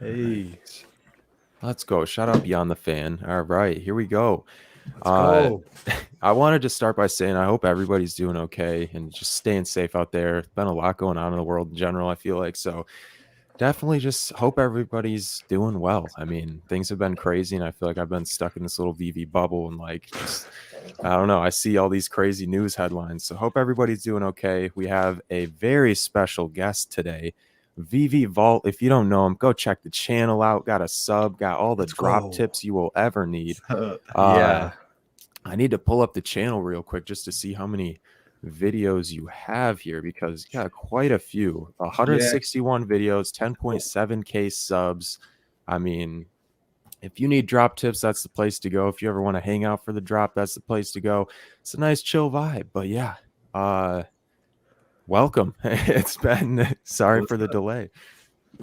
Hey, let's go. Shout out Beyond the Fan. All right, here we go. Let's go. I wanted to start by saying I hope everybody's doing okay and just staying safe out there. There's been a lot going on in the world in general, I feel like. So definitely just hope everybody's doing well. I mean, things have been crazy, and I feel like I've been stuck in this little VV bubble and like just I don't know. I see all these crazy news headlines. So hope everybody's doing okay. We have a very special guest today. VV Vault. If you don't know him, go check the channel out. Got a sub, got all the Let's drop go. tips you will ever need. Yeah. I need to pull up the channel real quick just to see how many videos you have here because you got quite a few. Yeah. 161 videos, 10.7K subs. I mean, if you need drop tips, that's the place to go. If you ever want to hang out for the drop, that's the place to go. It's a nice chill vibe. But yeah, welcome. It's been sorry for the delay.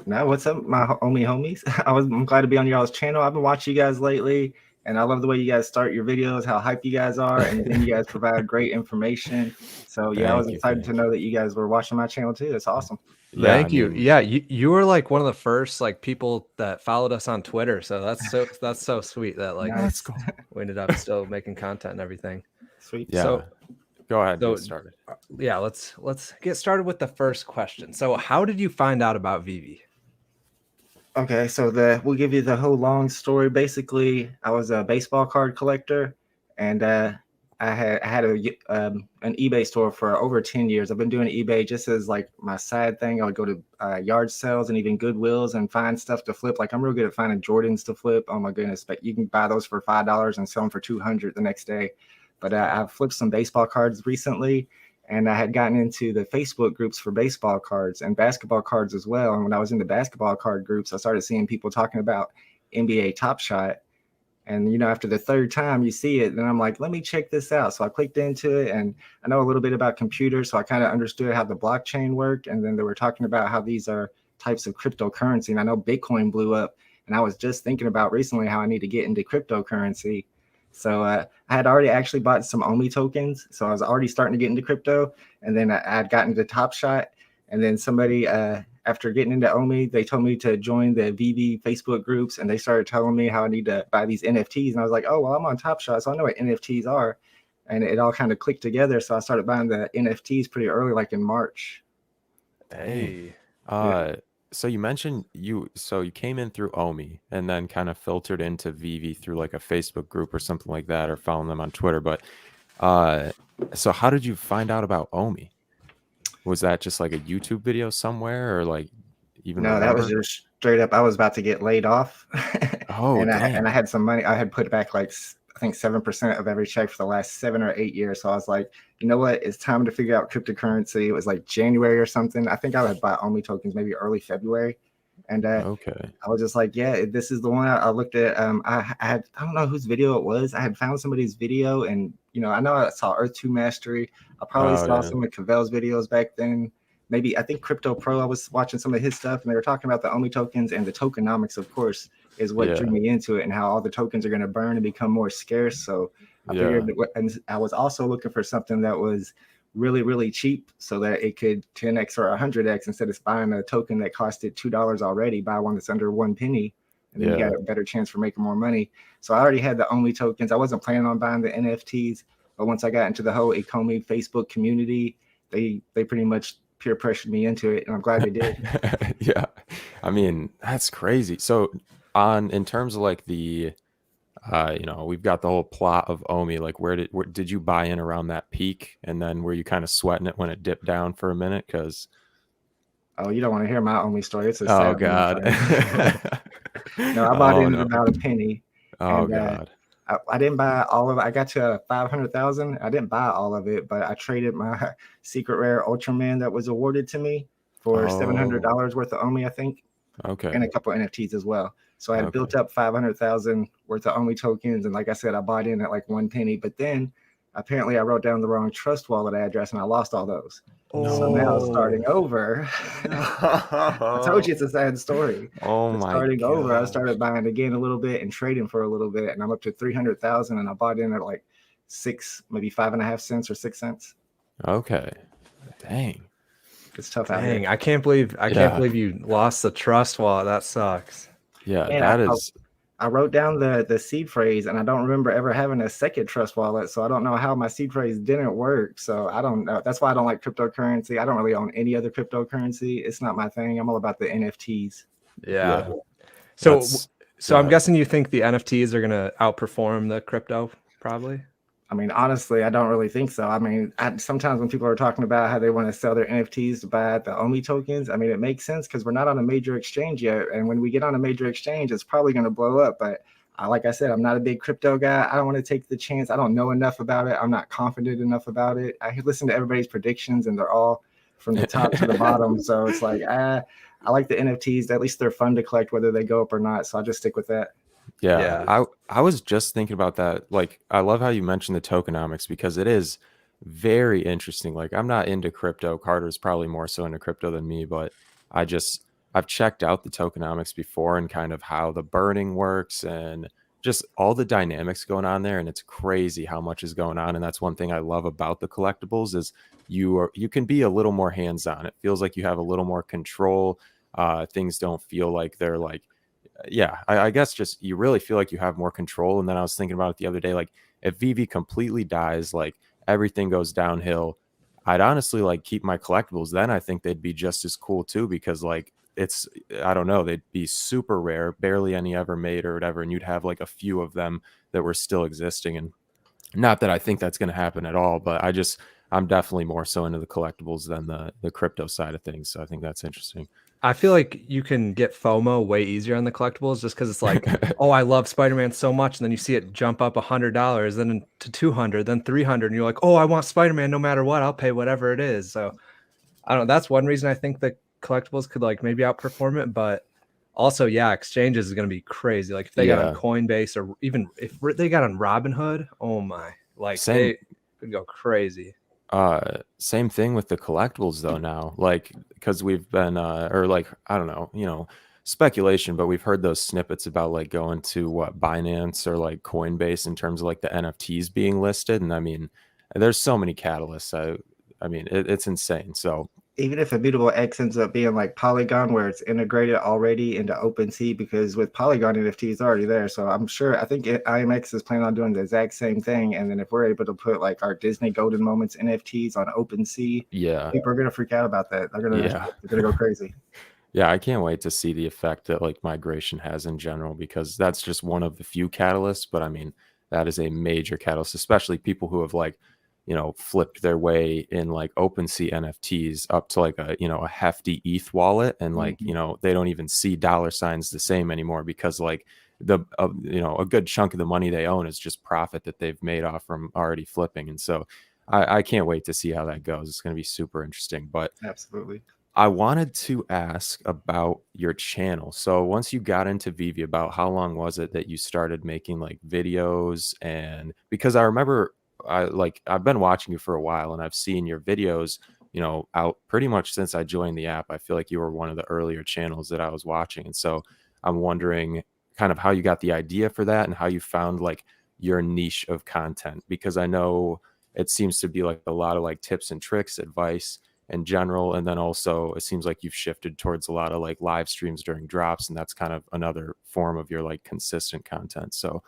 No, what's up, my homies? I'm glad to be on y'all's channel. I've been watching you guys lately, and I love the way you guys start your videos, how hype you guys are, and then you guys provide great information. So yeah, I was excited to know that you guys were watching my channel too. That's awesome. Yeah, Thank you. Yeah, you were like one of the first like people that followed us on Twitter. So that's so sweet that like let's go. we ended up still making content and everything. Sweet. Yeah. So go ahead. So get started. Yeah, let's get started with the first question. So how did you find out about Veve? Okay, so we'll give you the whole long story. Basically, I was a baseball card collector, and I had an eBay store for over 10 years. I've been doing eBay just as like my side thing. I would go to yard sales and even Goodwills and find stuff to flip. Like I'm real good at finding Jordans to flip. Oh my goodness! But you can buy those for $5 and sell them for $200 the next day. But I've flipped some baseball cards recently, and I had gotten into the Facebook groups for baseball cards and basketball cards as well. And when I was in the basketball card groups, I started seeing people talking about NBA Top Shot. And, you know, after the third time you see it, then I'm like, let me check this out. So I clicked into it, and I know a little bit about computers. So I kind of understood how the blockchain worked. And then they were talking about how these are types of cryptocurrency. And I know Bitcoin blew up. And I was just thinking about recently how I need to get into cryptocurrency. So I had already actually bought some OMI tokens. So I was already starting to get into crypto. And then I had gotten to Top Shot. And then somebody, after getting into OMI, they told me to join the Veve Facebook groups. And they started telling me how I need to buy these NFTs. And I was like, oh, well, I'm on Top Shot, so I know what NFTs are. And it all kind of clicked together. So I started buying the NFTs pretty early, like in March. Hey. So you mentioned you came in through OMI and then kind of filtered into Veve through like a Facebook group or something like that, or following them on Twitter. But so how did you find out about OMI? Was that just like a YouTube video somewhere, or like even No, that was just straight up. I was about to get laid off. Oh, and dang. I had some money. I had put back like I think 7% of every check for the last 7 or 8 years. So I was like, you know what? It's time to figure out cryptocurrency. It was like January or something. I think I had bought OMI tokens maybe early February. And okay. I was just like, yeah, this is the one. I looked at, I don't know whose video it was. I had found somebody's video, and, you know, I know I saw Earth 2 Mastery. I probably saw some of Cavell's videos back then. Maybe I think Crypto Pro, I was watching some of his stuff, and they were talking about the OMI tokens, and the tokenomics, of course, is what drew me into it, and how all the tokens are going to burn and become more scarce. So I figured, and I was also looking for something that was really, really cheap so that it could 10x or 100x instead of buying a token that costed $2 already. Buy one that's under 1 penny, and then you got a better chance for making more money. So I already had the OMI tokens. I wasn't planning on buying the NFTs, but once I got into the whole Ecomi Facebook community, they pretty much peer pressured me into it, and I'm glad they did. Yeah, I mean, that's crazy. So in terms of like the you know, we've got the whole plot of OMI. Like, where did you buy in around that peak, and then were you kind of sweating it when it dipped down for a minute? Because oh, you don't want to hear my OMI story. It's a oh sad god. No, I bought in at about a penny. Oh god. I didn't buy all of it. I got to 500,000. I didn't buy all of it, but I traded my secret rare Ultraman that was awarded to me for $700 worth of OMI, I think. Okay. And a couple of NFTs as well. So I had built up 500,000 worth of OMI tokens, and like I said, I bought in at like 1 penny. But then apparently I wrote down the wrong trust wallet address, and I lost all those. So now starting over. I told you it's a sad story. Oh my starting over, I started buying again a little bit and trading for a little bit, and I'm up to 300,000, and I bought in at like 6, maybe 5.5 cents or 6 cents. Okay. Dang. It's tough out here. I can't believe you lost the trust wallet. That sucks. Yeah, And that is I wrote down the seed phrase, and I don't remember ever having a second trust wallet. So I don't know how my seed phrase didn't work. So I don't know. That's why I don't like cryptocurrency. I don't really own any other cryptocurrency. It's not my thing. I'm all about the NFTs. Yeah. yeah, So that's so I'm good. guessing you think the NFTs are gonna outperform the crypto, probably? I mean, honestly, I don't really think so. I mean, sometimes when people are talking about how they want to sell their NFTs to buy the OMI tokens, I mean, it makes sense because we're not on a major exchange yet. And when we get on a major exchange, it's probably going to blow up. But like I said, I'm not a big crypto guy. I don't want to take the chance. I don't know enough about it. I'm not confident enough about it. I listen to everybody's predictions, and they're all from the top to the bottom. So it's like, I like the NFTs. At least they're fun to collect, whether they go up or not. So I'll just stick with that. Yeah, Yeah. I was just thinking about that. Like, I love how you mentioned the tokenomics because it is very interesting. Like, I'm not into crypto. Carter's probably more so into crypto than me, but I just I've checked out the tokenomics before and kind of how the burning works and just all the dynamics going on there. And it's crazy how much is going on. And that's one thing I love about the collectibles is you can be a little more hands-on. It feels like you have a little more control. Things don't feel like they're like yeah, I guess just you really feel like you have more control. And then I was thinking about it the other day, like if Veve completely dies, like everything goes downhill, I'd honestly like keep my collectibles. Then I think they'd be just as cool too, because like it's I don't know, they'd be super rare, barely any ever made or whatever, and you'd have like a few of them that were still existing. And not that I think that's going to happen at all, but I'm definitely more so into the collectibles than the crypto side of things. So I think that's interesting. I feel like you can get FOMO way easier on the collectibles just because it's like, oh, I love Spider-Man so much, and then you see it jump up $100, then to 200, then 300, and you're like, oh, I want Spider-Man no matter what. I'll pay whatever it is. So I don't know. That's one reason I think the collectibles could like maybe outperform it, but also, yeah, exchanges is going to be crazy. Like if they got on Yeah. Coinbase or even if they got on Robinhood, oh my, like Same they could go crazy. Same thing with the collectibles though now, like because we've been or like I don't know, speculation, but we've heard those snippets about like going to what Binance or like Coinbase in terms of like the NFTs being listed. And I mean, there's so many catalysts. I mean, it's insane. So Even if Immutable X ends up being like Polygon, where it's integrated already into OpenSea, because with Polygon NFT is already there. So I'm sure, I think IMX is planning on doing the exact same thing. And then if we're able to put like our Disney Golden Moments NFTs on OpenSea, yeah, people are gonna freak out about that. yeah, They're gonna go crazy. yeah. I can't wait to see the effect that like migration has in general, because that's just one of the few catalysts. But I mean, that is a major catalyst, especially people who have like flipped their way in like OpenSea NFTs up to like a hefty ETH wallet, and like Mhm. they don't even see dollar signs the same anymore because like a good chunk of the money they own is just profit that they've made off from already flipping. And so I can't wait to see how that goes. It's going to be super interesting. But Absolutely. I wanted to ask about your channel. So once you got into Vivi, about how long was it that you started making like videos? And because I remember I've been watching you for a while and I've seen your videos, out pretty much since I joined the app. I feel like you were one of the earlier channels that I was watching. And so I'm wondering kind of how you got the idea for that and how you found like your niche of content, because I know it seems to be like a lot of like tips and tricks, advice in general. And then also it seems like you've shifted towards a lot of like live streams during drops, and that's kind of another form of your like consistent content. So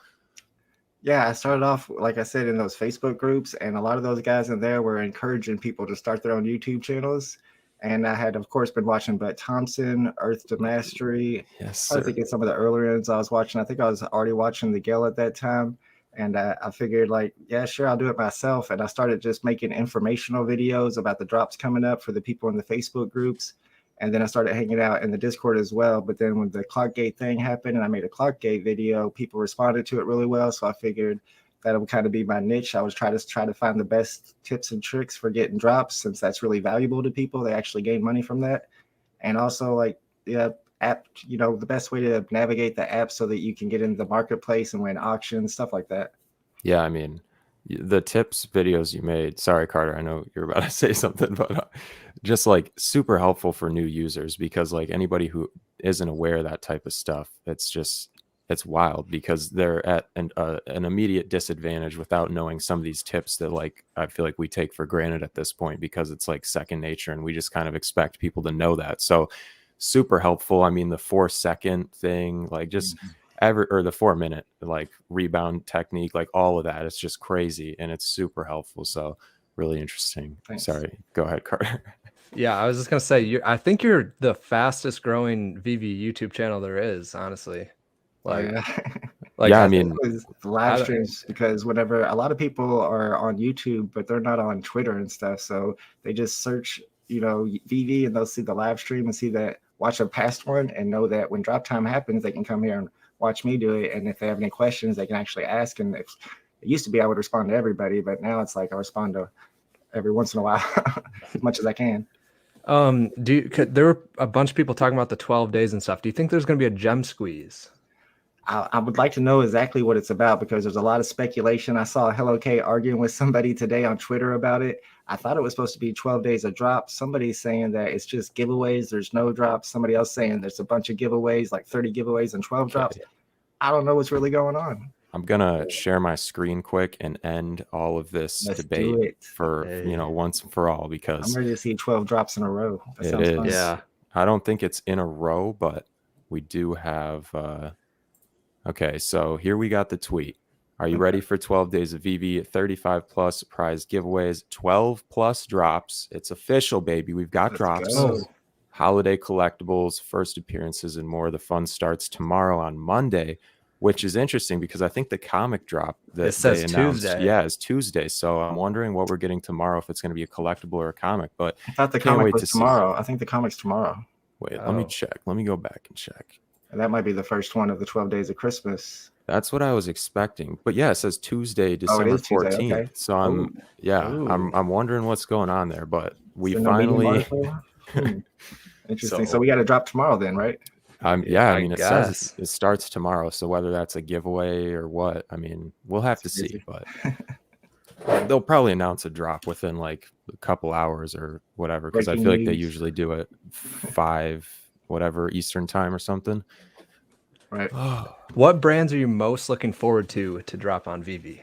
Yeah, I started off, like I said, in those Facebook groups, and a lot of those guys in there were encouraging people to start their own YouTube channels. And I had, of course, been watching Bud Thompson, Earth to Mastery. yes, Probably sir. thinking some of the earlier ones I was watching. I think I was already watching the Gale at that time. And I figured, like, yeah, sure, I'll do it myself. And I started just making informational videos about the drops coming up for the people in the Facebook groups. And then I started hanging out in the Discord as well. But then when the Clockgate thing happened and I made a Clockgate video, people responded to it really well. So I figured that would kind of be my niche. I was trying to find the best tips and tricks for getting drops, since that's really valuable to people. They actually gain money from that. And also like the app, the best way to navigate the app so that you can get into the marketplace and win auctions, stuff like that. Yeah, I mean, the tips videos you made, sorry, Carter, I know you're about to say something, but just like super helpful for new users, because like anybody who isn't aware of that type of stuff, it's wild because they're at an immediate disadvantage without knowing some of these tips that like I feel like we take for granted at this point, because it's like second nature and we just kind of expect people to know that. So super helpful. I mean, the 4-second thing, like just or the 4-minute like rebound technique, like all of that. It's just crazy and it's super helpful. So really interesting. Thanks. Sorry, go ahead, Carter. Yeah, I was just gonna say, I think you're the fastest growing VV YouTube channel there is, honestly. Like, Yeah, I I mean, think it was the live streams, because whenever a lot of people are on YouTube, but they're not on Twitter and stuff, so they just search, VV, and they'll see the live stream and see that, watch a past one, and know that when drop time happens, they can come here and watch me do it. And if they have any questions, they can actually ask. And it used to be I would respond to everybody, but now it's like I respond to every once in a while, as much as I can. There were a bunch of people talking about the 12 days and stuff. Do you think there's going to be a gem squeeze? I would like to know exactly what it's about, because there's a lot of speculation. I saw Hello K arguing with somebody today on Twitter about it. I thought it was supposed to be 12 days of drops. Somebody's saying that it's just giveaways. There's no drops. Somebody else saying there's a bunch of giveaways, like 30 giveaways and 12 drops. I don't know what's really going on. I'm gonna share my screen quick and end all of this debate for once and for all, because I'm ready to see 12 drops in a row. That sounds fun. Yeah, I don't think it's in a row, but we do have. Okay, so here we got the tweet. Are you ready for 12 days of VV? 35 plus prize giveaways, 12 plus drops. It's official, baby. We've got drops. Holiday collectibles, first appearances, and more. The fun starts tomorrow on Monday, which is interesting because I think the comic drop that they announced, is Tuesday. So I'm wondering what we're getting tomorrow, if it's going to be a collectible or a comic. But I thought the comic was tomorrow. I think the comic's tomorrow. Wait, let me check. Let me go back and check. And that might be the first one of the 12 days of Christmas. That's what I was expecting. But yeah, it says Tuesday, December 14th. Okay. So I'm wondering what's going on there. But we finally interesting. So we got to drop tomorrow then, right? I mean, it says it starts tomorrow. So whether that's a giveaway or what, I mean, we'll have to see. But they'll probably announce a drop within like a couple hours or whatever, because I feel like they usually do it 5 whatever Eastern time or something. Right. What brands are you most looking forward to drop on VV?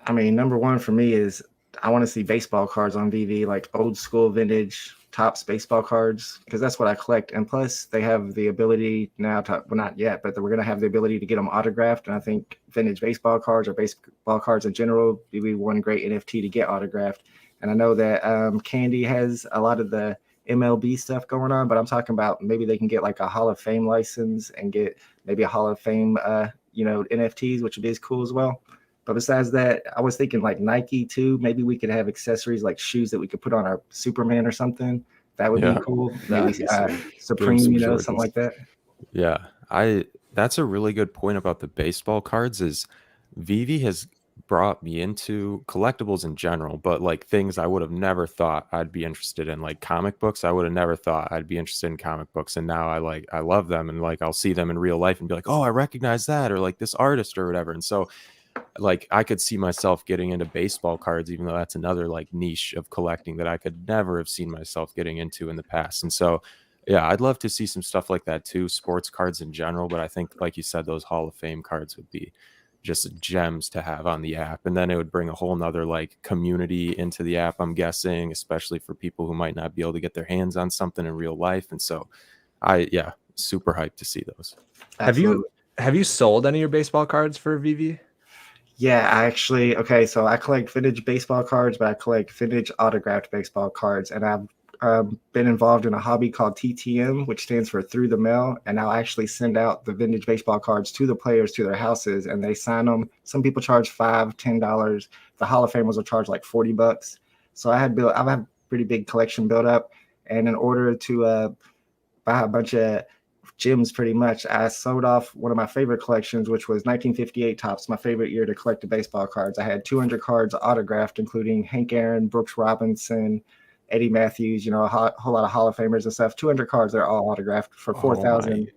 I mean, number one for me is I want to see baseball cards on VV, like old school vintage Topps baseball cards, because that's what I collect. And plus they have the ability now to, well, not yet, but we're going to have the ability to get them autographed. And I think vintage baseball cards, or baseball cards in general, would be one great NFT to get autographed. And I know that Candy has a lot of the MLB stuff going on, but I'm talking about maybe they can get like a Hall of Fame license and get maybe a Hall of Fame, NFTs, which would be as cool as well. But besides that, I was thinking like Nike too. Maybe we could have accessories like shoes that we could put on our Superman or something. That would be cool. Maybe Supreme, something like that. Yeah, that's a really good point about the baseball cards. Is Veve has brought me into collectibles in general, but like things I would have never thought I'd be interested in, like comic books. I would have never thought I'd be interested in comic books, and now I love them, and like I'll see them in real life and be like, oh, I recognize that, or like this artist or whatever. And so like I could see myself getting into baseball cards, even though that's another like niche of collecting that I could never have seen myself getting into in the past. And so yeah, I'd love to see some stuff like that too, sports cards in general. But I think, like you said, those Hall of Fame cards would be just gems to have on the app, and then it would bring a whole nother like community into the app, I'm guessing, especially for people who might not be able to get their hands on something in real life. And so super hyped to see those. Absolutely. Have you sold any of your baseball cards for VV? Yeah, so I collect vintage baseball cards, but I collect vintage autographed baseball cards, and I've been involved in a hobby called TTM, which stands for Through the Mail, and I'll actually send out the vintage baseball cards to the players to their houses, and they sign them. Some people charge $5, $10. The Hall of Famers will charge like $40. So I've had a pretty big collection built up, and in order to buy a bunch of gems, pretty much, I sold off one of my favorite collections, which was 1958 Topps, my favorite year to collect the baseball cards. I had 200 cards autographed, including Hank Aaron, Brooks Robinson, Eddie Matthews, a whole lot of Hall of Famers and stuff. 200 cards, they're all autographed for $4,000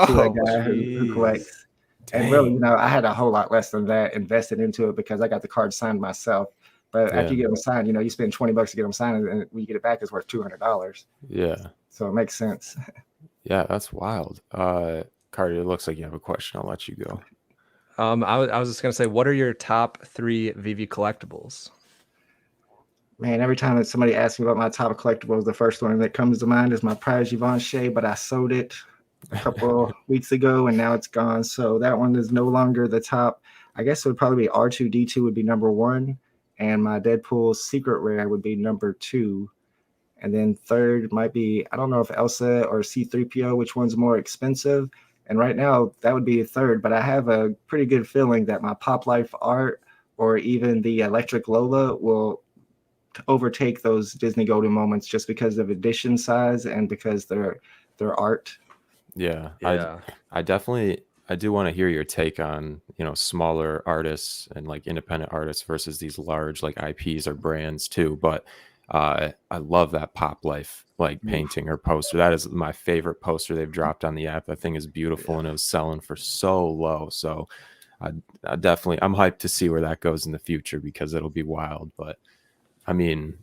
to that guy who collects. Dang. And really, I had a whole lot less than that invested into it because I got the cards signed myself. But after you get them signed, you spend $20 to get them signed, and when you get it back, it's worth $200. Yeah. So it makes sense. Yeah, that's wild. Carter, it looks like you have a question. I'll let you go. I was just gonna say, what are your top 3 VV collectibles? Man, every time that somebody asks me about my top collectibles, the first one that comes to mind is my prize Givenchy, but I sold it a couple weeks ago and now it's gone. So that one is no longer the top. I guess it would probably be R2D2 would be number one, and my Deadpool secret rare would be number two. And then third might be, I don't know if Elsa or C3PO, which one's more expensive. And right now that would be third, but I have a pretty good feeling that my Pop Life art or even the Electric Lola will overtake those Disney Golden moments just because of edition size and because their art. Yeah, Yeah. I definitely I do want to hear your take on, smaller artists and like independent artists versus these large like IPs or brands too. But I love that Pop Life like painting or poster. That is my favorite poster they've dropped on the app. That thing is beautiful and it was selling for so low. So I definitely I'm hyped to see where that goes in the future because it'll be wild. But I mean,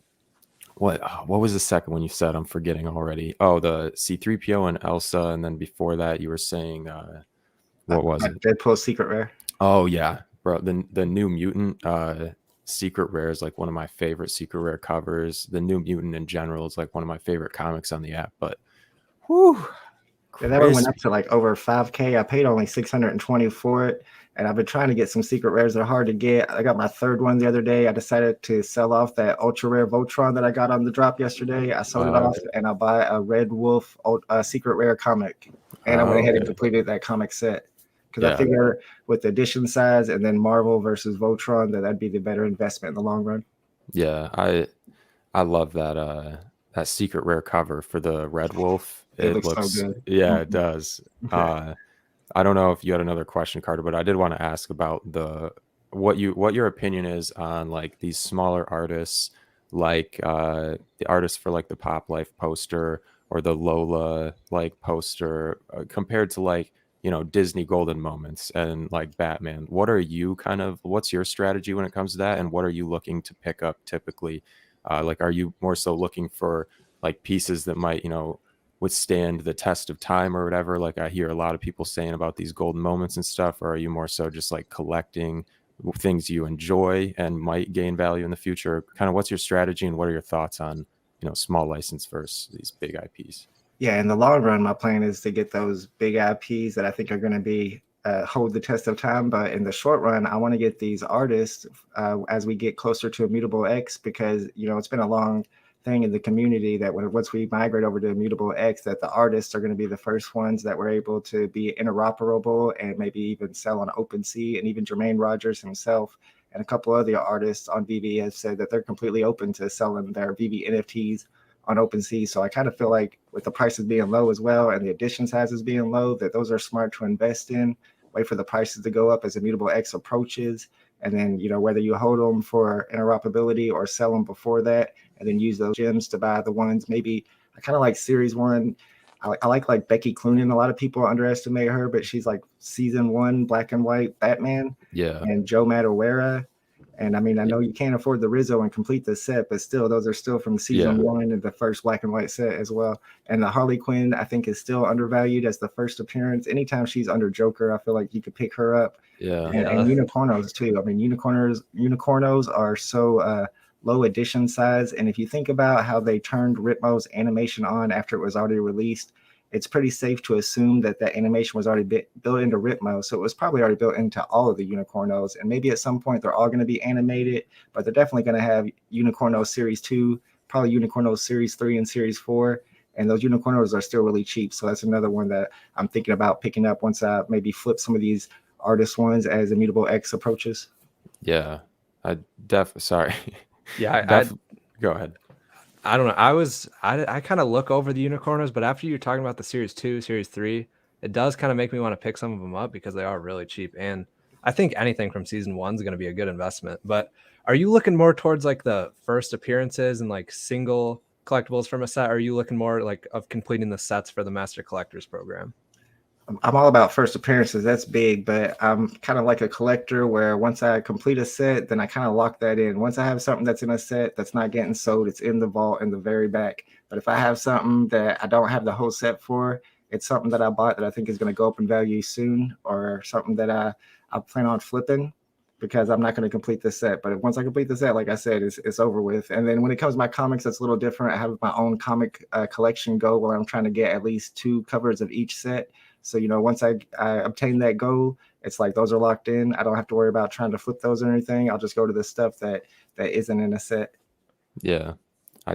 what was the second one you said? I'm forgetting already. Oh, the C3PO and Elsa, and then before that you were saying what was it? Deadpool secret rare. Oh yeah, bro. The New Mutant secret rare is like one of my favorite secret rare covers. The New Mutant in general is like one of my favorite comics on the app. But whew, Yeah, that one went crisp. up to like over 5K. I paid only 620 for it. And I've been trying to get some secret rares that are hard to get. I got my third one the other day. I decided to sell off that ultra rare Voltron that I got on the drop yesterday. I sold it off and I'll buy a Red Wolf secret rare comic. And I went ahead and Okay. completed that comic set. Because I Yeah, figure with the edition size and then Marvel versus Voltron, that'd be the better investment in the long run. yeah. I love that secret rare cover for the Red Wolf. It It looks so looks good. yeah, it does. Okay. I don't know if you had another question, Carter, but I did want to ask about what your opinion is on like these smaller artists, like the artists for like the Pop Life poster or the Lola like poster, compared to like Disney Golden Moments and like Batman. What's your strategy when it comes to that, and what are you looking to pick up typically? Like, are you more so looking for like pieces that might withstand the test of time or whatever, like I hear a lot of people saying about these golden moments and stuff? Or are you more so just like collecting things you enjoy and might gain value in the future? Kind of what's your strategy and what are your thoughts on small license versus these big IPs? Yeah, in the long run, my plan is to get those big IPs that I think are going to be hold the test of time. But in the short run, I want to get these artists as we get closer to Immutable X, because it's been a long thing in the community that once we migrate over to Immutable X, that the artists are going to be the first ones that were able to be interoperable and maybe even sell on OpenSea. And even Jermaine Rogers himself and a couple other artists on Veve have said that they're completely open to selling their Veve NFTs on OpenSea. So I kind of feel like with the prices being low as well and the edition sizes being low, that those are smart to invest in. Wait for the prices to go up as Immutable X approaches, and then whether you hold them for interoperability or sell them before that, and then use those gems to buy the ones. Maybe I kind of like Series One. I like Becky Cloonan. A lot of people underestimate her, but she's like Season One Black and White Batman, Yeah. and Joe Madureira. And I mean, I know you can't afford the Rizzo and complete the set, but still, those are still from season one and the first black and white set as well. And the Harley Quinn, I think, is still undervalued as the first appearance. Anytime she's under Joker, I feel like you could pick her up. Yeah. And unicornos too. I mean, unicornos are so low edition size. And if you think about how they turned Ritmo's animation on after it was already released, it's pretty safe to assume that that animation was already built into Ritmo. So it was probably already built into all of the Unicornos. And maybe at some point they're all going to be animated, but they're definitely going to have Unicorno Series 2, probably Unicorno Series 3 and Series 4. And those Unicornos are still really cheap. So that's another one that I'm thinking about picking up once I maybe flip some of these artist ones as Immutable X approaches. Yeah. Sorry. Yeah, Go ahead. I don't know. I kind of look over the unicornos, but after you're talking about the Series 2, Series 3, it does kind of make me want to pick some of them up because they are really cheap. And I think anything from season 1 is going to be a good investment. But are you looking more towards like the first appearances and like single collectibles from a set? Or are you looking more like of completing the sets for the Master Collectors program? I'm all about first appearances. That's big, but I'm kind of like a collector where once I complete a set, then I kind of lock that in. Once I have something that's in a set that's not getting sold, it's in the vault in the very back. But if I have something that I don't have the whole set for, it's something that I bought that I think is going to go up in value soon, or something that I plan on flipping. because I'm not going to complete the set. But once I complete the set, like I said, it's over with. And then when it comes to my comics, that's a little different. I have my own comic collection goal where I'm trying to get at least 2 covers of each set. So, once I obtain that goal, it's like those are locked in. I don't have to worry about trying to flip those or anything. I'll just go to the stuff that isn't in a set. Yeah. I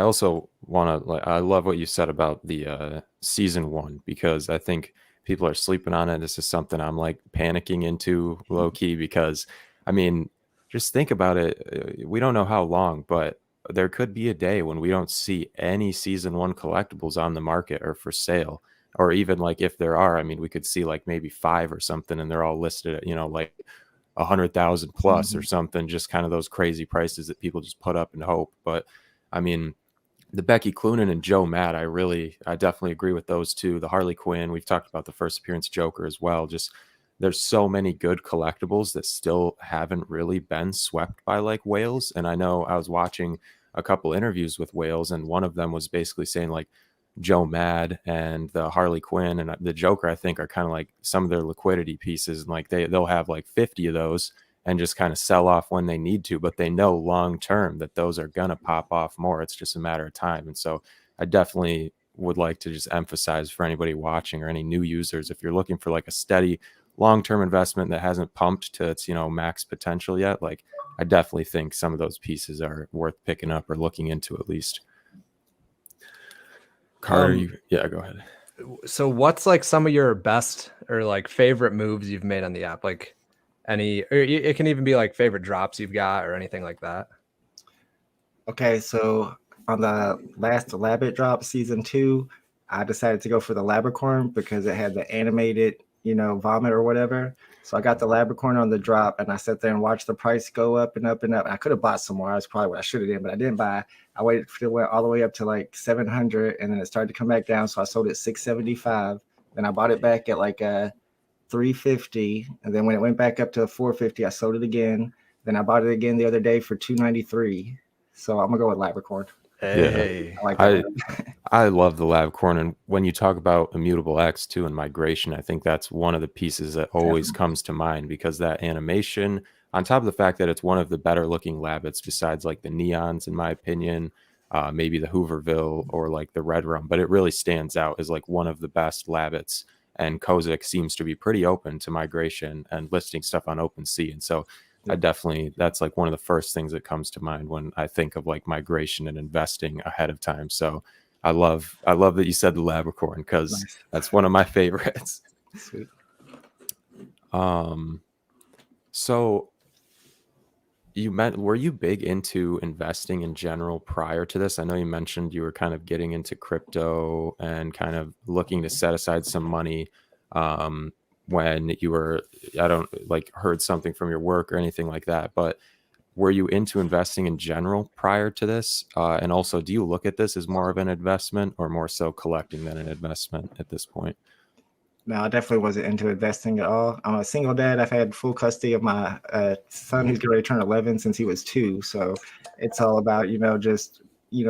also want to, I love what you said about the season 1, because I think people are sleeping on it. This is something I'm like panicking into low key, because I mean, just think about it. We don't know how long, but there could be a day when we don't see any season 1 collectibles on the market or for sale. Or even like if there are, I mean, we could see like maybe 5 or something, and they're all listed at, like 100,000 plus or something, just kind of those crazy prices that people just put up and hope. But I mean, the Becky Cloonan and Joe Matt, I definitely agree with those two. The Harley Quinn, we've talked about the first appearance Joker as well. Just there's so many good collectibles that still haven't really been swept by like whales. And I know I was watching a couple interviews with whales, and one of them was basically saying like Joe Mad and the Harley Quinn and the Joker, I think, are kind of like some of their liquidity pieces, and like they'll have like 50 of those and just kind of sell off when they need to, but they know long term that those are gonna pop off more. It's just a matter of time. And so I definitely would like to just emphasize for anybody watching or any new users, if you're looking for like a steady long-term investment that hasn't pumped to its max potential yet, like I definitely think some of those pieces are worth picking up or looking into at least. Carter, yeah, go ahead. So what's like some of your best or like favorite moves you've made on the app? Like any, or it can even be like favorite drops you've got or anything like that. Okay, so on the last Labbit drop, season 2, I decided to go for the Labricorn because it had the animated, vomit or whatever. So I got the Labricorn on the drop, and I sat there and watched the price go up and up and up. I could have bought some more. That's probably what I should have done, but I didn't buy. I waited for it went all the way up to like 700, and then it started to come back down. So I sold it 675. Then I bought it back at like 350, and then when it went back up to 450, I sold it again. Then I bought it again the other day for 293. So I'm gonna go with Labricorn. Hey, I like that. I love the Labricorn, and when you talk about Immutable X too and migration, I think that's one of the pieces that always comes to mind, because that animation, on top of the fact that it's one of the better looking Labbits besides like the Neons, in my opinion, maybe the Hooverville or like the Red Rum, but it really stands out as like one of the best Labbits. And Kozik seems to be pretty open to migration and listing stuff on OpenSea, and so that's like one of the first things that comes to mind when I think of like migration and investing ahead of time. So I love that you said the Labricorn, because that's one of my favorites. Sweet. So were you big into investing in general prior to this? I know you mentioned you were kind of getting into crypto and kind of looking to set aside some money when you were, I don't like heard something from your work or anything like that, but were you into investing in general prior to this? And also, do you look at this as more of an investment or more so collecting than an investment at this point? No, I definitely wasn't into investing at all. I'm a single dad. I've had full custody of my son who's getting ready to turn 11 since he was 2. So it's all about, just,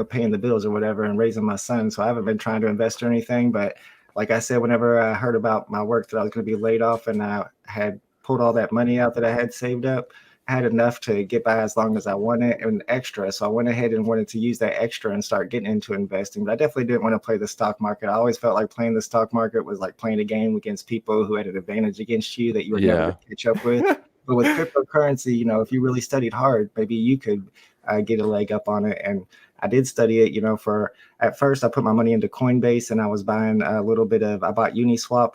paying the bills or whatever and raising my son. So I haven't been trying to invest or anything. But like I said, whenever I heard about my work that I was going to be laid off and I had pulled all that money out that I had saved up, I had enough to get by as long as I wanted and extra. So I went ahead and wanted to use that extra and start getting into investing. But I definitely didn't want to play the stock market. I always felt like playing the stock market was like playing a game against people who had an advantage against you that you were never going to catch up with. But with cryptocurrency, if you really studied hard, maybe you could get a leg up on it. And I did study it, at first I put my money into Coinbase, and I was buying I bought Uniswap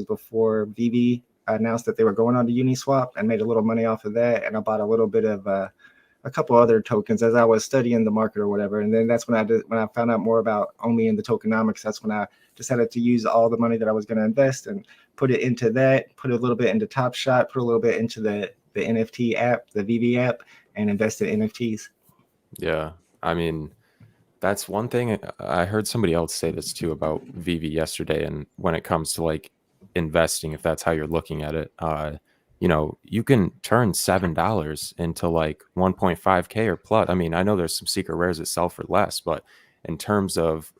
before Veve announced that they were going on to Uniswap, and made a little money off of that. And I bought a little bit of a couple other tokens as I was studying the market or whatever. And then that's when I found out more about Omi and the tokenomics. That's when I decided to use all the money that I was going to invest and put it into that, put a little bit into Top Shot, put a little bit into the NFT app, the Veve app, and invest in NFTs. Yeah. I mean, that's one thing. I heard somebody else say this too about Veve yesterday. And when it comes to like investing, if that's how you're looking at it, you can turn $7 into like 1.5K or plus. I mean, I know there's some secret rares that sell for less, but in terms of,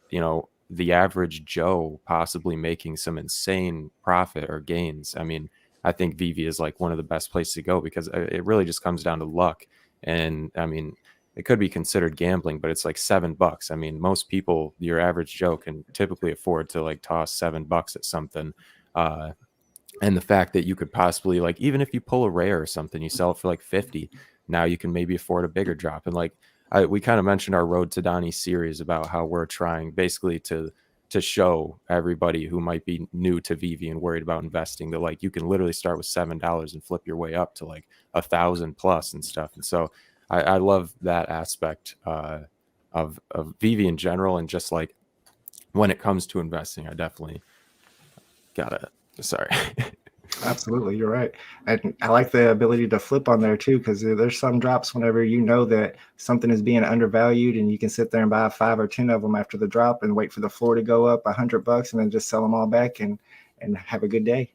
the average Joe possibly making some insane profit or gains, I mean, I think Veve is like one of the best places to go, because it really just comes down to luck. And I mean, it could be considered gambling, but it's like $7. I mean, most people, your average Joe, can typically afford to like toss $7 at something. Uh, and the fact that you could possibly, like, even if you pull a rare or something, you sell it for like 50, now you can maybe afford a bigger drop. And like, we kind of mentioned our Road to Donnie series about how we're trying basically to show everybody who might be new to Veve and worried about investing that, like, you can literally start with $7 and flip your way up to like 1,000 plus and stuff. And so I love that aspect of Veve in general. And just like when it comes to investing, I definitely gotta, sorry. Absolutely, you're right. And I like the ability to flip on there too, because there's some drops whenever you know that something is being undervalued, and you can sit there and buy 5 or 10 of them after the drop and wait for the floor to go up $100 and then just sell them all back and have a good day.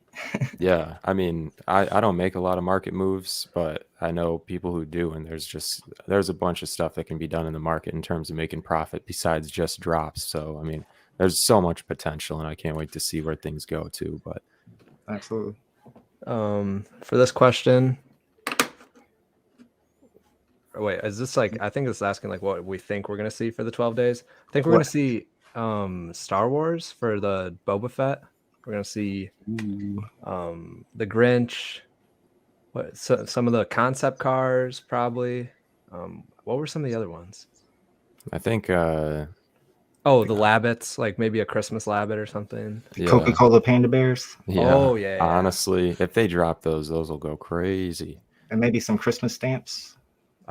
Yeah, I mean, I don't make a lot of market moves, but I know people who do, and there's a bunch of stuff that can be done in the market in terms of making profit besides just drops. So I mean, there's so much potential, and I can't wait to see where things go too. But Absolutely. For this question, wait, is this like, I think it's asking like what we think we're gonna see for the 12 days. I think we're gonna see Star Wars for the Boba Fett. We're gonna see the Grinch. Some of the concept cars probably. What were some of the other ones? I think Oh, the Labbits, like maybe a Christmas Labbit or something. yeah, Coca-Cola Panda Bears. yeah. Oh yeah, yeah. Honestly, if they drop those will go crazy. And maybe some Christmas stamps.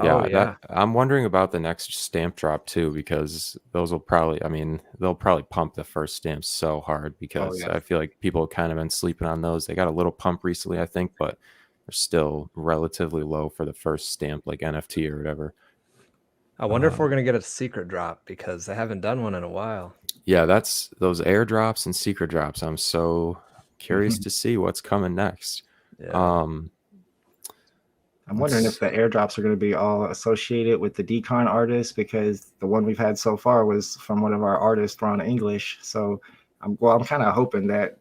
Yeah, Oh yeah. I'm wondering about the next stamp drop too, because those will probably, I mean, they'll probably pump the first stamps so hard, because yeah. I feel like people have kind of been sleeping on those. They got a little pump recently, I think, but they're still relatively low for the first stamp, like NFT or whatever. I wonder if we're gonna get a secret drop, because they haven't done one in a while. Yeah, that's those airdrops and secret drops. I'm so curious to see what's coming next. Yeah. I'm wondering if the airdrops are going to be all associated with the decon artists, because the one we've had so far was from one of our artists, Ron English. So I'm kind of hoping that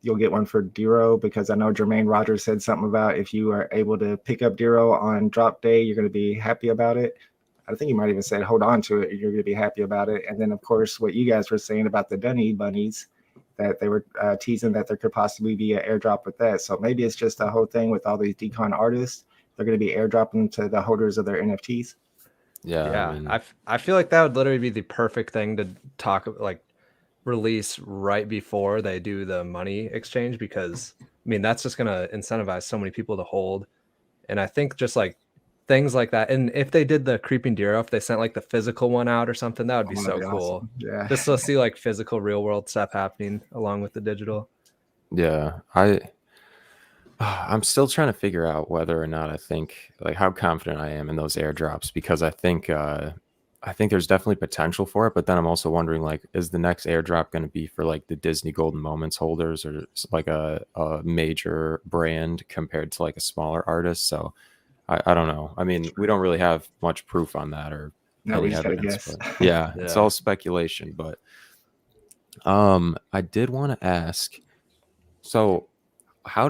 you'll get one for Dero, because I know Jermaine Rogers said something about if you are able to pick up Dero on drop day, you're going to be happy about it. I think you might even said hold on to it, you're going to be happy about it. And then, of course, what you guys were saying about the Dunny bunnies, that they were teasing that there could possibly be an airdrop with that. So maybe it's just a whole thing with all these decon artists. They're going to be airdropping to the holders of their NFTs. Yeah, I mean, I feel like that would literally be the perfect thing to release right before they do the money exchange, because I mean that's just going to incentivize so many people to hold. And I think just like things like that, and if they did the creeping deer, if they sent like the physical one out or something, that would be so cool. Awesome. Yeah, just to see like physical real world stuff happening along with the digital. Yeah, I'm still trying to figure out whether or not I think, like, how confident I am in those airdrops, because I think there's definitely potential for it, but then I'm also wondering, like, is the next airdrop going to be for like the Disney Golden Moments holders, or like a major brand compared to like a smaller artist? So I don't know. I mean, we don't really have much proof on that or no, we any just gotta evidence, guess. but yeah, it's all speculation. But I did want to ask, so how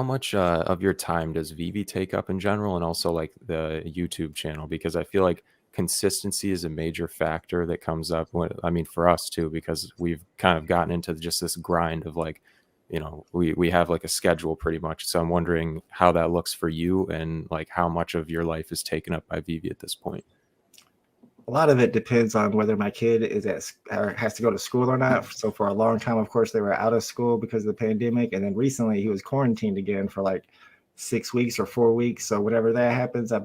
much of your time does Veve take up in general, and also like the YouTube channel? Because I feel like consistency is a major factor that comes up when, I mean, for us too, because we've kind of gotten into just this grind of like, you know, we have like a schedule pretty much. So I'm wondering how that looks for you, and like how much of your life is taken up by Veve at this point. A lot of it depends on whether my kid is or has to go to school or not. So for a long time, of course, they were out of school because of the pandemic, and then recently he was quarantined again for like 6 weeks or 4 weeks. So whenever that happens, I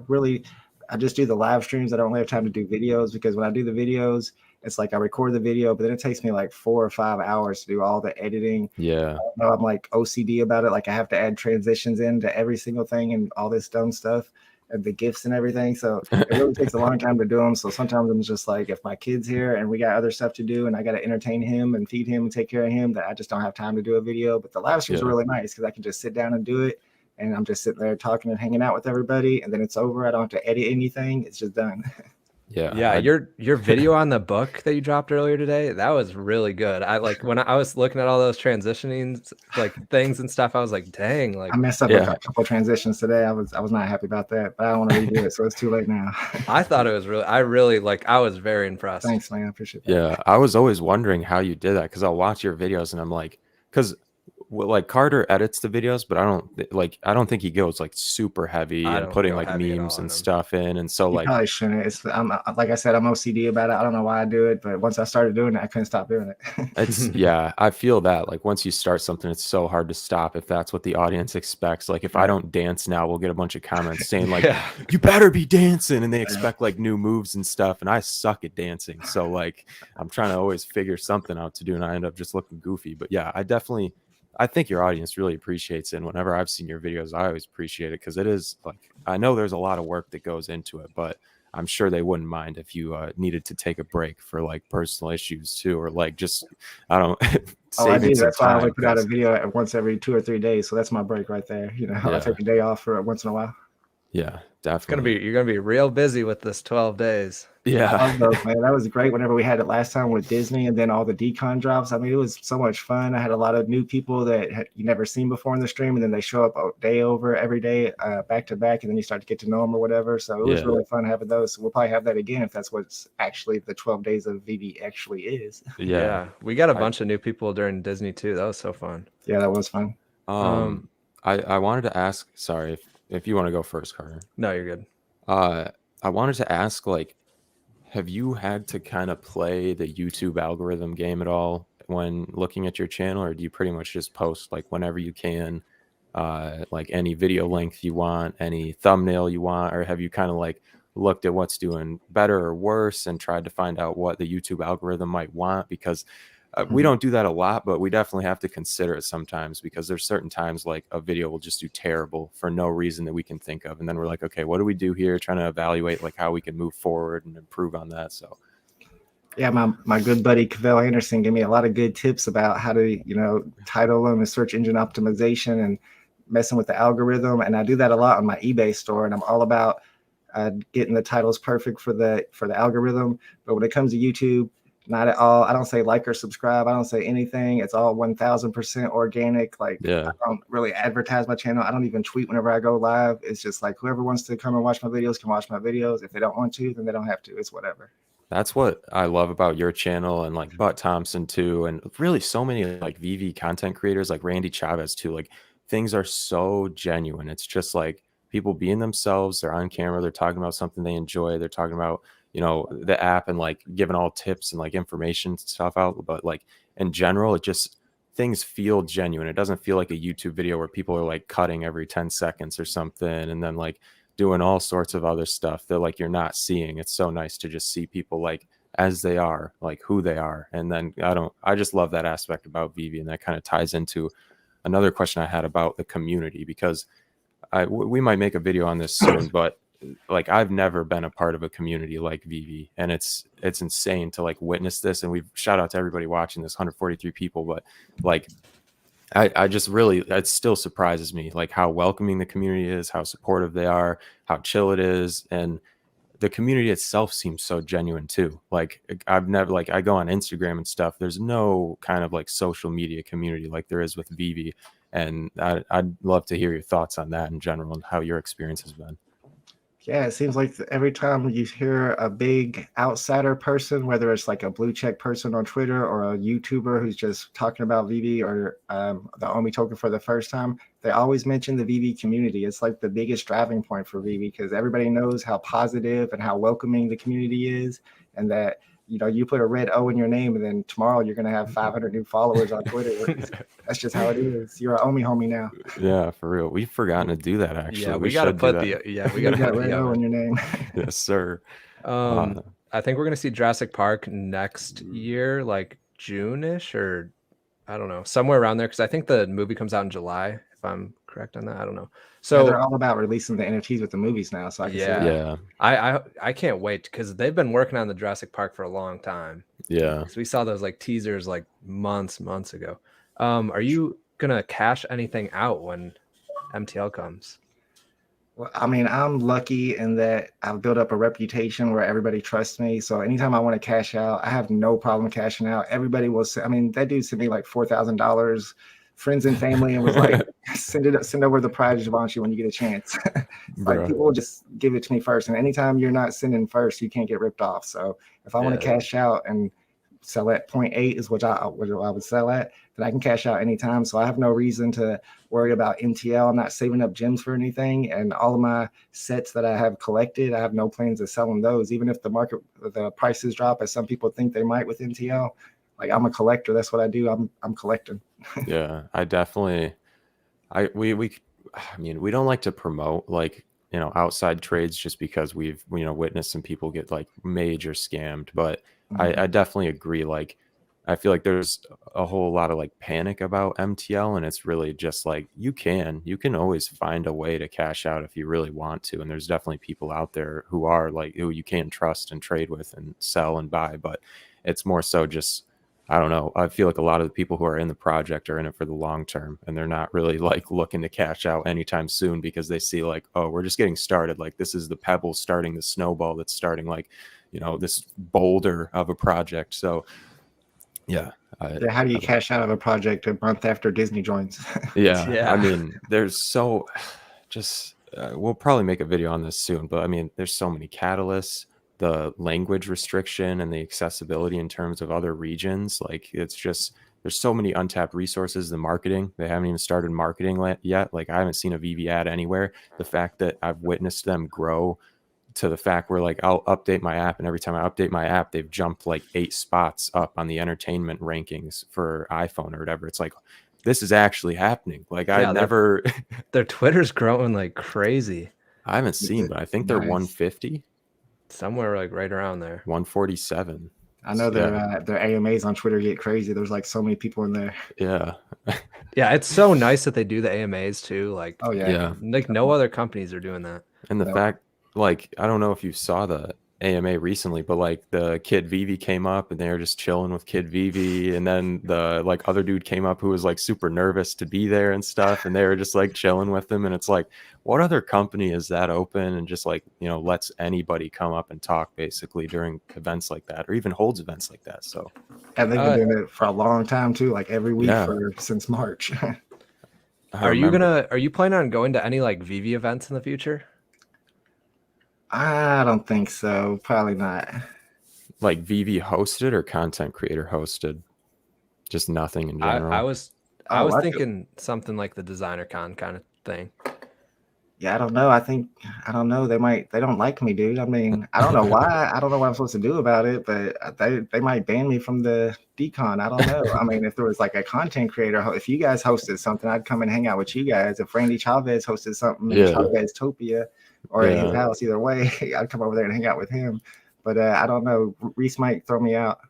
just do the live streams. I don't really have time to do videos, because when I do the videos, it's like I record the video, but then it takes me like 4 or 5 hours to do all the editing. Yeah. I'm like OCD about it. Like I have to add transitions into every single thing and all this dumb stuff and the gifts and everything. So it really takes a long time to do them. So sometimes I'm just like, if my kid's here and we got other stuff to do and I got to entertain him and feed him and take care of him, that I just don't have time to do a video. But the live streams are really nice, because I can just sit down and do it. And I'm just sitting there talking and hanging out with everybody. And then it's over. I don't have to edit anything. It's just done. Yeah, I your video on the book that you dropped earlier today, that was really good. I like when I was looking at all those transitioning like things and stuff, I was like, dang, I like messed up a couple of transitions today. I was not happy about that, but I don't want to redo it, so it's too late now. I thought it was really like I was very impressed. Thanks, man. I appreciate that. Yeah, I was always wondering how you did that because I'll watch your videos and I'm like, because like Carter edits the videos, but I don't think he goes like super heavy I and don't putting go like heavy at memes all on and them. stuff in, and so You like probably shouldn't. It's like I said, I'm OCD about it. I don't know why I do it, but once I started doing it, I couldn't stop doing it. it's yeah, I feel that like once you start something, it's so hard to stop if that's what the audience expects. Like if I Right. don't dance now, we'll get a bunch of comments saying like, Yeah. "You better be dancing," and they expect like new moves and stuff, and I suck at dancing, so like I'm trying to always figure something out to do, and I end up just looking goofy. But yeah, I think your audience really appreciates it. And whenever I've seen your videos, I always appreciate it because it is like I know there's a lot of work that goes into it, but I'm sure they wouldn't mind if you needed to take a break for like personal issues too, or like just I don't Oh, I saving do. some That's why I only time. put out a video once every 2 or 3 days. So that's my break right there. You know, I Yeah, take a day off for once in a while. yeah, You're definitely. gonna be real busy with this 12 days. I Yeah, love those, man. That was great whenever we had it last time with Disney and then all the decon drops. I mean, it was so much fun. I had a lot of new people that you never seen before in the stream, and then they show up a day over every day, back to back, and then you start to get to know them or whatever. So it was yeah, really fun having those. So we'll probably have that again if that's what's actually the 12 days of VB actually is. yeah. We got a I bunch of new people during Disney too. That was so fun. Yeah, that was fun. Um, I wanted to ask. Sorry, if you want to go first, Carter. no, you're good. Uh, I wanted to ask like have you had to kind of play the YouTube algorithm game at all when looking at your channel, or do you pretty much just post like whenever you can, like any video length you want, any thumbnail you want, or have you kind of like looked at what's doing better or worse and tried to find out what the YouTube algorithm might want? Because we Mhm. don't do that a lot, but we definitely have to consider it sometimes because there's certain times like a video will just do terrible for no reason that we can think of. And then we're like, okay, what do we do here? Trying to evaluate like how we can move forward and improve on that. So Yeah, my good buddy Cavell Anderson gave me a lot of good tips about how to, title them and search engine optimization and messing with the algorithm. And I do that a lot on my eBay store, and I'm all about getting the titles perfect for the algorithm. But when it comes to YouTube, not at all. I don't say like or subscribe. I don't say anything. It's all 1000% organic. Like yeah, I don't really advertise my channel. I don't even tweet whenever I go live. It's just like whoever wants to come and watch my videos can watch my videos. If they don't want to, then they don't have to. It's whatever. that's what I love about your channel and like Butt Thompson too, and really so many like VV content creators like Randy Chavez too. Like things are so genuine. It's just like people being themselves. They're on camera. They're talking about something they enjoy. They're talking about the app and like giving all tips and like information stuff out. But like in general, it just things feel genuine. It doesn't feel like a YouTube video where people are like cutting every 10 seconds or something and then like doing all sorts of other stuff that like you're not seeing. It's so nice to just see people like as they are, like who they are. And then I just love that aspect about Vivi, and that kind of ties into another question I had about the community, because we might make a video on this soon, but like I've never been a part of a community like Vivi, and it's insane to like witness this. And we've shout out to everybody watching this, 143 people, but like I just really, it still surprises me like how welcoming the community is, how supportive they are, how chill it is. And the community itself seems so genuine too. Like I've never, like I go on Instagram and stuff, there's no kind of like social media community like there is with Vivi. And I'd love to hear your thoughts on that in general and how your experience has been. Yeah, it seems like every time you hear a big outsider person, whether it's like a blue check person on Twitter or a YouTuber who's just talking about VV or the OMI token for the first time, they always mention the VV community. It's like the biggest driving point for VV because everybody knows how positive and how welcoming the community is, and that you put a red O in your name, and then tomorrow you're going to have 500 new followers on Twitter. That's just how it is. You're an OMI homie now. Yeah, for real. We've forgotten to do that actually. Yeah, We we got to should do put that. we You got to got put red the O in oven. your name. Yes, sir. I think we're gonna see Jurassic Park next year, like June-ish, or I don't know, somewhere around there. Because I think the movie comes out in July, if I'm correct on that. I don't know. Yeah, they're So all about releasing the NFTs with the movies now, so I can see that. yeah, Yeah. I can't wait because they've been working on the Jurassic Park for a long time. Yeah. So we saw those like teasers like months ago. Are you gonna cash anything out when MTL comes? Well, I mean, I'm lucky in that I've built up a reputation where everybody trusts me. So anytime I want to cash out, I have no problem cashing out. Everybody will say, I mean, that dude sent me like $4,000, friends and family, and was like, send over the prize, Givenchy, when you get a chance. Like Bro. people will just give it to me first. And anytime you're not sending first, you can't get ripped off. So if I want to Yeah. cash out and sell at point 0.8 is what I would sell at, then I can cash out anytime. So I have no reason to worry about MTL. I'm not saving up gems for anything. And all of my sets that I have collected, I have no plans of selling those. Even if the prices drop, as some people think they might with MTL, like I'm a collector. That's what I do. I'm collecting. Yeah, I definitely I mean, we don't like to promote like, outside trades just because we've, witnessed some people get like major scammed, but I definitely agree. Like, I feel like there's a whole lot of like panic about MTL, and it's really just like you can always find a way to cash out if you really want to. And there's definitely people out there who are like who you can trust and trade with and sell and buy, but it's more so just I don't know. I feel like a lot of the people who are in the project are in it for the long term, and they're not really like looking to cash out anytime soon because they see like, oh, we're just getting started. Like this is the pebble starting the snowball that's starting like, this boulder of a project. So yeah, Yeah, how do you cash out of a project a month after Disney joins? yeah. Yeah. I mean, there's so just we'll probably make a video on this soon, but I mean, there's so many catalysts, the language restriction and the accessibility in terms of other regions. Like it's just there's so many untapped resources. The marketing, they haven't even started marketing yet. Like I haven't seen a Veve ad anywhere. The fact that I've witnessed them grow to the fact where like I'll update my app, and every time I update my app, they've jumped like 8 spots up on the entertainment rankings for iPhone or whatever. It's like this is actually happening. Like I Yeah, never their Twitter's growing like crazy. I haven't seen, but I think they're Nice. 150, Somewhere like right around there. 147. I know Yeah. their AMAs on Twitter get crazy. There's like so many people in there. Yeah. Yeah, it's so nice that they do the AMAs too. Like, Oh yeah. Yeah. like no other companies are doing that. And the No. fact, like, I don't know if you saw the AMA recently, but like the Kid Veve came up and they were just chilling with Kid Veve. And then the like other dude came up who was like super nervous to be there and stuff. And they were just like chilling with him. And it's like, what other company is that open and just like, lets anybody come up and talk basically during events like that, or even holds events like that? So, And they've been doing it for a long time too, like every week Yeah. since March. Are you planning on going to any like Veve events in the future? I don't think so. Probably not. like Veve hosted or content creator hosted? Just nothing in general. I was Oh, I thinking something like the designer con kind of thing. Yeah, I don't know. I don't know. They don't like me, dude. I mean, I don't know why. I don't know what I'm supposed to do about it, but they might ban me from the decon. I don't know. I mean, if there was like a content creator, if you guys hosted something, I'd come and hang out with you guys. If Randy Chavez hosted something in Yeah. Chavez Topia or at his Yeah. house, either way, I'd come over there and hang out with him. But I don't know. Reese might throw me out.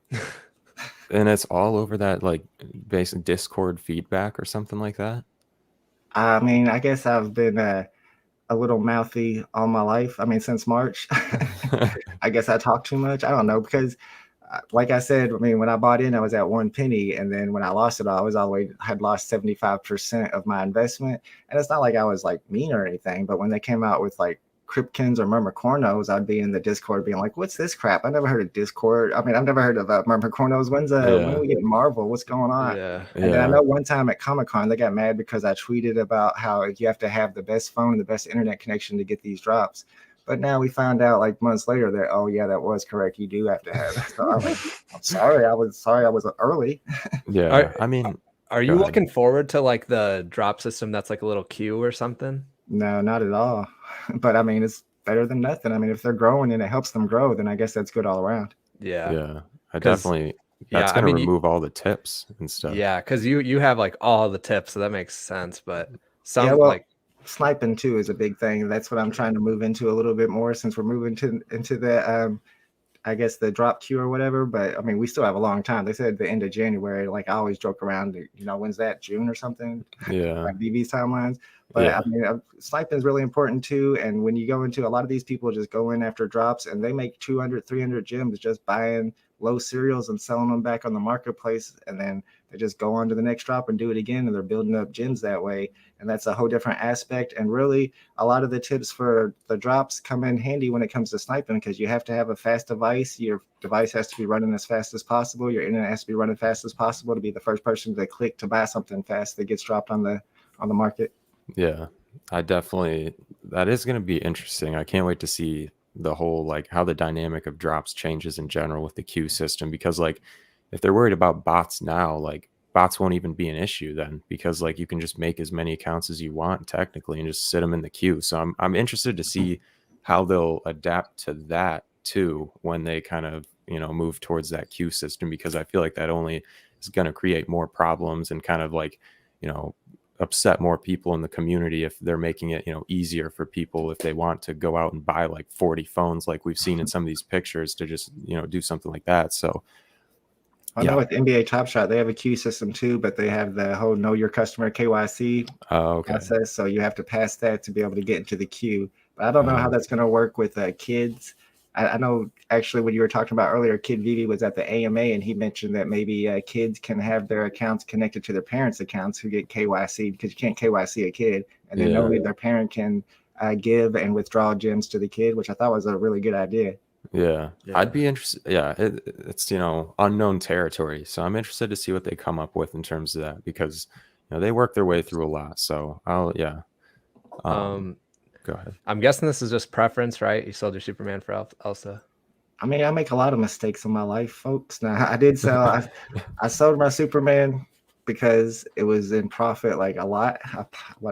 And it's all over that like basic Discord feedback or something like that. I mean, I guess I've been a little mouthy all my life. I mean, since March. I guess I talk too much. I don't know because, like I said, I mean, when I bought in, I was at 1 penny, and then when I lost it all, I was all the way had lost 75% of my investment. And it's not like I was like mean or anything, but when they came out with like Kripkins or Murmurcornos, I'd be in the Discord being like, "What's this crap? I never heard of Discord. I mean, I've never heard of Murmurcornos. When do we get Marvel? What's going on?" Yeah. And then I know one time at Comic-Con, they got mad because I tweeted about how you have to have the best phone and the best internet connection to get these drops. But now we found out like months later that, oh yeah, that was correct. You do have to have it. So I'm sorry. I was early. Yeah. I mean, Are you looking forward to like the drop system that's like a little queue or something? No, not at all. But I mean, it's better than nothing. I mean, if they're growing and it helps them grow, then I guess that's good all around. Yeah. Yeah. I definitely that's gonna remove all the tips and stuff. Yeah, because you have like all the tips, so that makes sense. But like sniping too is a big thing. That's what I'm trying to move into a little bit more since we're moving into the I guess the drop queue or whatever. But I mean, we still have a long time. They said the end of January. Like I always joke around, when's that, June or something? Yeah. Like Veve's timelines. But I mean, sniping is really important too. And when you go into a lot of these people just go in after drops and they make 200, 300 gems just buying low cereals and selling them back on the marketplace. And then They just go on to the next drop and do it again, and they're building up gems that way. And that's a whole different aspect. And really, a lot of the tips for the drops come in handy when it comes to sniping, because you have to have a fast device. Your device has to be running as fast as possible. Your internet has to be running fast as possible to be the first person to click to buy something fast that gets dropped on the market. Yeah, that is going to be interesting. I can't wait to see the whole, like, how the dynamic of drops changes in general with the queue system, because like if they're worried about bots now, like bots won't even be an issue then, because like you can just make as many accounts as you want technically and just sit them in the queue. So I'm interested to see how they'll adapt to that too when they kind of, you know, move towards that queue system, because I feel like that only is going to create more problems and kind of like, you know, upset more people in the community if they're making it, you know, easier for people if they want to go out and buy like 40 phones like we've seen in some of these pictures to just, you know, do something like that. So I know with NBA Top Shot, they have a queue system too, but they have the whole know your customer KYC process. So you have to pass that to be able to get into the queue. But I don't know how that's going to work with kids. I know actually when you were talking about earlier, Kid Veve was at the AMA and he mentioned that maybe kids can have their accounts connected to their parents' accounts who get KYC, because you can't KYC a kid. And then only their parent can give and withdraw gems to the kid, which I thought was a really good idea. Yeah, I'd be interested. Yeah, it's, you know, unknown territory. So I'm interested to see what they come up with in terms of that, because, you know, they work their way through a lot. So go ahead. I'm guessing this is just preference, right? You sold your Superman for Elsa. I mean, I make a lot of mistakes in my life, folks. Now, I did sell, I sold my Superman because it was in profit, like a lot. I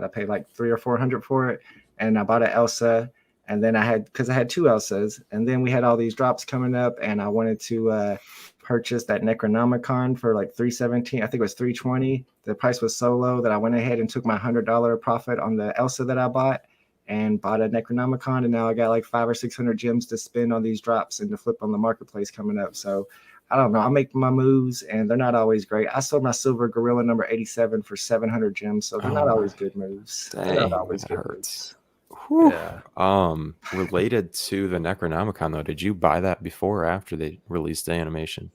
paid like $300 or $400 for it. And I bought an Elsa. And then because I had two Elsas. And then we had all these drops coming up. And I wanted to purchase that necronomicon for like $317. I think it was $320. The price was so low that I went ahead and took my $100 profit on the Elsa that I bought and bought a necronomicon. And now I got like 500 or 600 gems to spend on these drops and to flip on the marketplace coming up. So I don't know. I make my moves and they're not always great. I sold my silver gorilla number 87 for 700 gems. So they're not always good moves. Dang, they're not always that good hurts. moves. Yeah. Related to the necronomicon though, did you buy that before or after they released the animation?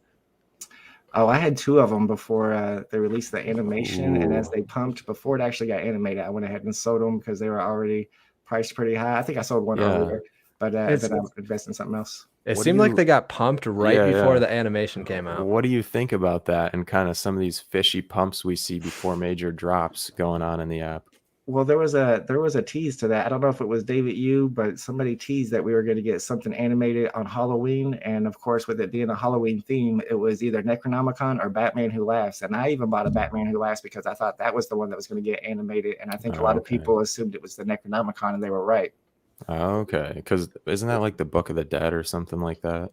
Oh, I had two of them before they released the animation. And as they pumped before it actually got animated, I went ahead and sold them because they were already priced pretty high. I think I sold one earlier, but then I invested in something else. It seemed like they got pumped right before the animation came out. What do you think about that and kind of some of these fishy pumps we see before major drops going on in the app? Well, there was a tease to that. I don't know if it was David Yu, but somebody teased that we were going to get something animated on Halloween. And of course, with it being a Halloween theme, it was either Necronomicon or Batman Who Laughs. And I even bought a Batman Who Laughs because I thought that was the one that was going to get animated. And I think a lot of people assumed it was the Necronomicon, and they were right. Okay, because isn't that like the Book of the Dead or something like that?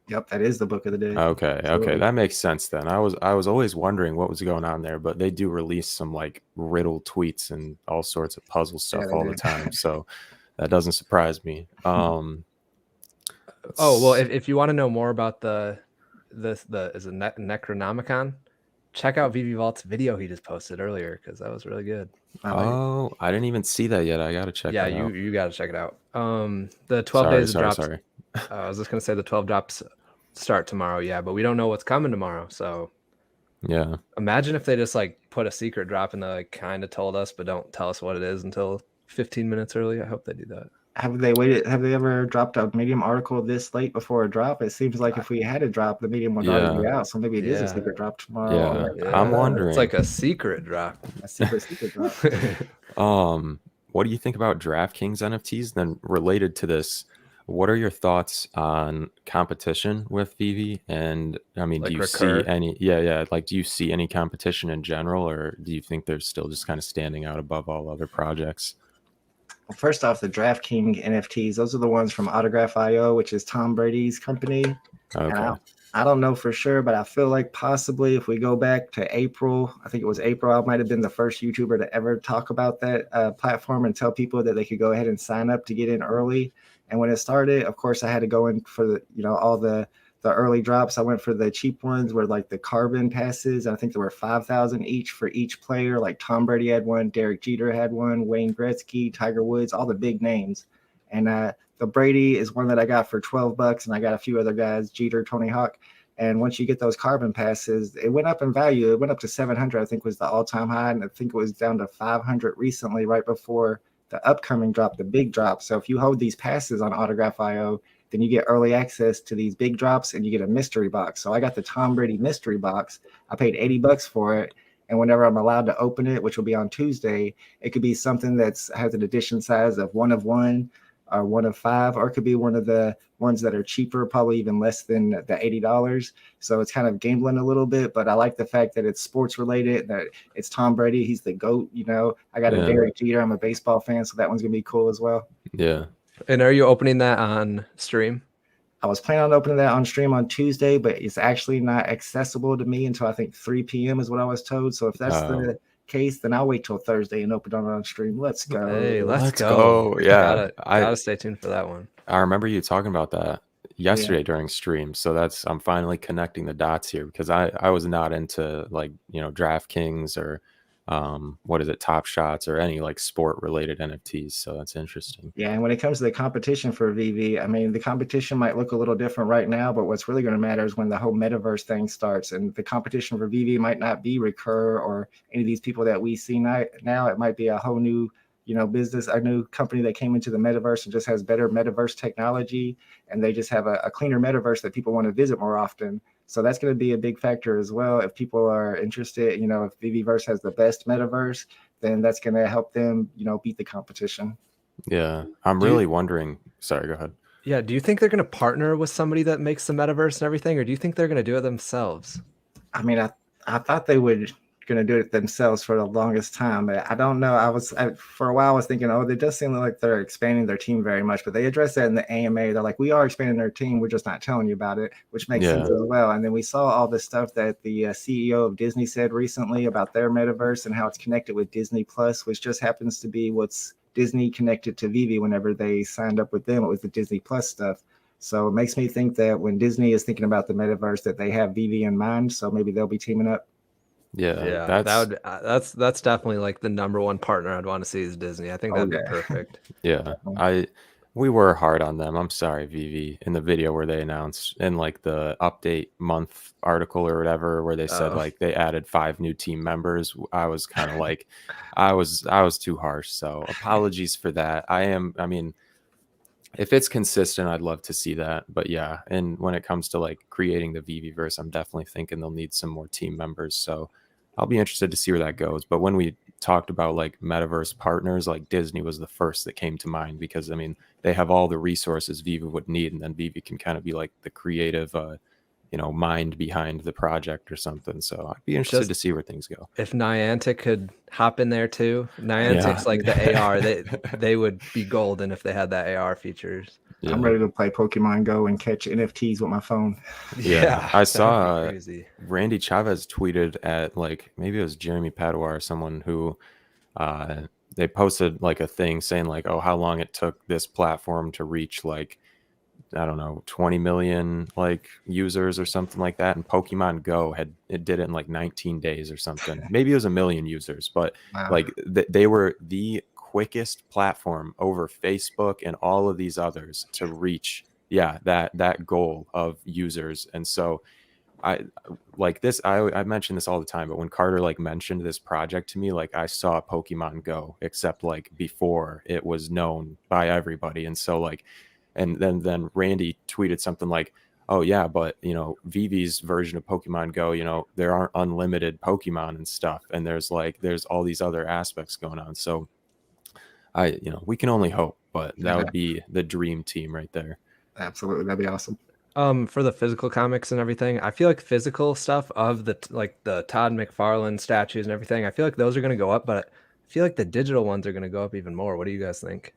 Yep, that is the Book of the Dead. Okay, okay, that makes sense then. I was always wondering what was going on there, but they do release some like riddle tweets and all sorts of puzzle stuff all the time, so that doesn't surprise me. Oh well, if you want to know more about the Necronomicon, check out Veve Vault's video he just posted earlier because that was really good. I didn't even see that yet. I gotta check. Yeah, that out. you gotta check it out. The 12 days of drops. Sorry. I was just gonna say the 12 drops start tomorrow. Yeah, but we don't know what's coming tomorrow. So yeah, imagine if they just like put a secret drop and they like kind of told us, but don't tell us what it is until 15 minutes early. I hope they do that. Have they waited? Have they ever dropped a Medium article this late before a drop? It seems like if we had a drop, the Medium would already be out. So maybe it is a secret drop tomorrow. Yeah, I'm wondering. It's like a secret drop. A secret drop. What do you think about DraftKings NFTs? Then related to this, what are your thoughts on competition with Veve? And I mean, do you see any? Like, do you see any competition in general, or do you think they're still just kind of standing out above all other projects? Well, first off, the DraftKings NFTs, those are the ones from Autograph.io, which is Tom Brady's company. Okay. I don't know for sure, but I feel like possibly if we go back to April, I think it was April, I might have been the first YouTuber to ever talk about that platform and tell people that they could go ahead and sign up to get in early. And when it started, of course, I had to go in for the, all the early drops. I went for the cheap ones where like the carbon passes. I think there were 5,000 each for each player. Like Tom Brady had one, Derek Jeter had one, Wayne Gretzky, Tiger Woods, all the big names. And the Brady is one that I got for $12, and I got a few other guys, Jeter, Tony Hawk. And once you get those carbon passes, it went up in value. It went up to 700, I think was the all-time high. And I think it was down to 500 recently, right before the upcoming drop, the big drop. So if you hold these passes on Autograph.io, then you get early access to these big drops and you get a mystery box. So I got the Tom Brady mystery box. I paid $80 for it. And whenever I'm allowed to open it, which will be on Tuesday, it could be something that's has an edition size of 1 of 1 or 1 of 5, or it could be one of the ones that are cheaper, probably even less than the $80. So it's kind of gambling a little bit, but I like the fact that it's sports related, that it's Tom Brady. He's the GOAT, you know. I got a Derek Jeter. I'm a baseball fan, so that one's going to be cool as well. Yeah. And are you opening that on stream? I was planning on opening that on stream on Tuesday, but it's actually not accessible to me until I think 3 p.m. is what I was told. So if that's the case, then I'll wait till Thursday and open it on stream. Let's go. Hey, let's go. Yeah. Gotta stay tuned for that one. I remember you talking about that yesterday during stream. So I'm finally connecting the dots here, because I was not into like, you know, DraftKings or what is it, Top Shots, or any like sport related NFTs. So that's interesting. Yeah, and when it comes to the competition for Veve, I mean, the competition might look a little different right now, but what's really going to matter is when the whole metaverse thing starts. And the competition for Veve might not be Recur or any of these people that we see now. It might be a whole new, you know, business, a new company that came into the metaverse and just has better metaverse technology, and they just have a cleaner metaverse that people want to visit more often. So that's going to be a big factor as well. If people are interested, you know, if Viviverse has the best metaverse, then that's going to help them, you know, beat the competition. Yeah, I'm really wondering. Sorry, go ahead. Yeah, do you think they're going to partner with somebody that makes the metaverse and everything, or do you think they're going to do it themselves? I mean, I thought they would going to do it themselves for the longest time. But I don't know. For a while, I was thinking, oh, it does seem like they're expanding their team very much. But they addressed that in the AMA. They're like, we are expanding their team. We're just not telling you about it, which makes sense as well. And then we saw all this stuff that the CEO of Disney said recently about their metaverse and how it's connected with Disney Plus, which just happens to be what's Disney connected to Veve whenever they signed up with them. It was the Disney Plus stuff. So it makes me think that when Disney is thinking about the metaverse, that they have Veve in mind. So maybe they'll be teaming up. Yeah, that's definitely like the number one partner I'd want to see is Disney. I think that'd be perfect. Yeah, we were hard on them. I'm sorry, Veve, in the video where they announced in like the update month article or whatever, where they said like they added 5 new team members. I was kind of like, I was too harsh. So apologies for that. I mean, if it's consistent, I'd love to see that. But yeah, and when it comes to like creating the Viviverse, I'm definitely thinking they'll need some more team members. So I'll be interested to see where that goes. But when we talked about like metaverse partners, like Disney was the first that came to mind, because I mean, they have all the resources Veve would need, and then Veve can kind of be like the creative, you know, mind behind the project or something. So I'd be interested to see where things go. If Niantic could hop in there too. Niantic's like the AR. They would be golden if they had that AR features. Yeah. I'm ready to play Pokemon Go and catch NFTs with my phone. Yeah, I saw Randy Chavez tweeted at like, maybe it was Jeremy Padua or someone who they posted like a thing saying like, oh, how long it took this platform to reach like, I don't know, 20 million like users or something like that. And Pokemon Go did it in like 19 days or something. Maybe it was 1 million users, but like they were the quickest platform over Facebook and all of these others to reach that goal of users. And so I mention this all the time, but when Carter like mentioned this project to me, like I saw Pokemon Go, except like before it was known by everybody. And so like, and then Randy tweeted something like, oh yeah, but you know, Vive's version of Pokemon Go, you know, there aren't unlimited Pokemon and stuff, and there's all these other aspects going on. So we can only hope, but that would be the dream team right there. Absolutely, that'd be awesome. For the physical comics and everything, I feel like physical stuff of the Todd McFarlane statues and everything, I feel like those are going to go up, but I feel like the digital ones are going to go up even more. What do you guys think?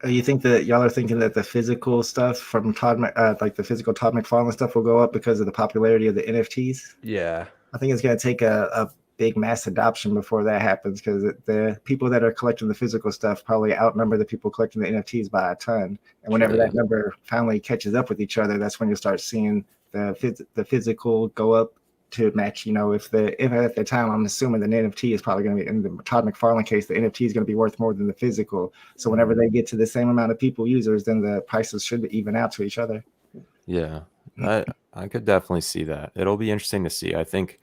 You think that y'all are thinking that the physical stuff from the physical Todd McFarlane stuff will go up because of the popularity of the NFTs? Yeah. I think it's going to take a big mass adoption before that happens, because the people that are collecting the physical stuff probably outnumber the people collecting the NFTs by a ton. And whenever that number finally catches up with each other, that's when you'll start seeing the physical go up to match. You know, if at the time, I'm assuming the NFT is probably going to be, in the Todd McFarlane case, the NFT is going to be worth more than the physical. So whenever they get to the same amount of users, then the prices should even out to each other. Yeah. I could definitely see that. It'll be interesting to see. I think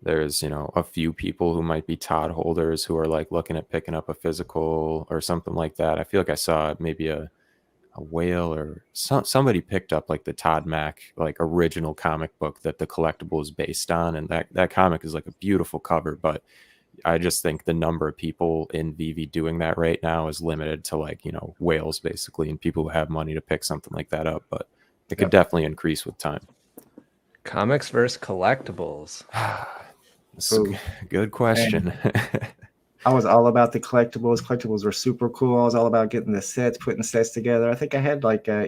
there's, a few people who might be Todd holders who are like looking at picking up a physical or something like that. I feel like I saw maybe a whale or somebody picked up like the Todd Mac like original comic book that the collectible is based on, and that comic is like a beautiful cover, but I just think the number of people in Veve doing that right now is limited to like, whales basically, and people who have money to pick something like that up, but it could definitely increase with time. Comics versus collectibles. That's a good question. I was all about the collectibles. Collectibles were super cool. I was all about getting the sets, putting sets together. I think I had like I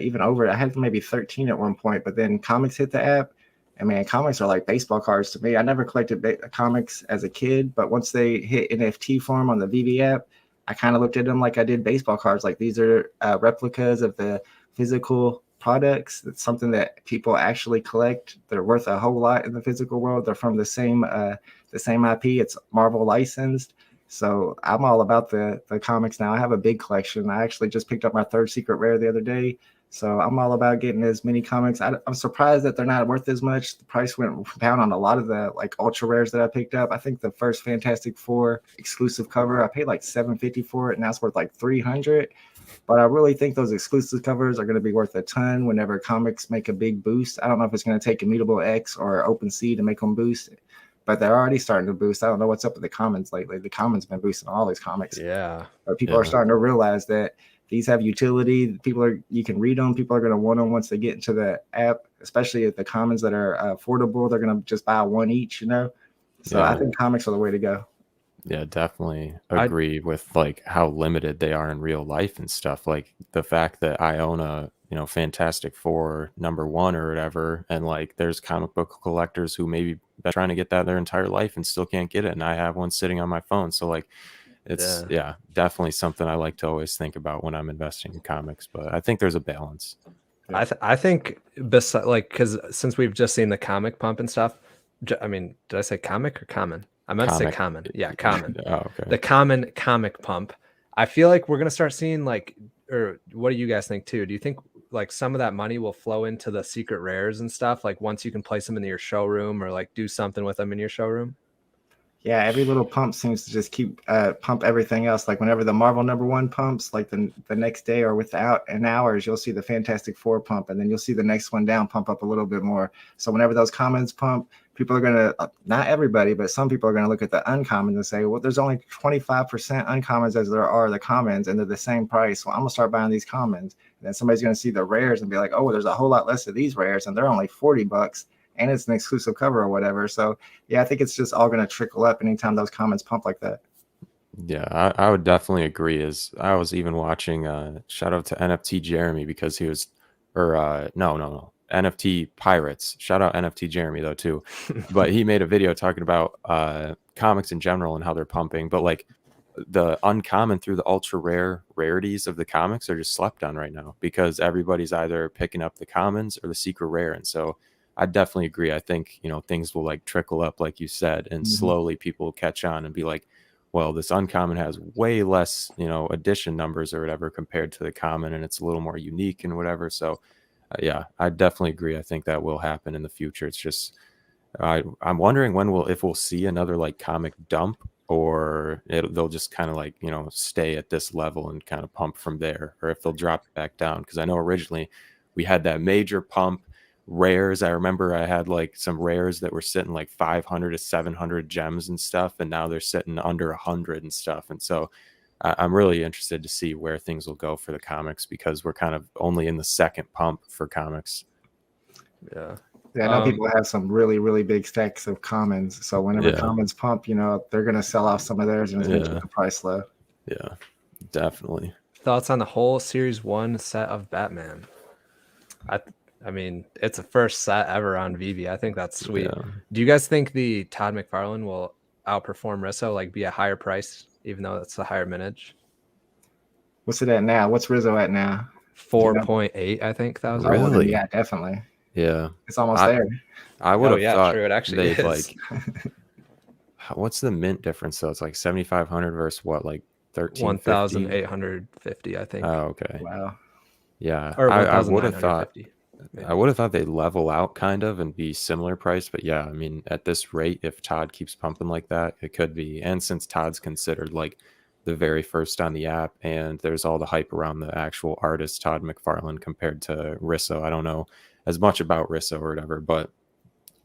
had maybe 13 at one point, but then comics hit the app. And man, comics are like baseball cards to me. I never collected comics as a kid, but once they hit NFT form on the Veve app, I kind of looked at them like I did baseball cards. Like these are replicas of the physical products. It's something that people actually collect. They're worth a whole lot in the physical world. They're from the same IP. It's Marvel licensed. So I'm all about the comics now. I have a big collection. I actually just picked up my third secret rare the other day. So I'm all about getting as many comics. I'm surprised that they're not worth as much. The price went down on a lot of the like ultra rares that I picked up. I think the first Fantastic Four exclusive cover, I paid like $750 for it, and that's worth like $300. But I really think those exclusive covers are going to be worth a ton whenever comics make a big boost. I don't know if it's going to take Immutable X or OpenSea to make them boost, but they're already starting to boost. I don't know what's up with the commons lately. The commons been boosting all these comics. Yeah. But people are starting to realize that these have utility. You can read them. People are going to want them once they get into the app, especially at the commons that are affordable. They're going to just buy one each, So I think comics are the way to go. Yeah, definitely agree with like how limited they are in real life and stuff. Like the fact that I own a, Fantastic Four #1 or whatever, and like there's comic book collectors who maybe been trying to get that their entire life and still can't get it, and I have one sitting on my phone. So like it's definitely something I like to always think about when I'm investing in comics, but I think there's a balance. I think because since we've just seen the comic pump and stuff, I mean, did I say comic or common? I meant to say common. Yeah, common. Oh, okay. The common comic pump. I feel like we're gonna start seeing or what do you guys think too? Do you think like some of that money will flow into the secret rares and stuff? Like once you can place them in your showroom or like do something with them in your showroom? Yeah, every little pump seems to just keep pump everything else. Like whenever the Marvel #1 pumps, like the next day or without an hours, you'll see the Fantastic Four pump, and then you'll see the next one down pump up a little bit more. So whenever those commons pump, people are gonna not everybody, but some people are gonna look at the uncommons and say, well, there's only 25% uncommons as there are the commons, and they're the same price. So I'm gonna start buying these commons. And then somebody's gonna see the rares and be like, oh, there's a whole lot less of these rares, and they're only $40. And it's an exclusive cover or whatever. So yeah, I think it's just all going to trickle up anytime those comments pump like that. Yeah, I would definitely agree. As I was even watching, shout out to NFT Jeremy because he was, or no, NFT Pirates. Shout out NFT Jeremy though too, but he made a video talking about comics in general and how they're pumping. But like the uncommon through the ultra rare rarities of the comics are just slept on right now because everybody's either picking up the commons or the secret rare, and so I definitely agree. I think, things will like trickle up, like you said, and slowly people will catch on and be like, well, this uncommon has way less, edition numbers or whatever compared to the common, and it's a little more unique and whatever. So yeah, I definitely agree. I think that will happen in the future. It's just, I'm wondering if we'll see another like comic dump, or they'll just kind of like, stay at this level and kind of pump from there, or if they'll drop it back down. Cause I know originally we had that major pump. Rares, I remember I had like some rares that were sitting like 500 to 700 gems and stuff, and now they're sitting under 100 and stuff. And so I'm really interested to see where things will go for the comics, because we're kind of only in the second pump for comics. Yeah, I know people have some really, really big stacks of commons, so whenever commons pump, they're gonna sell off some of theirs and keep the price low. Yeah, definitely. Thoughts on the whole Series 1 set of Batman? I mean, it's a first set ever on Veve. I think that's sweet. Yeah. Do you guys think the Todd McFarlane will outperform Rizzo, like be a higher price, even though it's a higher mintage? What's it at now? What's Rizzo at now? 4.8, I think, thousand. Really? Yeah, definitely. Yeah, it's almost there. I would have thought true. It actually is. Like, what's the mint difference though? It's like 7,500 versus what, like 1,850, I think. Oh, okay. Wow. Yeah, or I would have thought I would have thought they'd level out kind of and be similar price, but yeah, I mean, at this rate, if Todd keeps pumping like that, it could be. And since Todd's considered like the very first on the app, and there's all the hype around the actual artist Todd McFarlane compared to Rizzo. I don't know as much about Rizzo or whatever, but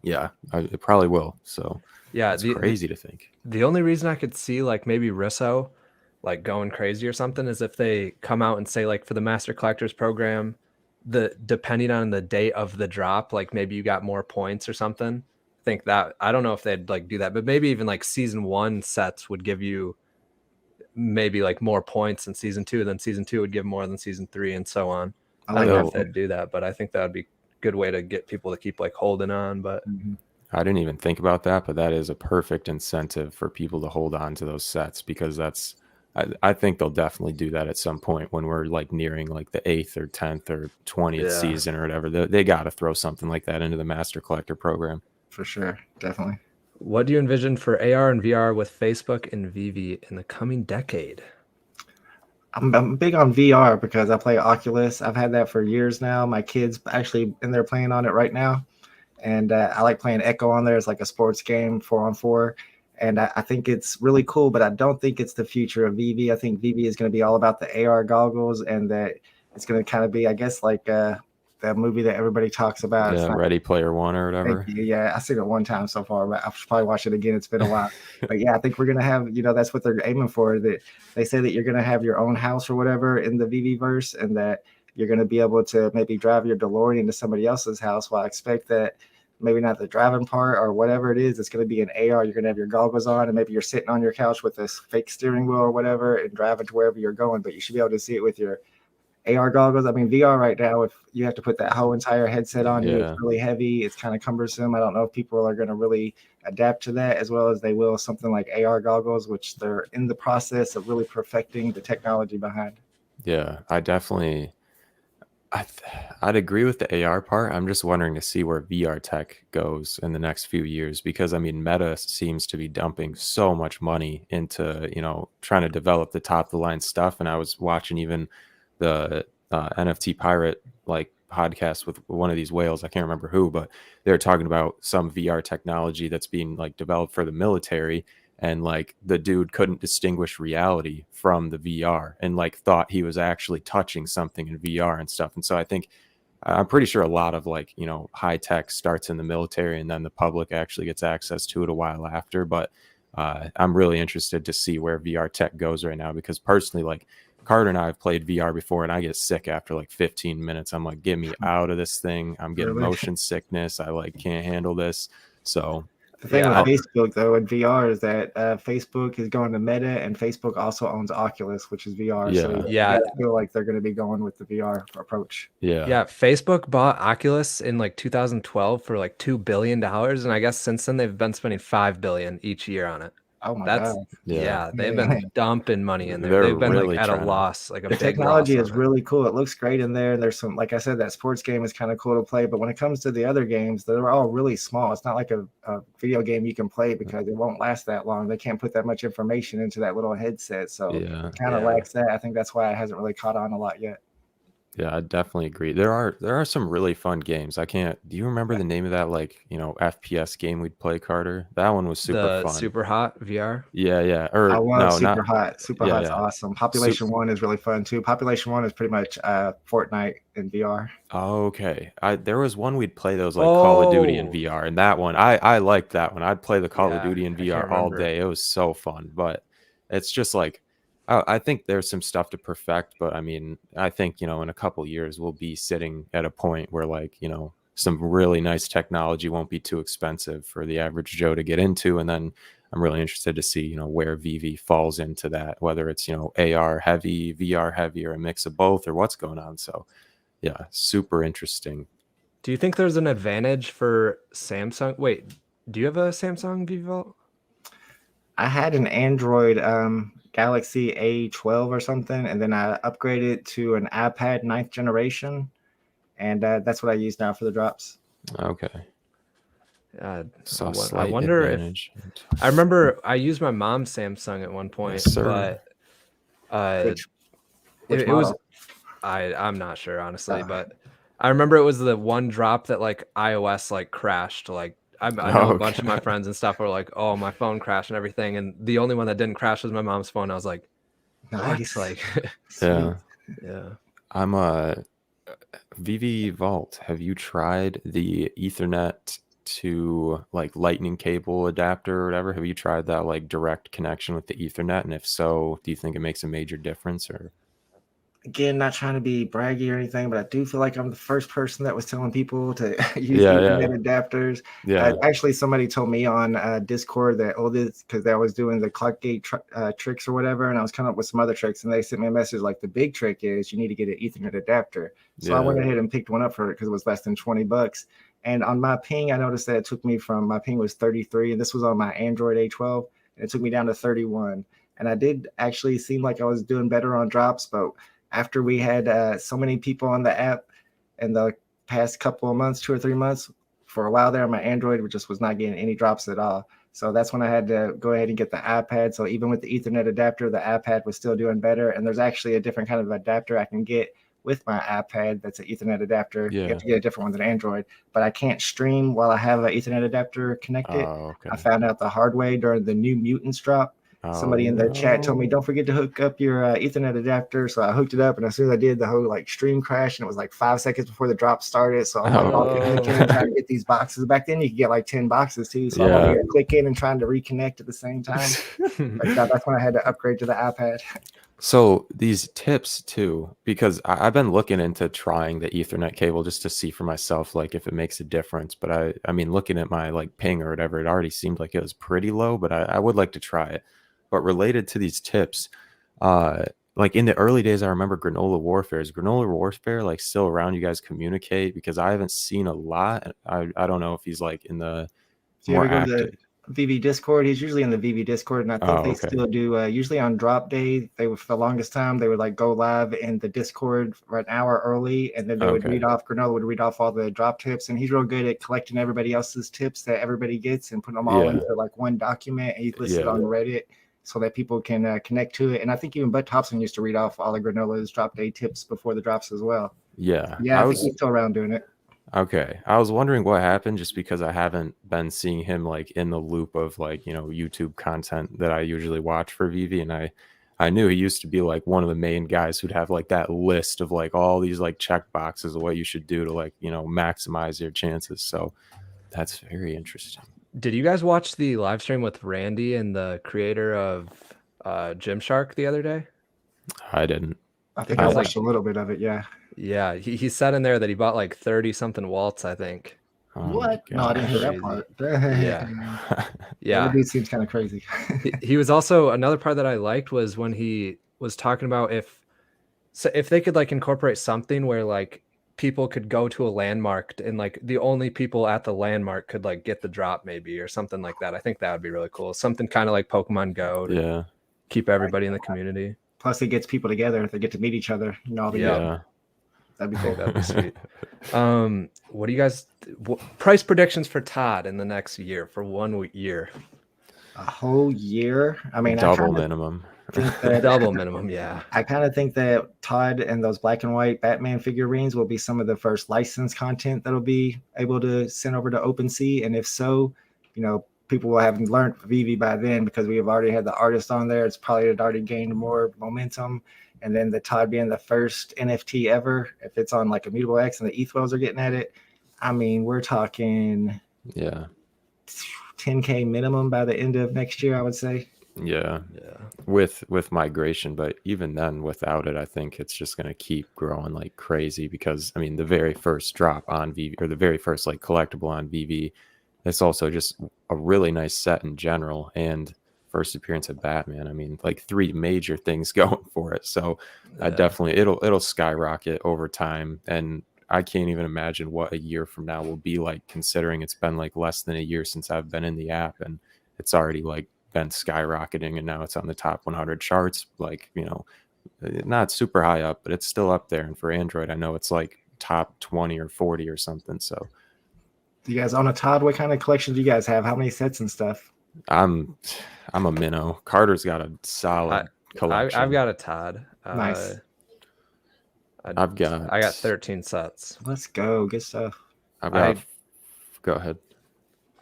yeah, it probably will. So Yeah, it's crazy to think. the only reason I could see like maybe Rizzo like going crazy or something is if they come out and say like for the Master Collectors program, depending on the date of the drop, like maybe you got more points or something. I think that I don't know if they'd like do that, but maybe even like season 1 sets would give you maybe like more points than season 2, then season 2 would give more than season 3 and so on. I don't know if they'd do that, but I think that would be a good way to get people to keep like holding on. But I didn't even think about that, but that is a perfect incentive for people to hold on to those sets, because I think they'll definitely do that at some point when we're like nearing like the 8th or 10th or 20th season or whatever. They got to throw something like that into the Master Collector program. For sure. Definitely. What do you envision for AR and VR with Facebook and Veve in the coming decade? I'm big on VR because I play Oculus. I've had that for years now. My kids actually in there playing on it right now. And I like playing Echo on there. It's like a sports game, 4-on-4. And I think it's really cool, but I don't think it's the future of Veve. I think Veve is going to be all about the AR goggles, and that it's going to kind of be, I guess, like that movie that everybody talks about. Yeah, Ready Player One or whatever. Yeah, I've seen it one time so far, but I should probably watch it again. It's been a while. But yeah, I think we're going to have, that's what they're aiming for. That they say that you're going to have your own house or whatever in the Veve verse, and that you're going to be able to maybe drive your DeLorean to somebody else's house. Well, I expect that maybe not the driving part or whatever it is. It's going to be an AR. You're going to have your goggles on, and maybe you're sitting on your couch with this fake steering wheel or whatever and driving to wherever you're going, but you should be able to see it with your AR goggles. I mean, VR right now, if you have to put that whole entire headset on you, it's really heavy. It's kind of cumbersome. I don't know if people are going to really adapt to that as well as they will something like AR goggles, which they're in the process of really perfecting the technology behind. Yeah, I'd agree with the AR part. I'm just wondering to see where VR tech goes in the next few years, because I mean, Meta seems to be dumping so much money into, trying to develop the top of the line stuff. And I was watching even the NFT pirate like podcast with one of these whales. I can't remember who, but they're talking about some VR technology that's being like developed for the military. And like the dude couldn't distinguish reality from the VR and like thought he was actually touching something in VR and stuff. And so I'm pretty sure a lot of like, high tech starts in the military and then the public actually gets access to it a while after. But I'm really interested to see where VR tech goes right now, because personally, like Carter and I have played VR before and I get sick after like 15 minutes. I'm like, get me out of this thing. I'm getting motion sickness. I like can't handle this. So the thing with Facebook, though, and VR is that Facebook is going to Meta, and Facebook also owns Oculus, which is VR. Yeah. So I feel like they're going to be going with the VR approach. Yeah. Facebook bought Oculus in like 2012 for like $2 billion. And I guess since then they've been spending $5 billion each year on it. Oh my God. Yeah, they've been dumping money in there. They've been really like at a loss. Like the technology is really cool. It looks great in there. There's some, like I said, that sports game is kind of cool to play. But when it comes to the other games, they're all really small. It's not like a video game you can play because it won't last that long. They can't put that much information into that little headset. So it kind of lacks that. I think that's why it hasn't really caught on a lot yet. Yeah, I definitely agree. There are some really fun games. Do you remember the name of that FPS game we'd play, Carter? That one was super fun. Super Hot VR? Yeah. Super Hot. Super Hot's awesome. Population 1 is really fun too. Population 1 is pretty much Fortnite in VR. Oh, okay. There was one we'd play those like Call of Duty in VR, and that one I liked that one. I'd play the Call of Duty in VR all day. It was so fun, but it's just like I think there's some stuff to perfect, but I mean, I think, in a couple years we'll be sitting at a point where some really nice technology won't be too expensive for the average Joe to get into. And then I'm really interested to see, where Veve falls into that, whether it's, AR heavy, VR heavy, or a mix of both, or what's going on. So yeah, super interesting. Do you think there's an advantage for Samsung? Wait, do you have a Samsung Veve Vault? I had an Android Galaxy A12 or something, and then I upgraded to an iPad 9th generation, and that's what I use now for the drops. Okay. I wonder advantage. If I remember I used my mom's Samsung at one point, but which it was I'm not sure honestly, but I remember it was the one drop that like iOS like crashed. Like I know a bunch of my Okay. friends and stuff were like, "Oh, my phone crashed and everything," and the only one that didn't crash was my mom's phone. I was like, "What?" Nice. Like, Sweet. Yeah. yeah. I'm a Veve Vault. Have you tried the Ethernet to like lightning cable adapter or whatever? Have you tried that like direct connection with the Ethernet? And if so, do you think it makes a major difference or? Again, not trying to be braggy or anything, but I do feel like I'm the first person that was telling people to use Yeah, Ethernet yeah, adapters. yeah, Actually, somebody told me on Discord that, oh, this because I was doing the clock gate tricks or whatever, and I was coming up with some other tricks, and they sent me a message like the big trick is you need to get an Ethernet adapter. So I yeah, went ahead and picked one up for it because it was less than $20. And on my ping, I noticed that it took me from my ping was 33, and this was on my Android A12, and it took me down to 31. And I did actually seem like I was doing better on drops, but after we had so many people on the app in the past couple of months, 2 or 3 months, for a while there, my Android just was not getting any drops at all. So that's when I had to go ahead and get the iPad. So even with the Ethernet adapter, the iPad was still doing better. And there's actually a different kind of adapter I can get with my iPad that's an Ethernet adapter. You have yeah. to get a different one than Android, but I can't stream while I have an Ethernet adapter connected. Oh, I okay. found out the hard way during the New Mutants drop. Oh Somebody in the chat told me, no. don't forget to hook up your Ethernet adapter. So I hooked it up, and as soon as I did, the whole like stream crashed, and it was like 5 seconds before the drop started. So I'm like all Okay. panicking, Oh, trying to get these boxes. Back then, you could get like 10 boxes too. So I'm over Yeah. here clicking and trying to reconnect at the same time. But that's when I had to upgrade to the iPad. So these tips too, because I've been looking into trying the Ethernet cable just to see for myself, like if it makes a difference. But I mean, looking at my like ping or whatever, it already seemed like it was pretty low. But I would like to try it. But related to these tips, uh, like in the early days, I remember granola warfare. Is granola warfare like still around? You guys communicate because I haven't seen a lot. I don't know if he's like in the So you more ever go to active. the VV Discord? He's usually in the VV Discord, and I think Oh, they okay, still do. Usually on drop day, they would for the longest time they would like go live in the Discord for an hour early, and then they would okay, read off. Granola would read off all the drop tips, and he's real good at collecting everybody else's tips that everybody gets and putting them all yeah, into like one document. And he's listed yeah, on Reddit so that people can connect to it. And I think even Bud Thompson used to read off all of Granola's drop day tips before the drops as well. yeah. Yeah, I think he's still around doing it. Okay. I was wondering what happened just because I haven't been seeing him like in the loop of like, YouTube content that I usually watch for Vivi. And I knew he used to be like one of the main guys who'd have like that list of like all these like check boxes of what you should do to like, maximize your chances. So that's very interesting. did you guys watch the live stream with Randy and the creator of Gymshark the other day? I didn't. I think He I was I watched like, a little bit of it. Yeah. yeah, he said in there that he bought like 30 something waltz, I think. oh my What? No, I didn't hear that Crazy. part. Yeah. Yeah, that Yeah. dude seems kind of crazy. He was also another part that I liked was when he was talking about if they could like incorporate something where like people could go to a landmark and like the only people at the landmark could like get the drop maybe or something like that. I think that would be really cool. Something kind of like Pokemon Go to Yeah. keep everybody in the community. Plus, it gets people together. They get to meet each other. All together. Yeah. That'd be I cool. think that'd be sweet. What do you guys price predictions for Todd in the next year for 1 year? A whole year. I mean, I Double kind of minimum. think that Double minimum, yeah. I kind of think that Todd and those black and white Batman figurines will be some of the first licensed content that'll be able to send over to OpenSea. And if so, people will have learned Vivi by then because we have already had the artist on there. It's probably already gained more momentum. And then the Todd being the first NFT ever, if it's on like Immutable X and the ETH are getting at it, I mean, we're talking Yeah. 10K minimum by the end of next year, I would say. Yeah. Yeah. With migration, but even then without it, I think it's just going to keep growing like crazy because I mean the very first drop on VV or the very first like collectible on VV, it's also just a really nice set in general and first appearance of Batman. I mean like three major things going for it. So I Yeah. definitely it'll skyrocket over time and I can't even imagine what a year from now will be like considering it's been like less than a year since I've been in the app and it's already like been skyrocketing and now it's on the top 100 charts like not super high up but it's still up there and for Android I know it's like top 20 or 40 or something so Do you guys own a Todd? What kind of collection do you guys have? How many sets and stuff? I'm a minnow. Carter's got a solid collection. I've got a Todd. Nice. I got 13 sets. Let's go. Good stuff. Go ahead.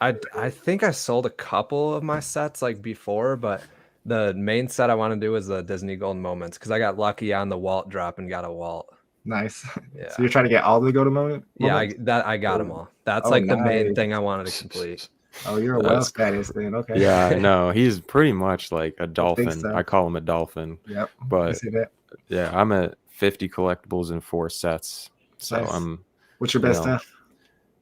I think I sold a couple of my sets like before, but the main set I want to do is the Disney Golden Moments because I got lucky on the Walt drop and got a Walt. Nice. Yeah. So you're trying to get all the Golden Moments? Yeah, I got them all. That's like the main thing I wanted to complete. Oh, you're a whale status then. Okay. Yeah, no, he's pretty much like a dolphin. So. I call him a dolphin. Yep. But yeah, I'm at 50 collectibles in 4 sets. So nice. What's your best stuff?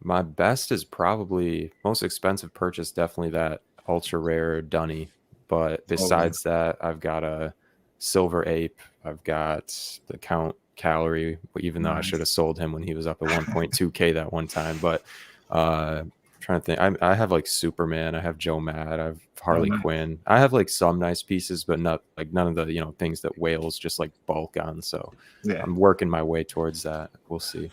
My best is probably most expensive purchase, definitely that ultra rare Dunny. But besides that, I've got a silver ape. I've got the Count Calorie, even though I should have sold him when he was up at 1.2K that one time. But trying to think, I have like Superman, I have Joe Mad, I have Harley Quinn. I have like some nice pieces, but not like none of the things that whales just like bulk on. So I'm working my way towards that. We'll see.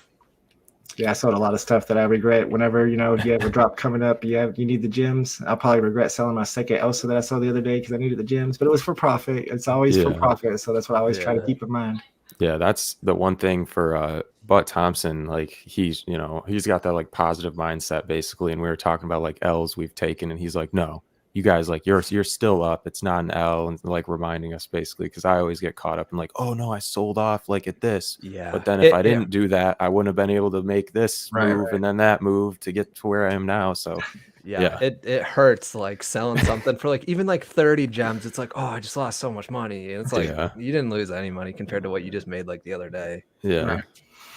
Yeah, I sold a lot of stuff that I regret. Whenever you have a drop coming up, you need the gems. I'll probably regret selling my second Elsa that I sold the other day because I needed the gems, but it was for profit. It's always for profit, so that's what I always try to keep in mind. Yeah, that's the one thing for Butt Thompson. Like he's got that like positive mindset basically, and we were talking about like L's we've taken, and he's like, no, you guys, like you're still up. It's not an L, and like reminding us basically because I always get caught up in like, oh no, I sold off like at this. Yeah. But then if I didn't do that, I wouldn't have been able to make this move and then that move to get to where I am now. So yeah. It hurts like selling something for like even like 30 gems. It's like, oh, I just lost so much money. And it's like you didn't lose any money compared to what you just made like the other day. Yeah.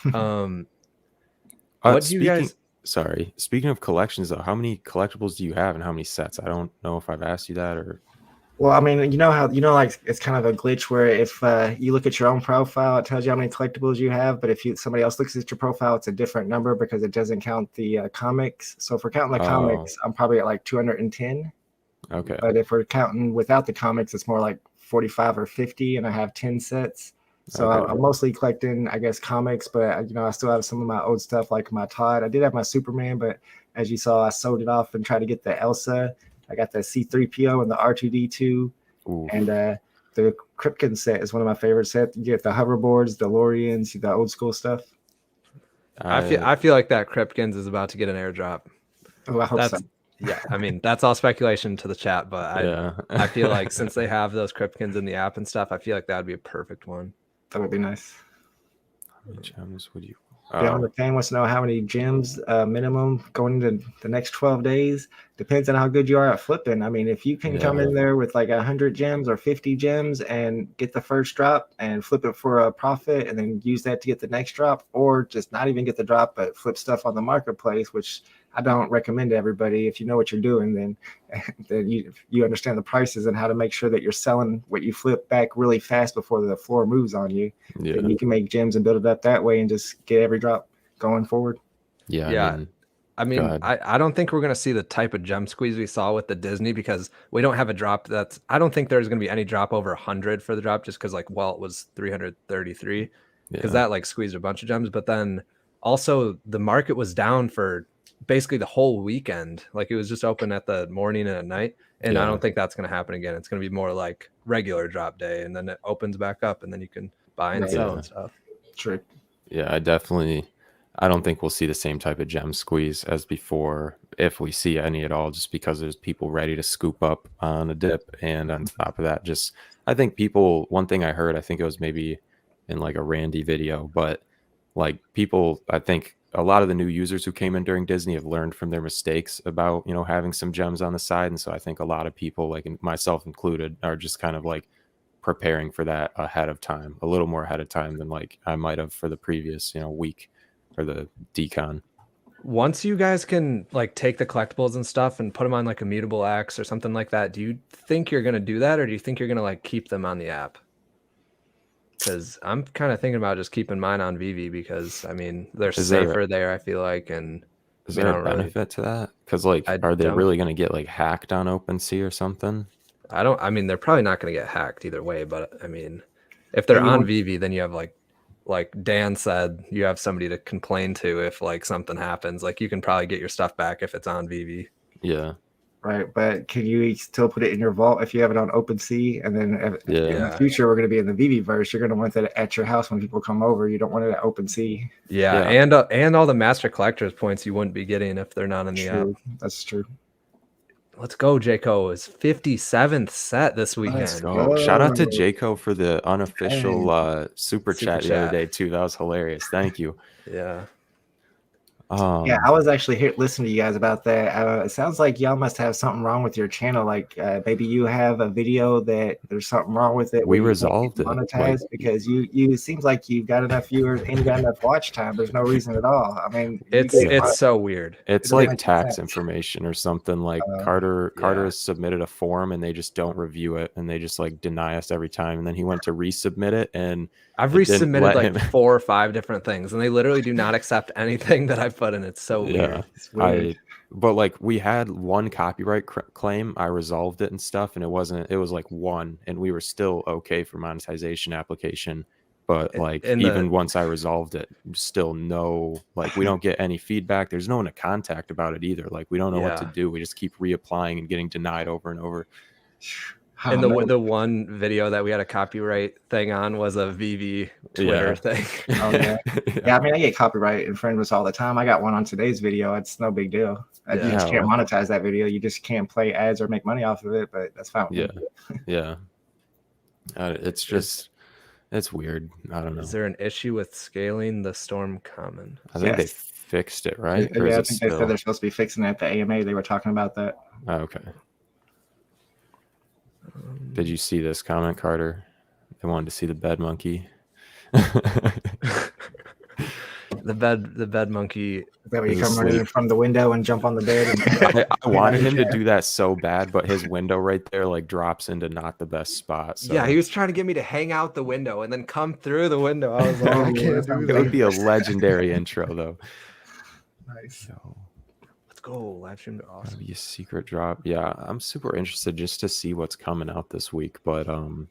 What do you guys? Sorry. Speaking of collections, though, how many collectibles do you have and how many sets? I don't know if I've asked you that or. Well, I mean, like it's kind of a glitch where if you look at your own profile, it tells you how many collectibles you have. But if somebody else looks at your profile, it's a different number because it doesn't count the comics. So if we're counting the comics, I'm probably at like 210. Okay. But if we're counting without the comics, it's more like 45 or 50, and I have 10 sets. So I'm mostly collecting, I guess, comics, but I still have some of my old stuff like my Todd. I did have my Superman, but as you saw, I sold it off and tried to get the Elsa. I got the C-3PO and the R2-D2. And the Kripken set is one of my favorite sets. You get the hoverboards, the DeLoreans, the old school stuff. I feel like that Kripkins is about to get an airdrop. Oh, I hope so. Yeah, I mean, that's all speculation to the chat, but I feel like since they have those Kripkins in the app and stuff, I feel like that would be a perfect one. That would be nice. How many gems would you? The fan wants to know how many gems minimum going into the next 12 days. Depends on how good you are at flipping. I mean, if you can come in there with like 100 gems or 50 gems and get the first drop and flip it for a profit and then use that to get the next drop, or just not even get the drop but flip stuff on the marketplace, which I don't recommend to everybody. If you know what you're doing, then you understand the prices and how to make sure that you're selling what you flip back really fast before the floor moves on you. Yeah. Then you can make gems and build it up that way and just get every drop going forward. Yeah. I mean, I don't think we're going to see the type of gem squeeze we saw with the Disney because we don't have a drop I don't think there's going to be any drop over 100 for the drop just because like Walt was 333 because that like squeezed a bunch of gems. But then also the market was down for basically the whole weekend. Like it was just open at the morning and at night. And I don't think that's going to happen again. It's going to be more like regular drop day and then it opens back up and then you can buy and sell and stuff. True. Yeah, I don't think we'll see the same type of gem squeeze as before, if we see any at all, just because there's people ready to scoop up on a dip. And on top of that, I think one thing I heard, I think it was maybe in like a Randy video, but like people, I think a lot of the new users who came in during Disney have learned from their mistakes about, having some gems on the side. And so I think a lot of people, like myself included, are just kind of like preparing for that ahead of time, a little more ahead of time than like I might have for the previous, week or the decon. Once you guys can like take the collectibles and stuff and put them on like a mutable X or something like that, do you think you're going to do that? Or do you think you're going to like keep them on the app? Because I'm kind of thinking about just keeping mine on Veve because I mean they're safer there. I feel like, and is there a benefit to that? Because like, are they really going to get like hacked on OpenSea or something? I mean, they're probably not going to get hacked either way. But I mean, if they're on Veve, then you have like Dan said, you have somebody to complain to if like something happens. Like you can probably get your stuff back if it's on Veve. Yeah. Right, but can you still put it in your vault if you have it on OpenSea? And then in the Yeah. future, we're going to be in the Veve verse. You're going to want that at your house when people come over. You don't want it at OpenSea. Yeah, and all the master collectors points you wouldn't be getting if they're not in the app. True, that's true. Let's go, Jayco. His 57th set this weekend. Let's Oh, shout out to go. Jayco for the unofficial super chat the other chat. day too. That was hilarious. Thank you. Yeah. Yeah, I was actually here listening to you guys about that. It sounds like y'all must have something wrong with your channel. Like maybe you have a video that there's something wrong with it. We where you resolved can't it, monetize like- because you it seems like you've got enough viewers and you got enough watch time. There's no reason at all. I mean, it's so weird. It's like tax information or something. Like Carter has submitted a form and they just don't review it and they just like deny us every time. And then he went to resubmit it and I've resubmitted like 4 or 5 different things and they literally do not accept anything that I've put in. It's so weird. It's weird. But like we had one copyright claim, I resolved it and stuff, and it was like 1, and we were still okay for monetization application. But like even once I resolved it, still no, like we don't get any feedback. There's no one to contact about it either. Like we don't know what to do. We just keep reapplying and getting denied over and over. And the one video that we had a copyright thing on was a Veve Twitter thing. Oh, yeah, I mean, I get copyright infringements all the time. I got one on today's video. It's no big deal. You just can't monetize that video. You just can't play ads or make money off of it, but that's fine. It's just, it's weird. I don't know. Is there an issue with scaling the Storm Common? I think they fixed it, right? Yeah, I think they said they're supposed to be fixing it at the AMA. They were talking about that. Oh, okay. Did you see this comment, Carter? They wanted to see the bed monkey. The bed monkey. Is that where you come running in from the window and jump on the bed? And I wanted him to do that so bad, but his window right there like drops into not the best spot. So. Yeah, he was trying to get me to hang out the window and then come through the window. I was like, I can't do that. It would be a legendary intro though. Nice. So, let's go. Live stream to awesome. That'd be a secret drop. Yeah, I'm super interested just to see what's coming out this week. But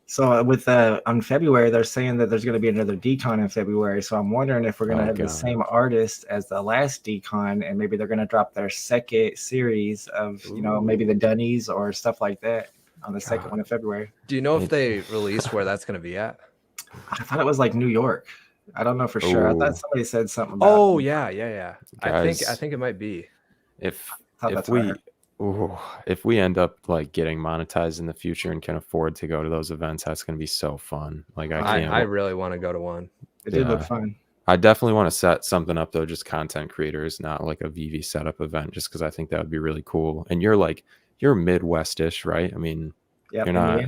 so with on February, they're saying that there's going to be another decon in February. So I'm wondering if we're going to have the same artist as the last decon, and maybe they're going to drop their second series of maybe the Dunnies or stuff like that on the second one in February. Do you know if they released where that's going to be at? I thought it was like New York. I don't know for sure. I thought somebody said something about. Yeah. Guys, I think it might be. If we end up like getting monetized in the future and can afford to go to those events, that's going to be so fun. Like I really want to go to one. It did look fun. I definitely want to set something up though, just content creators, not like a Veve setup event, just because I think that would be really cool. And you're Midwest-ish, right? I mean, you're not.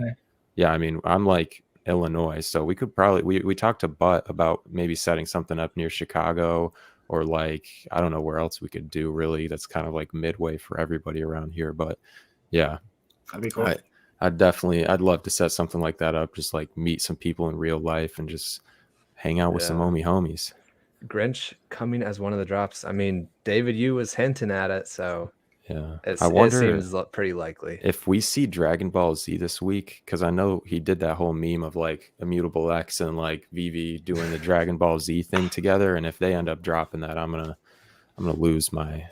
Yeah, I mean, I'm like Illinois, so we could probably we talked to Butt about maybe setting something up near Chicago. Or like, I don't know where else we could do really. That's kind of like midway for everybody around here. But yeah, that'd be cool. I'd love to set something like that up. Just like meet some people in real life and just hang out with some homies. Grinch coming as one of the drops. I mean, David Yu was hinting at it. So yeah, it seems pretty likely. If we see Dragon Ball Z this week, because I know he did that whole meme of like Immutable X and like Veve doing the Dragon Ball Z thing together, and if they end up dropping that, I'm gonna lose my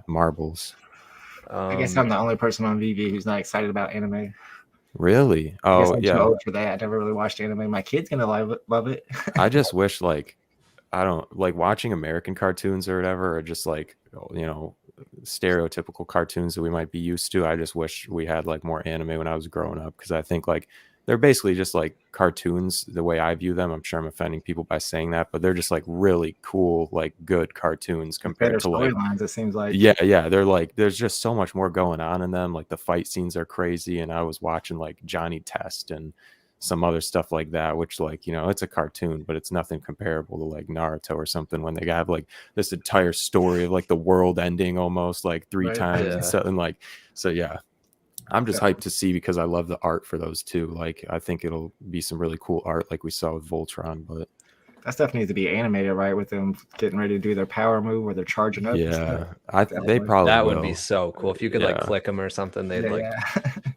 marbles. I guess I'm the only person on Veve who's not excited about anime. Really? Oh I'm too old for that. I never really watched anime. My kid's gonna love it. I just wish like I don't like watching American cartoons or whatever, or just like stereotypical cartoons that we might be used to. I just wish we had like more anime when I was growing up, because I think like they're basically just like cartoons the way I view them. I'm sure I'm offending people by saying that, but they're just like really cool, like good cartoons compared to like storylines. It seems like they're like there's just so much more going on in them. Like the fight scenes are crazy, and I was watching like Johnny Test and some other stuff like that, which like it's a cartoon, but it's nothing comparable to like Naruto or something, when they have like this entire story of like the world ending almost like 3 times and something like. So yeah, I'm just hyped to see, because I love the art for those two. Like I think it'll be some really cool art like we saw with Voltron. But that stuff needs to be animated, right? With them getting ready to do their power move where they're charging up. Yeah, they probably would be so cool if you could like click them or something. They'd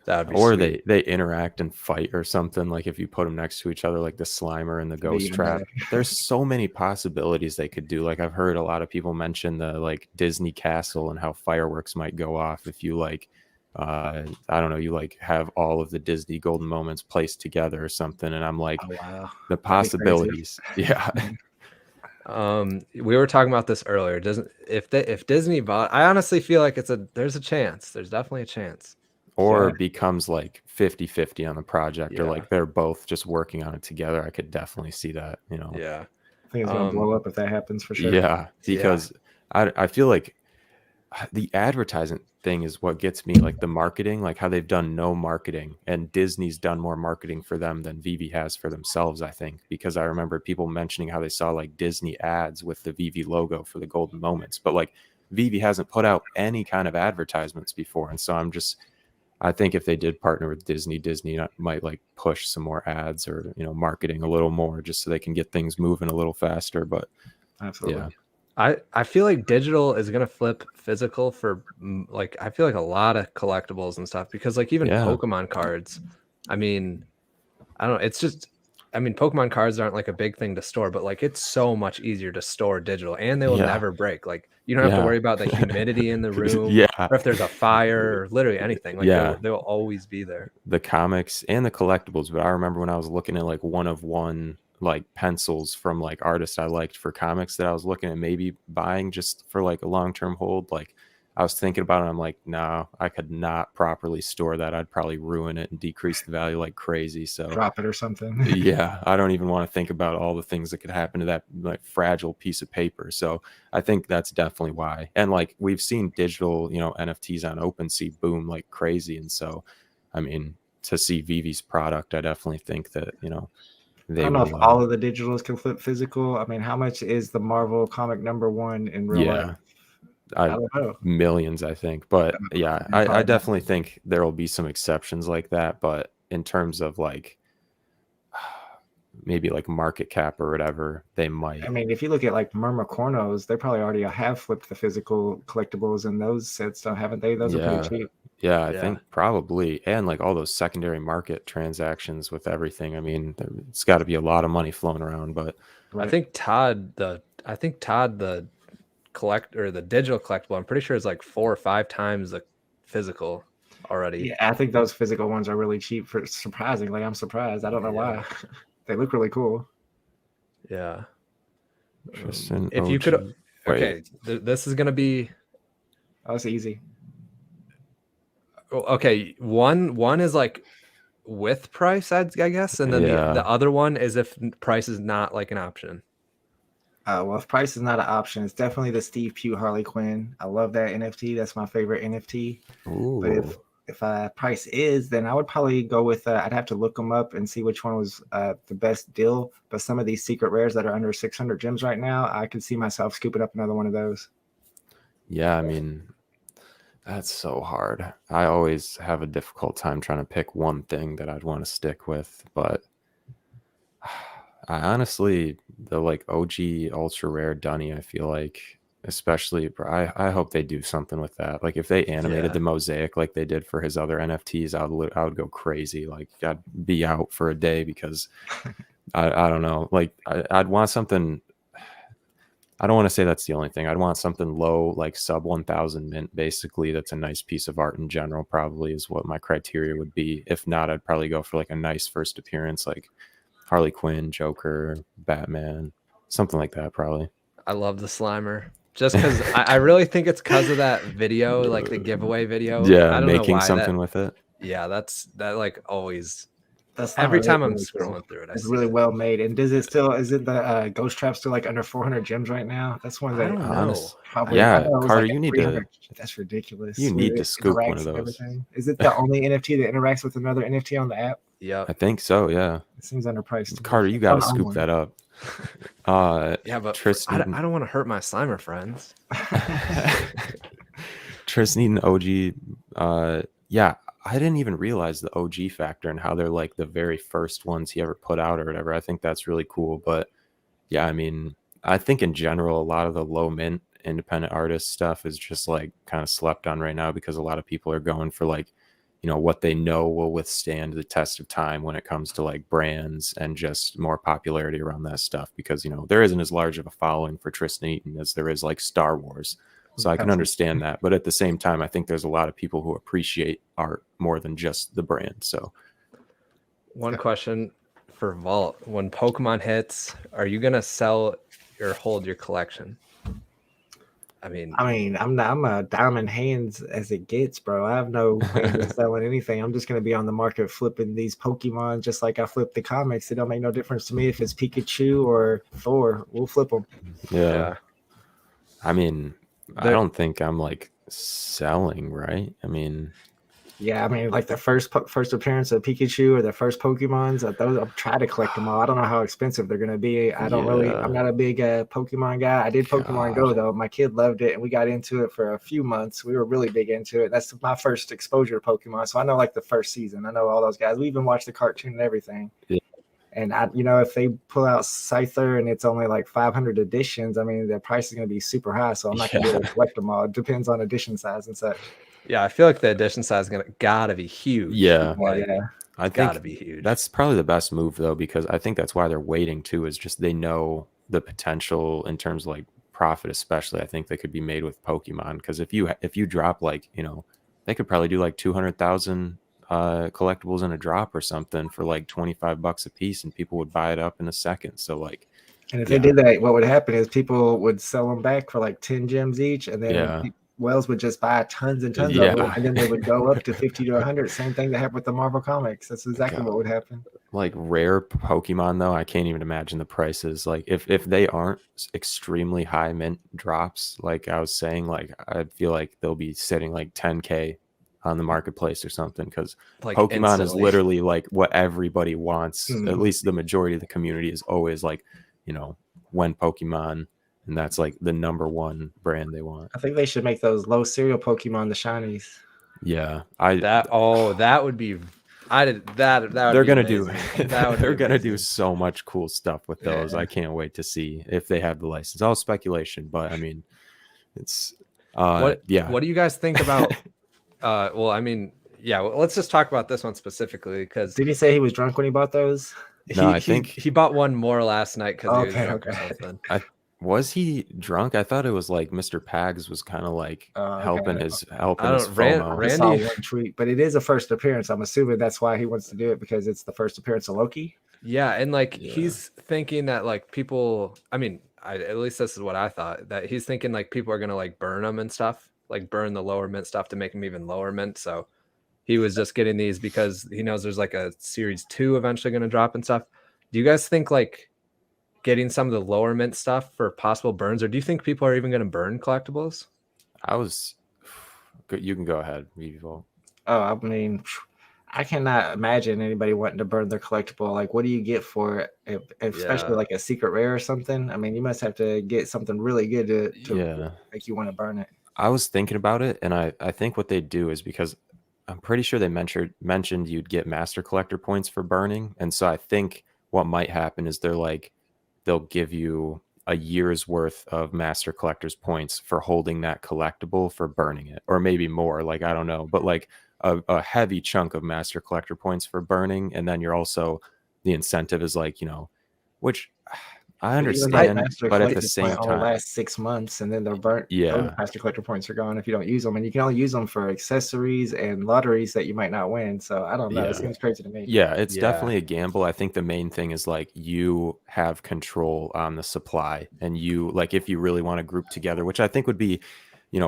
that would be or sweet. they interact and fight or something. Like if you put them next to each other, like the Slimer and the Ghost Trap. There's so many possibilities they could do. Like I've heard a lot of people mention the like Disney Castle and how fireworks might go off if you like I don't know, you like have all of the Disney golden moments placed together or something, and I'm like, Oh wow, the that'd be crazy. possibilities. Yeah. We were talking about this earlier. Doesn't if Disney bought, I honestly feel like there's a chance. There's definitely a chance. Or Yeah, becomes like 50-50 on the project, or Yeah. like they're both just working on it together. I could definitely see that, you know. Yeah. I think it's gonna blow up if that happens for sure. Yeah, because I feel like the advertising thing is what gets me, like the marketing, like how they've done no marketing, and Disney's done more marketing for them than Vivi has for themselves, I think, because I remember people mentioning how they saw like Disney ads with the Vivi logo for the golden moments, but like Vivi hasn't put out any kind of advertisements before. And so I think if they did partner with Disney, Disney might like push some more ads or, you know, marketing a little more just so they can get things moving a little faster. But Absolutely. yeah. I feel like digital is gonna flip physical for like I feel like a lot of collectibles and stuff, because like even Yeah. Pokemon cards, I mean, I don't know, it's just, I mean, Pokemon cards aren't like a big thing to store, but like it's so much easier to store digital, and they will Yeah. never break. Like you don't have to Yeah. worry about the humidity in the room, Yeah. or if there's a fire or literally anything. Like Yeah. they'll always be there. The comics and the collectibles. But I remember when I was looking at like one of one like pencils from like artists I liked for comics that I was looking at maybe buying just for like a long-term hold. Like I was thinking about it. I'm like, no, I could not properly store that. I'd probably ruin it and decrease the value like crazy. So Drop it or something. yeah, I don't even want to think about all the things that could happen to that like fragile piece of paper. So I think that's definitely why. And like we've seen digital, you know, NFTs on OpenSea boom like crazy. And so, I mean, to see Vivi's product, I definitely think that, you know, I they don't know if will. all of the digitals can flip physical. I mean, how much is the Marvel comic #1 in real life? Yeah, I don't know. millions, I think. But yeah, I Probably definitely think there will be some exceptions like that. But in terms of like maybe like market cap or whatever, they might. I mean, if you look at like Mermacornos, they probably already have flipped the physical collectibles in those sets, don't haven't they? Those are pretty Yeah. cheap. Yeah, I Yeah. think probably. And like all those secondary market transactions with everything. I mean, it's got to be a lot of money flowing around, but I think Todd the collect or the digital collectible, I'm pretty sure it's like 4 or 5 times the physical already. Yeah, I think those physical ones are really cheap for surprisingly. I'm surprised. I don't know why. Yeah. They look really cool. Yeah. Tristan If you could, OG. Wait. okay, this is gonna be Oh, it's easy. okay. One is like with price, I guess, and then Yeah. the other one is if price is not like an option. Well, if price is not an option, it's definitely the Steve Pugh Harley Quinn. I love that NFT. That's my favorite NFT. Ooh. But if price is, then I would probably go with. I'd have to look them up and see which one was the best deal. But some of these secret rares that are under 600 gems right now, I could see myself scooping up another one of those. Yeah, I mean, that's so hard. I always have a difficult time trying to pick one thing that I'd want to stick with, but I honestly, the like OG ultra rare Dunny, I feel like, especially, I hope they do something with that. Like if they animated the mosaic like they did for his other NFTs, I would go crazy. Like I'd be out for a day because I don't know. Like I'd want something. I don't want to say that's the only thing. I'd want something low, like sub 1,000 mint, basically. That's a nice piece of art in general, probably is what my criteria would be. If not, I'd probably go for like a nice first appearance, like Harley Quinn, Joker, Batman, something like that, probably. I love the Slimer. Just because I really think it's because of that video, like the giveaway video. Yeah, I don't making know why something with it. Yeah, that like always. That's Every time I'm really scrolling through it, it's really well made. And is it the Ghost Trap still like under 400 gems right now? That's one I that don't know. Honest. probably. Yeah, I thought it was Carter, like you need 300. to. That's ridiculous. You Where need it to scoop one interacts of and those. everything. Is it the only NFT that interacts with another NFT on the app? Yeah, I think so. Yeah, It seems underpriced. Carter, you got to Oh, scoop that up. yeah, but Tristan, I don't want to hurt my Slimer friends. Tristan OG. Yeah, I didn't even realize the OG factor and how they're like the very first ones he ever put out or whatever. I think that's really cool. But yeah, I mean, I think in general, a lot of the low mint independent artist stuff is just like kind of slept on right now because a lot of people are going for like, you know, what they know will withstand the test of time when it comes to like brands and just more popularity around that stuff. Because, you know, there isn't as large of a following for Tristan Eaton as there is like Star Wars. So I can Absolutely. understand that. But at the same time, I think there's a lot of people who appreciate art more than just the brand. So one question for Vault: when Pokemon hits, are you gonna sell or hold your collection? I mean, I'm a diamond hands as it gets, bro. I have no plans of selling anything. I'm just gonna be on the market flipping these Pokemon just like I flip the comics. It don't make no difference to me if it's Pikachu or Thor. We'll flip them. yeah. I mean, I don't think I'm like selling, right? I mean, yeah, I mean, like the first appearance of Pikachu or the first Pokemons, those I'll try to collect them all. I don't know how expensive they're gonna be. I'm not a big Pokemon guy. I did Pokemon Go though. My kid loved it, and we got into it for a few months. We were really big into it. That's my first exposure to Pokemon, so I know like the first season. I know all those guys. We even watched the cartoon and everything. Yeah. And if they pull out Scyther and it's only like 500 editions, I mean, the price is going to be super high. So I'm not going to be able to collect them all. It depends on edition size and such. Yeah, I feel like the edition size is gotta be huge. Yeah, I gotta be huge. That's probably the best move though, because I think that's why they're waiting too. Is just they know the potential in terms of like profit, especially. I think they could be made with Pokemon, because if you drop like they could probably do like 200,000 collectibles in a drop or something for like $25 a piece, and people would buy it up in a second. So like, and if they did that, what would happen is people would sell them back for like 10 gems each, and then Wells would just buy tons and tons of them, and then they would go up to 50 to 100. Same thing that happened with the Marvel comics. That's exactly what would happen. Like rare Pokemon though, I can't even imagine the prices. Like if they aren't extremely high mint drops, like I was saying, like I feel like they'll be sitting like 10K on the marketplace or something, because like Pokemon is literally like what everybody wants. At least the majority of the community is always like, when Pokemon. And that's like the #1 brand they want. I think they should make those low cereal Pokemon the shinies. Yeah, that would be. They're gonna do. They're gonna do so much cool stuff with those. I can't wait to see if they have the license. All speculation, but I mean, it's what do you guys think about? Well, I mean, let's just talk about this one specifically, because did he say he was drunk when he bought those? No, I think he bought one more last night because he was drunk or something. Was he drunk? I thought it was like Mr. Pags was kind of like helping his FOMO. I saw one tweet, but it is a first appearance. I'm assuming that's why he wants to do it, because it's the first appearance of Loki. Yeah, and like he's thinking that like people. I mean, at least this is what I thought, that he's thinking like people are gonna like burn them and stuff, like burn the lower mint stuff to make them even lower mint. So he was just getting these because he knows there's like a series 2 eventually gonna drop and stuff. Do you guys think like getting some of the lower mint stuff for possible burns, or do you think people are even going to burn collectibles? You can go ahead, Revo. Oh, I mean, I cannot imagine anybody wanting to burn their collectible. Like, what do you get for it? Especially like a secret rare or something? I mean, you must have to get something really good to make you want to burn it. I was thinking about it, and I think what they do is, because I'm pretty sure they mentioned you'd get master collector points for burning, and so I think what might happen is they'll give you a year's worth of master collector's points for holding that collectible for burning it, or maybe more, like I don't know, but like a heavy chunk of master collector points for burning. And then you're also, the incentive is like, which I understand, but at the same time, last 6 months, and then they're burnt. Yeah, master collector points are gone if you don't use them, and you can only use them for accessories and lotteries that you might not win. So I don't know. It seems crazy to me. Yeah, it's definitely a gamble. I think the main thing is like you have control on the supply, and you like if you really want to group together, which I think would be,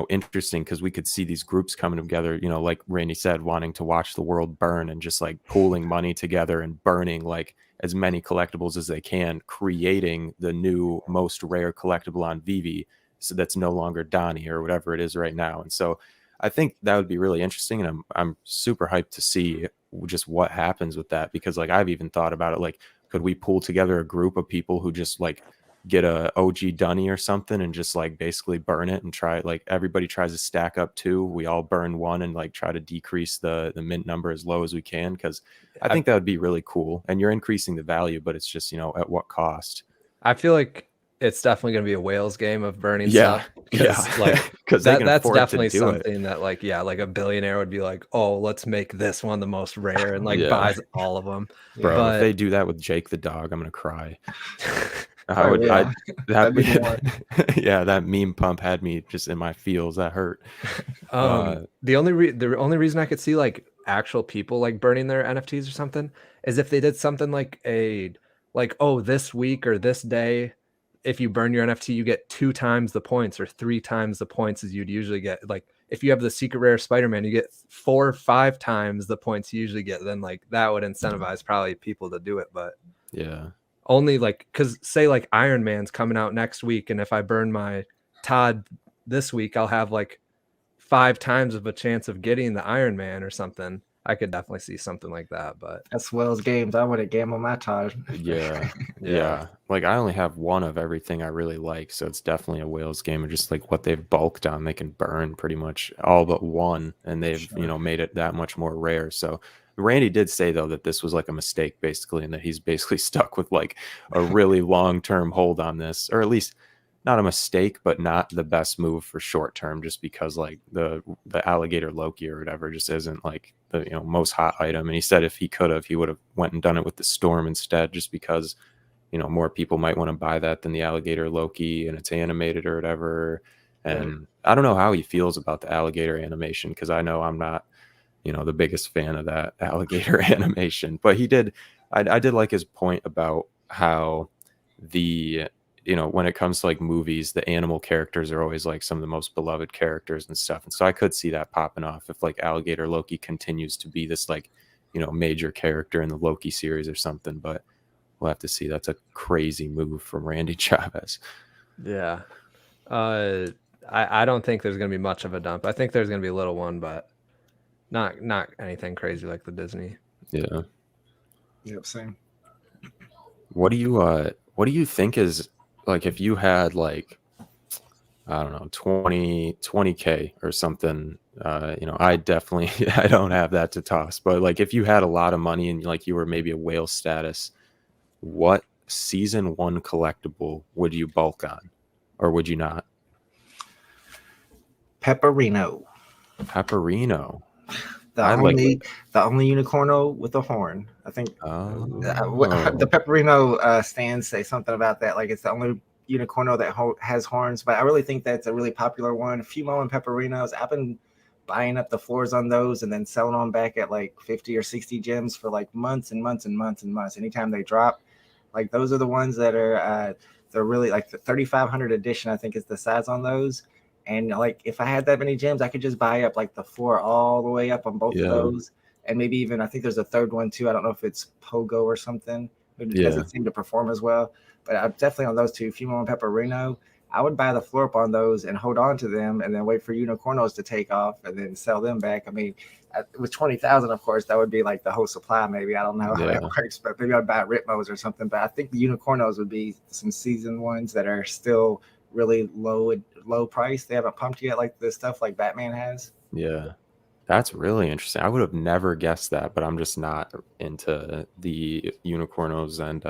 interesting, because we could see these groups coming together. Like Randy said, wanting to watch the world burn and just like pooling money together and burning like as many collectibles as they can, creating the new most rare collectible on Veve, so that's no longer Donnie or whatever it is right now. And so I think that would be really interesting, and I'm super hyped to see just what happens with that, because like I've even thought about it, like could we pull together a group of people who just like get a OG Dunny or something and just like basically burn it and try, like everybody tries to stack up 2, we all burn 1 and like try to decrease the mint number as low as we can, because I think that would be really cool, and you're increasing the value, but it's just at what cost. I feel like it's definitely going to be a whales game of burning stuff, because that's definitely something that like like a billionaire would be like, oh, let's make this one the most rare, and like buys all of them. Bro, if they do that with Jake the dog, I'm gonna cry. I Oh would yeah, that that'd be the one. yeah, that meme pump had me just in my feels. That hurt. The only reason I could see like actual people like burning their NFTs or something is if they did something like oh, this week or this day, if you burn your NFT, you get 2 times the points or 3 times the points as you'd usually get. Like if you have the secret rare Spider-Man, you get 4 or 5 times the points you usually get. Then like that would incentivize probably people to do it, but Yeah. only like because say like Iron Man's coming out next week, and if I burn my Todd this week, I'll have like 5 times of a chance of getting the Iron Man or something. I could definitely see something like that, but That's Wells Games. I wouldn't gamble my Todd. Yeah. yeah. Yeah. Like I only have one of everything I really like, so it's definitely a whales game of just like what they've bulked on. They can burn pretty much all but one, and they've, Sure. made it that much more rare. So Randy did say though that this was like a mistake basically, and that he's basically stuck with like a really long-term hold on this, or at least not a mistake, but not the best move for short term, just because like the alligator Loki or whatever just isn't like the most hot item. And he said if he could have, he would have went and done it with the storm instead, just because more people might want to buy that than the alligator Loki, and it's animated or whatever. And I don't know how he feels about the alligator animation, because I know I'm not the biggest fan of that alligator animation, but I did like his point about how the when it comes to like movies, the animal characters are always like some of the most beloved characters and stuff. And so I could see that popping off if like alligator Loki continues to be this like major character in the Loki series or something. But we'll have to see. That's a crazy move from Randy Chavez. Yeah. I don't think there's gonna be much of a dump. I think there's gonna be a little one, but not anything crazy like the Disney. Yeah. Yep, same. What do you think is like, if you had like, I don't know, 20K or something, I definitely I don't have that to toss, but like if you had a lot of money and like you were maybe a whale status, what season 1 collectible would you bulk on, or would you not? Pepperino. Pepperino. The I like only the only unicorno with a horn. I think Oh. the Pepperino stands say something about that. Like it's the only unicorno that has horns. But I really think that's a really popular one. Fumo and Pepperinos. I've been buying up the floors on those and then selling them back at like 50 or 60 gems for like months and months and months and months. Anytime they drop, like those are the ones that are they're really like the 3500 edition. I think is the size on those. And like if I had that many gems, I could just buy up like the floor all the way up on both of those. And maybe even I think there's a third one too. I don't know if it's Pogo or something. It doesn't seem to perform as well. But I'm definitely on those two, Fumo and Pepperino. I would buy the floor up on those and hold on to them and then wait for unicornos to take off and then sell them back. I mean, with 20,000, of course, that would be like the whole supply. Maybe I don't know how that works, but maybe I'd buy Ritmos or something. But I think the unicornos would be some season ones that are still really low price. They haven't pumped yet, like the stuff like Batman has. Yeah. That's really interesting. I would have never guessed that, but I'm just not into the unicornos and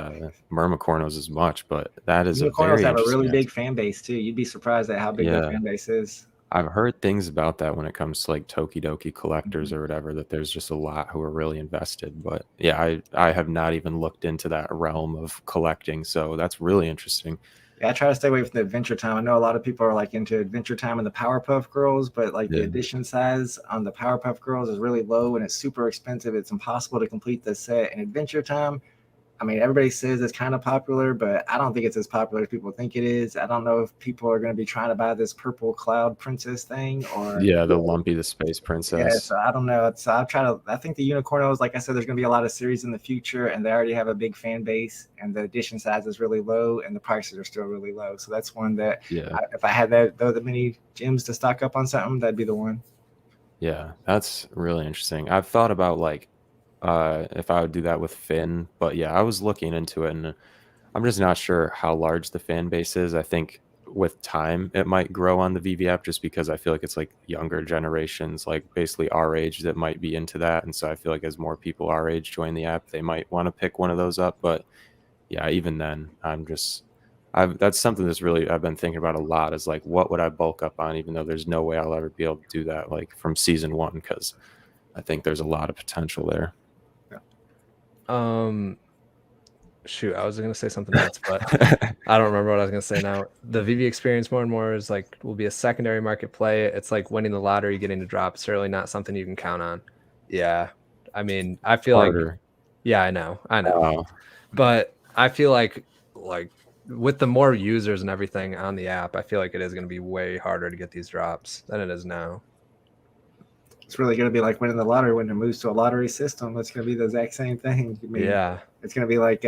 mermicornos as much. But that is a Unicornos very have a interesting really big answer. fan base too. You'd be surprised at how big their fan base is. I've heard things about that when it comes to like Tokidoki collectors or whatever, that there's just a lot who are really invested. But yeah, I have not even looked into that realm of collecting. So that's really interesting. Yeah, I try to stay away from the Adventure Time. I know a lot of people are like into Adventure Time and the Powerpuff Girls, but like the edition size on the Powerpuff Girls is really low and it's super expensive. It's impossible to complete the set. And Adventure Time, I mean, everybody says it's kind of popular, but I don't think it's as popular as people think it is. I don't know if people are going to be trying to buy this purple cloud princess thing or the Lumpy the Space Princess. Yeah, so I don't know. So I think the unicornos, like I said, there's going to be a lot of series in the future, and they already have a big fan base, and the edition size is really low, and the prices are still really low. So that's one that if I had that many gems to stock up on something, that'd be the one. Yeah, that's really interesting. I've thought about like if I would do that with Finn, but yeah, I was looking into it and I'm just not sure how large the fan base is. I think with time it might grow on the VV app, just because I feel like it's like younger generations, like basically our age, that might be into that. And so I feel like as more people our age join the app, they might want to pick one of those up. But yeah, even then, that's something that's really I've been thinking about a lot, is like what would I bulk up on, even though there's no way I'll ever be able to do that like from season 1, because I think there's a lot of potential there. shoot, I was gonna say something else, but I don't remember what I was gonna say now. The VV experience more and more is like will be a secondary market play. It's like winning the lottery, getting a drop. It's really not something you can count on. Yeah. I mean, I feel like Harder. yeah, I know. But I feel like with the more users and everything on the app, I feel like it is going to be way harder to get these drops than it is now. It's really going to be like winning the lottery when it moves to a lottery system. It's going to be the exact same thing. I mean, Yeah. It's going to be like,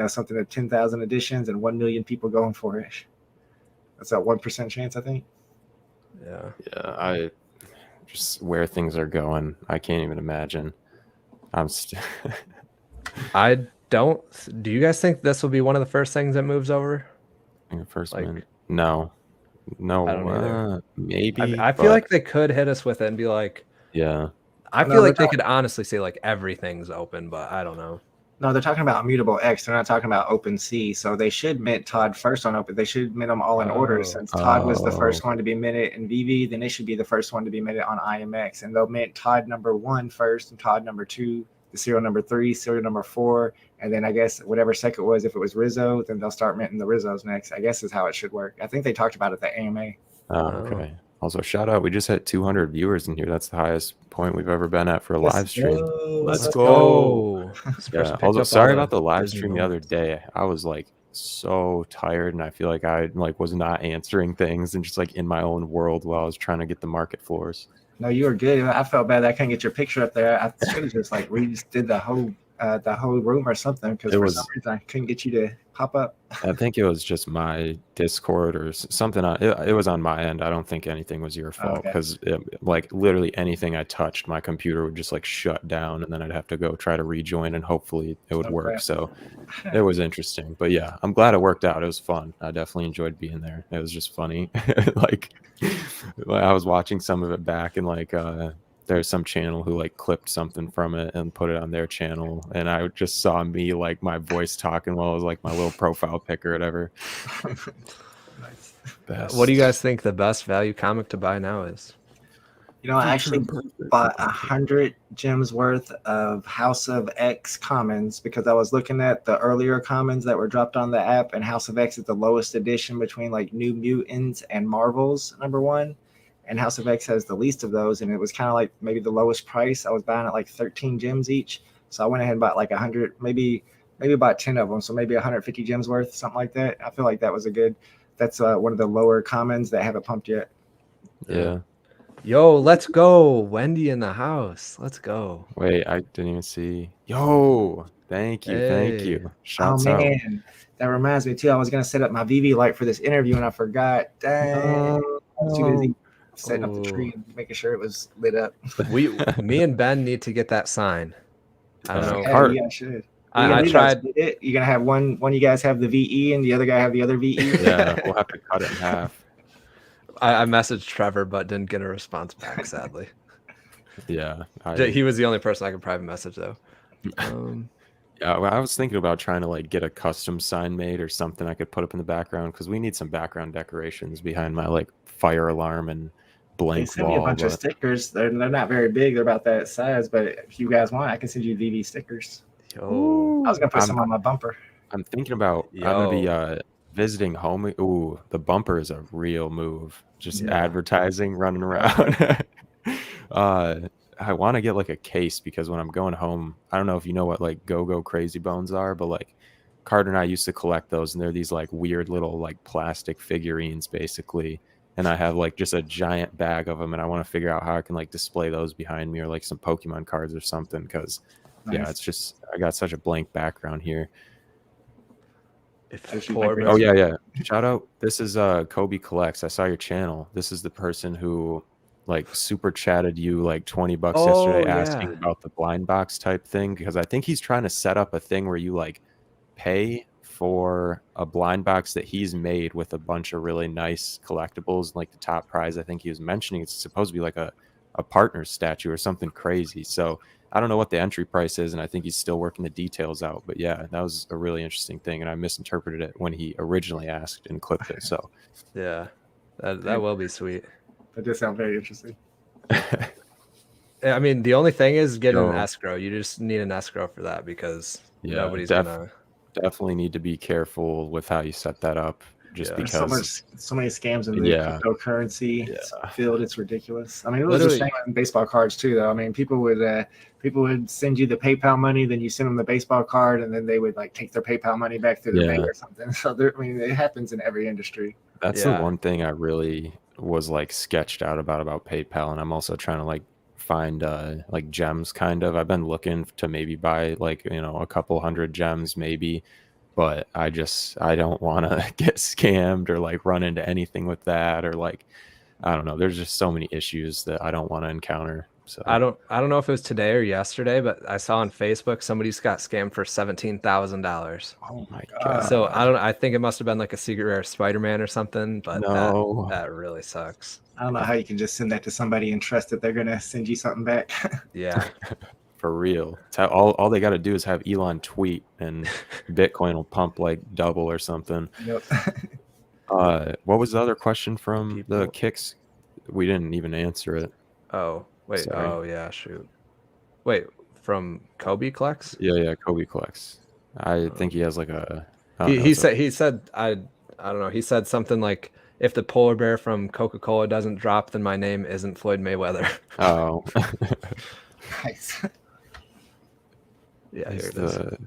something at 10,000 editions and 1 million people going for it. That's a 1% chance, I think. Yeah. Yeah. I just where things are going, I can't even imagine. I don't. Do you guys think this will be one of the first things that moves over? First Like, minute. No, I don't either. maybe. I feel like they could hit us with it and be like, yeah. I feel like they could honestly say like everything's open, but I don't know. No, they're talking about Immutable X. They're not talking about OpenSea. So they should mint Todd first on Open. They should mint them all in order. Since Todd was the first one to be minted in Veve, then they should be the first one to be minted on IMX. And they'll mint Todd number 1 first and Todd number 2, the serial number 3, serial number 4. And then I guess whatever second was, if it was Rizzo, then they'll start minting the Rizzos next. I guess is how it should work. I think they talked about it at the AMA. Okay. Also, shout out. We just hit 200 viewers in here. That's the highest point we've ever been at for a live stream. Let's go. Yeah. Also, sorry about the live stream the other day. I was like so tired, and I feel like I was not answering things and just like in my own world while I was trying to get the market floors. No, you were good. I felt bad that I couldn't get your picture up there. I should have just did the whole room or something because for some reason I couldn't get you to pop up. I think it was just my Discord or something. It was on my end. I don't think anything was your fault because literally anything I touched, my computer would just like shut down, and then I'd have to go try to rejoin, and hopefully it would work. So it was interesting. But yeah, I'm glad it worked out. It was fun. I definitely enjoyed being there. It was just funny. I was watching some of it back, and there's some channel who clipped something from it and put it on their channel, and I just saw me my voice talking while it was my little profile pic or whatever. Nice. What do you guys think the best value comic to buy now is? I actually bought 100 gems worth of House of X commons because I was looking at the earlier commons that were dropped on the app, and House of X is the lowest edition between New Mutants and Marvels #1. And House of X has the least of those, and it was kind of maybe the lowest price. I was buying at 13 gems each, so I went ahead and bought 100, maybe about 10 of them, so maybe 150 gems worth, something like that. I feel like that was that's one of the lower commons that haven't pumped yet. Yeah. Yo, let's go. Wendy in the house. Let's go. Wait, I didn't even see. Yo, thank you. Thank you. Shouts out. That reminds me too. I was going to set up my VV light for this interview and I forgot. Dang. Too busy setting up the tree and making sure it was lit up. Me and Ben need to get that sign. I don't know. Yeah, I should. I tried. You're going to have one you guys have the VE and the other guy have the other VE? Yeah, we'll have to cut it in half. I messaged Trevor, but didn't get a response back, sadly. Yeah. He was the only person I could private message, though. Yeah, well, I was thinking about trying to get a custom sign made or something I could put up in the background because we need some background decorations behind my fire alarm and blank wall. Me a bunch of stickers. They're not very big. They're about that size, but if you guys want, I can send you VV stickers. Yo. I was gonna put some on my bumper. I'm thinking about I'm gonna be visiting home. Ooh, the bumper is a real move. Just advertising, running around. I want to get a case because when I'm going home, I don't know if you know what Go-Go Crazy Bones are, but Carter and I used to collect those, and they're these weird little plastic figurines basically. And I have just a giant bag of them, and I want to figure out how I can display those behind me or some Pokemon cards or something because yeah, it's just I got such a blank background here. Oh yeah. Shout out. This is Kobe Collects. I saw your channel. This is the person who super chatted you $20 yesterday asking about the blind box type thing because I think he's trying to set up a thing where you pay for a blind box that he's made with a bunch of really nice collectibles. The top prize I think he was mentioning it's supposed to be a partner statue or something crazy. So I don't know what the entry price is, and I think he's still working the details out. But yeah, that was a really interesting thing, and I misinterpreted it when he originally asked and clipped it. So yeah, that will be sweet. That does sound very interesting. I mean, the only thing is getting an escrow. You just need an escrow for that because nobody's gonna. definitely need to be careful with how you set that up, just Yeah. There's because so many scams in the yeah, cryptocurrency yeah, field. It's ridiculous. I mean, it was the Literally, same in baseball cards too, though. I mean, people would send you the PayPal money, then you send them the baseball card, and then they would like take their PayPal money back through their bank yeah. or something. So there, I mean, it happens in every industry. That's the yeah. one thing I really was like sketched out about PayPal, and I'm also trying to like find like gems kind of. I've been looking to maybe buy like, a couple hundred gems maybe, but I don't want to get scammed or like run into anything with that, or like I don't know. There's just so many issues that I don't want to encounter. I So don't know if it was today or yesterday, but I saw on Facebook somebody's got scammed for $17,000. Oh my So God. I think it must have been like a secret rare Spider-Man or something, but No. that really sucks. I don't know how you can just send that to somebody and trust that they're gonna send you something back. Yeah. For real. All they got to do is have Elon tweet and Bitcoin will pump like double or something. Yep. What was the other question from the People- kicks? We didn't even answer it. Oh, wait. Sorry. Oh, yeah, shoot. Wait, from Kobe Collects? Yeah, Kobe collects. I think he has like a. I don't know, He it's a- said I don't know. He said something like, if the polar bear from Coca-Cola doesn't drop, then my name isn't Floyd Mayweather. Oh. Nice. Yeah, here Is it is.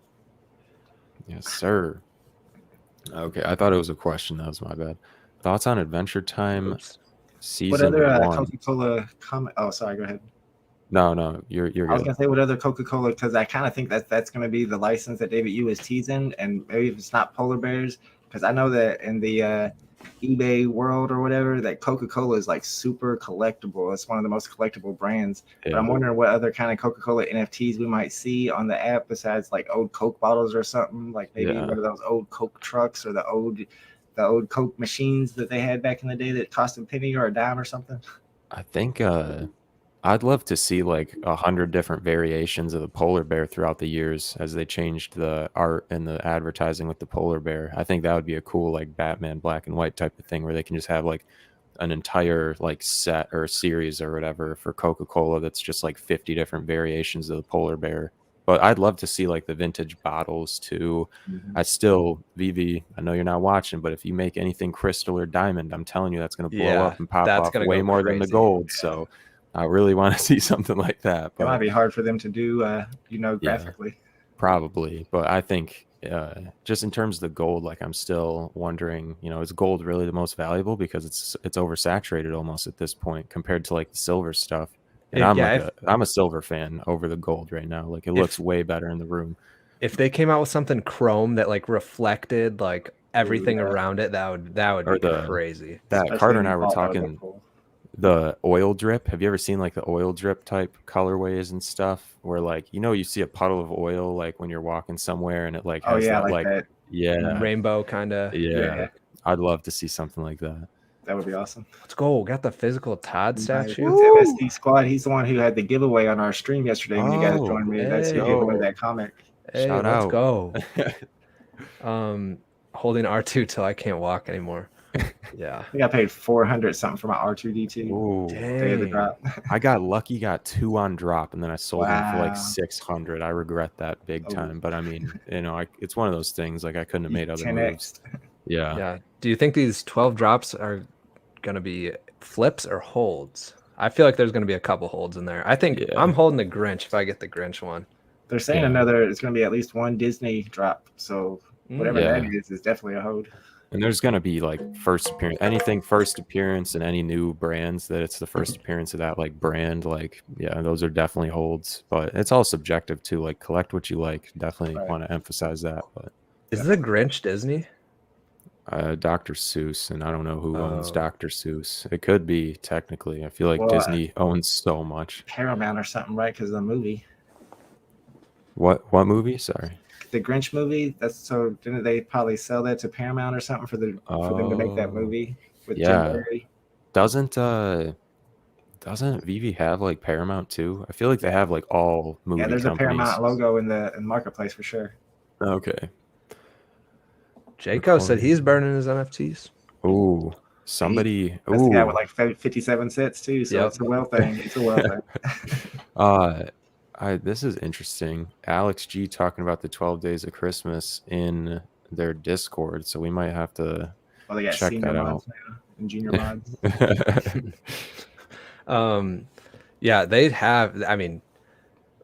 Yes, sir. Okay, I thought it was a question. That was my bad. Thoughts on Adventure Time Oops. What season other 1? Coca-Cola comment? Oh, sorry. Go ahead. No, you're I was good. gonna say what other Coca-Cola, because I kind of think that's gonna be the license that David Yu is teasing, and maybe if it's not polar bears, because I know that in the eBay world or whatever, that Coca-Cola is like super collectible. It's one of the most collectible brands. But I'm Yeah. wondering what other kind of Coca-Cola NFTs we might see on the app besides like old Coke bottles or something, like maybe Yeah. one of those old Coke trucks or the old Coke machines that they had back in the day that cost a penny or a dime or something. I think I'd love to see like 100 different variations of the polar bear throughout the years as they changed the art and the advertising with the polar bear. I think that would be a cool like Batman black and white type of thing where they can just have like an entire like set or series or whatever for Coca-Cola that's just like 50 different variations of the polar bear. But I'd love to see like the vintage bottles too. Veve, I know you're not watching, but if you make anything crystal or diamond, I'm telling you that's going to blow Yeah, up and pop that's off gonna way go more than the crazy. gold. So I really want to see something like that. It might But be hard for them to do, yeah, graphically. probably. But I think just in terms of the gold, like I'm still wondering, is gold really the most valuable because it's oversaturated almost at this point compared to like the silver stuff. And I'm a silver fan over the gold right now. Like it looks way better in the room. If they came out with something chrome that like reflected like everything yeah. around it, that would Or be crazy. that Especially Carter in and I the were vault, that would talking look cool. the oil drip. Have you ever seen like the oil drip type colorways and stuff where like you see a puddle of oil like when you're walking somewhere and it like Oh has yeah, that like that. yeah Rainbow kind of. yeah. I'd love to see something like that. That would be awesome. Let's go. Got the physical Todd statue. With MST Squad, he's the one who had the giveaway on our stream yesterday when you guys Oh, joined me. hey. That's who gave away that comic. Hey, Shout let's out. go. Holding R2 till I can't walk anymore. Yeah. I think I paid 400 something for my R2D2. Ooh, Day of the drop. I got lucky, got 2 on drop, and then I sold them for like Wow. 600. I regret that big time, but I mean, it's one of those things. Like I couldn't have made other 10x. moves. Yeah. Yeah. Do you think these 12 drops are gonna be flips or holds? I feel like there's gonna be a couple holds in there. I think I'm holding the Grinch if I get the Grinch one. They're saying it's going to be at least one Disney drop. So whatever that is definitely a hold. And there's going to be like first appearance, anything first appearance and any new brands that it's the first appearance of that like brand. Like, yeah, those are definitely holds, but it's all subjective too. Like collect what you like. Definitely want to emphasize that. But is the Grinch Disney? Dr. Seuss, and I don't know who owns Dr. Seuss. It could be technically. I feel like Disney owns so much. Paramount or something, right? Because of the movie. What movie? Sorry. The Grinch movie. Didn't they probably sell that to Paramount or something for them to make that movie with Jim Carrey? Doesn't Veve have like Paramount too? I feel like they have like all movie companies. Yeah, there's a Paramount logo in the marketplace for sure. Okay. Jaco said he's burning his NFTs. Ooh, somebody. That's the guy with like 57 sets too. So it's a well thing. It's a well thing. This is interesting. Alex G talking about the 12 days of Christmas in their Discord, so we might have to Oh, they got check senior that out. mods now and junior mods. Yeah, they'd have. I mean,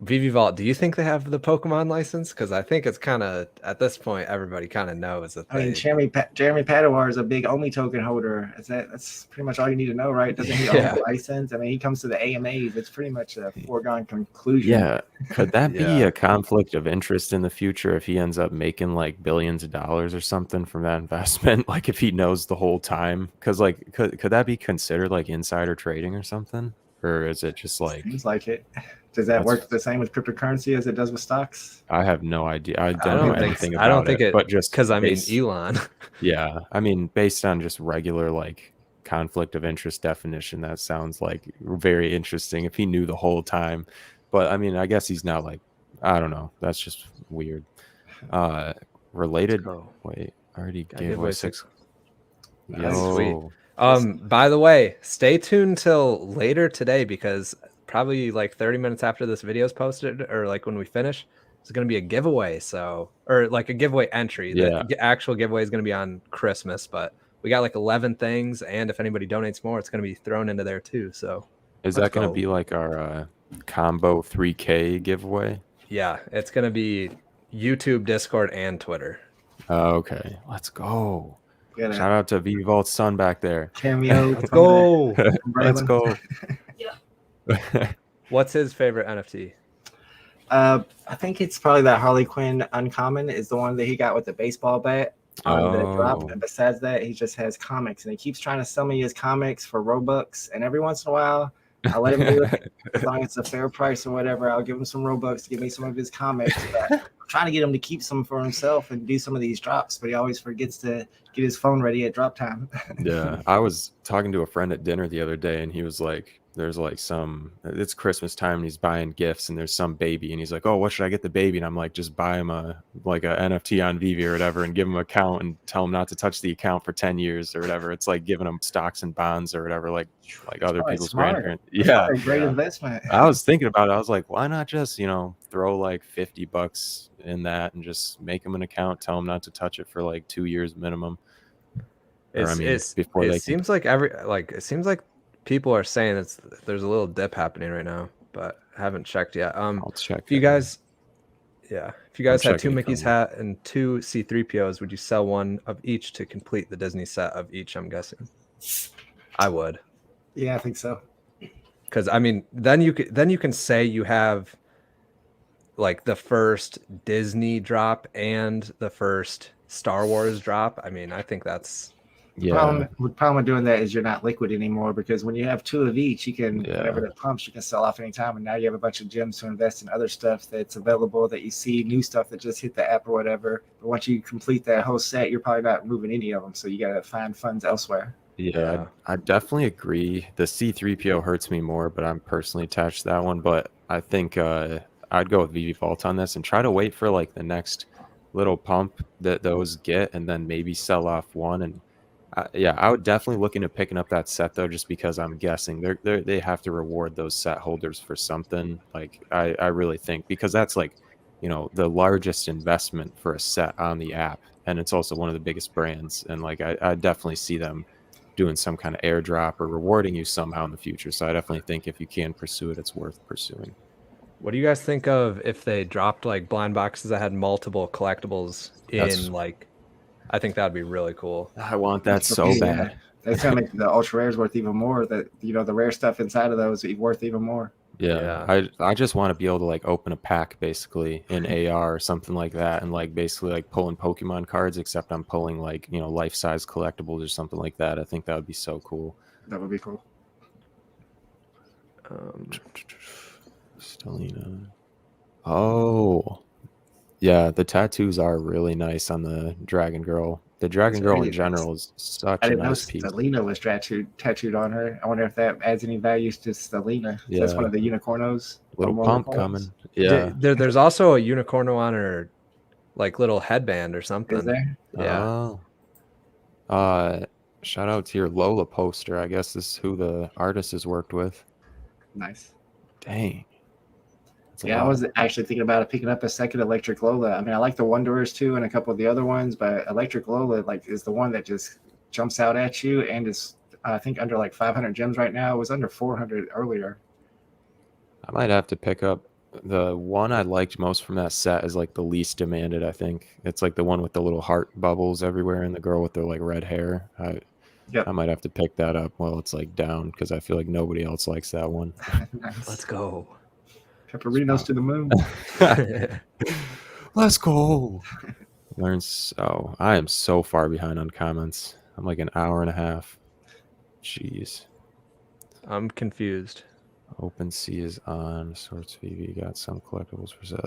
Veve Vault, do you think they have the Pokemon license? Because I think it's kind of, at this point, everybody kind of knows that I mean, Jeremy Padawar is a big Only token holder. That's pretty much all you need to know, right? Doesn't he own Yeah. the license? I mean, he comes to the AMAs. It's pretty much a foregone conclusion. Yeah. Could that be Yeah. a conflict of interest in the future if he ends up making like billions of dollars or something from that investment? Like if he knows the whole time? Because like could that be considered like insider trading or something? Or is it just like Seems like it. Does that That's- work the same with cryptocurrency as it does with stocks? I have no idea. I I don't know don't think anything so. about I don't think it, it, but just because I mean, based- Elon. Yeah, I mean, based on just regular like conflict of interest definition, that sounds like very interesting if he knew the whole time. But I mean, I guess he's not like, I don't know. That's just weird. Related. go. Wait, I already Gotta gave give away away 6. That's sweet. Yo, By the way, stay tuned till later today because probably like 30 minutes after this video is posted, or like when we finish, it's going to be a giveaway. So, or like a giveaway entry. Yeah. The actual giveaway is going to be on Christmas, but we got like 11 things, and if anybody donates more, it's going to be thrown into there too. So, is let's that going to go. be like our combo 3K giveaway? Yeah, it's going to be YouTube, Discord, and Twitter. Okay, let's go. Got a Shout out to Veve Vault's son back there. cameo. Let's go. Let's go. What's his favorite NFT? I think it's probably that Harley Quinn Uncommon is the one that he got with the baseball bat on the drop. Oh. And besides that, he just has comics, and he keeps trying to sell me his comics for Robux. And every once in a while, I'll let him do it as long as it's a fair price or whatever. I'll give him some Robux to give me some of his comics. But I'm trying to get him to keep some for himself and do some of these drops, but he always forgets to get his phone ready at drop time. Yeah, I was talking to a friend at dinner the other day, and he was like, there's like it's Christmas time and he's buying gifts, and there's some baby, and he's like, oh, what should I get the baby? And I'm like, just buy him a NFT on Veve or whatever, and give him an account and tell him not to touch the account for 10 years or whatever. It's like giving him stocks and bonds or whatever, like other Probably people's smart. grandparents. That's Yeah, probably a great investment. I was thinking about it. I was like, why not just throw like $50 in that and just make him an account, tell him not to touch it for like 2 years minimum. It seems like people are saying there's a little dip happening right now, but I haven't checked yet. I'll check. If you guys had 2 checking Mickey's the hat and 2 C3POs, would you sell one of each to complete the Disney set of each? I'm guessing. I would. Yeah, I think so. Because I mean, then you can say you have like the first Disney drop and the first Star Wars drop. I mean, I think that's Yeah. Problem with doing that is you're not liquid anymore, because when you have 2 of each, you can whenever it pumps, you can sell off anytime, and now you have a bunch of gems to invest in other stuff that's available that you see new stuff that just hit the app or whatever. But once you complete that whole set, you're probably not moving any of them, so you got to find funds elsewhere. Yeah, I definitely agree. The C3PO hurts me more, but I'm personally attached to that one. But I think I'd go with Veve Vault on this and try to wait for like the next little pump that those get, and then maybe sell off one. And I would definitely look into picking up that set though, just because I'm guessing they have to reward those set holders for something. Like I really think, because that's like the largest investment for a set on the app, and it's also one of the biggest brands. And like I definitely see them doing some kind of airdrop or rewarding you somehow in the future. So I definitely think if you can pursue it, it's worth pursuing. What do you guys think of if they dropped like blind boxes that had multiple collectibles in like? I think that'd be really cool. I want that so bad. That's gonna make the ultra rares worth even more. That the rare stuff inside of those worth even more. Yeah. I just want to be able to like open a pack basically in AR or something like that, and like basically like pulling Pokemon cards, except I'm pulling like life-size collectibles or something like that. I think that would be so cool. That would be cool. Stellina. Oh, yeah, the tattoos are really nice on the Dragon Girl. The Dragon Girl in general is such a nice piece. Stellina was tattooed on her. I wonder if that adds any values to Stellina. Yeah. That's one of the unicornos. Little pump coming. Yeah. There's also a unicorno on her, like little headband or something. Is there? Yeah. Shout out to your Lola poster. I guess this is who the artist has worked with. Nice. Dang. Yeah, I was actually thinking about picking up a second electric Lola. I mean, I like the Wanderers too, and a couple of the other ones, but electric Lola is the one that just jumps out at you, and is I think under like 500 gems right now. It was under 400 earlier. I might have to pick up the one I liked most from that set is like the least demanded. I think it's like the one with the little heart bubbles everywhere, and the girl with the like red hair. I might have to pick that up while it's like down because I feel like nobody else likes that one. Nice. Let's go. Pepperinos to the moon. Let's go. Oh, I am so far behind on comments. I'm like an hour and a half. Jeez. I'm confused. OpenSea is on. Sorts Veve got some collectibles for sale.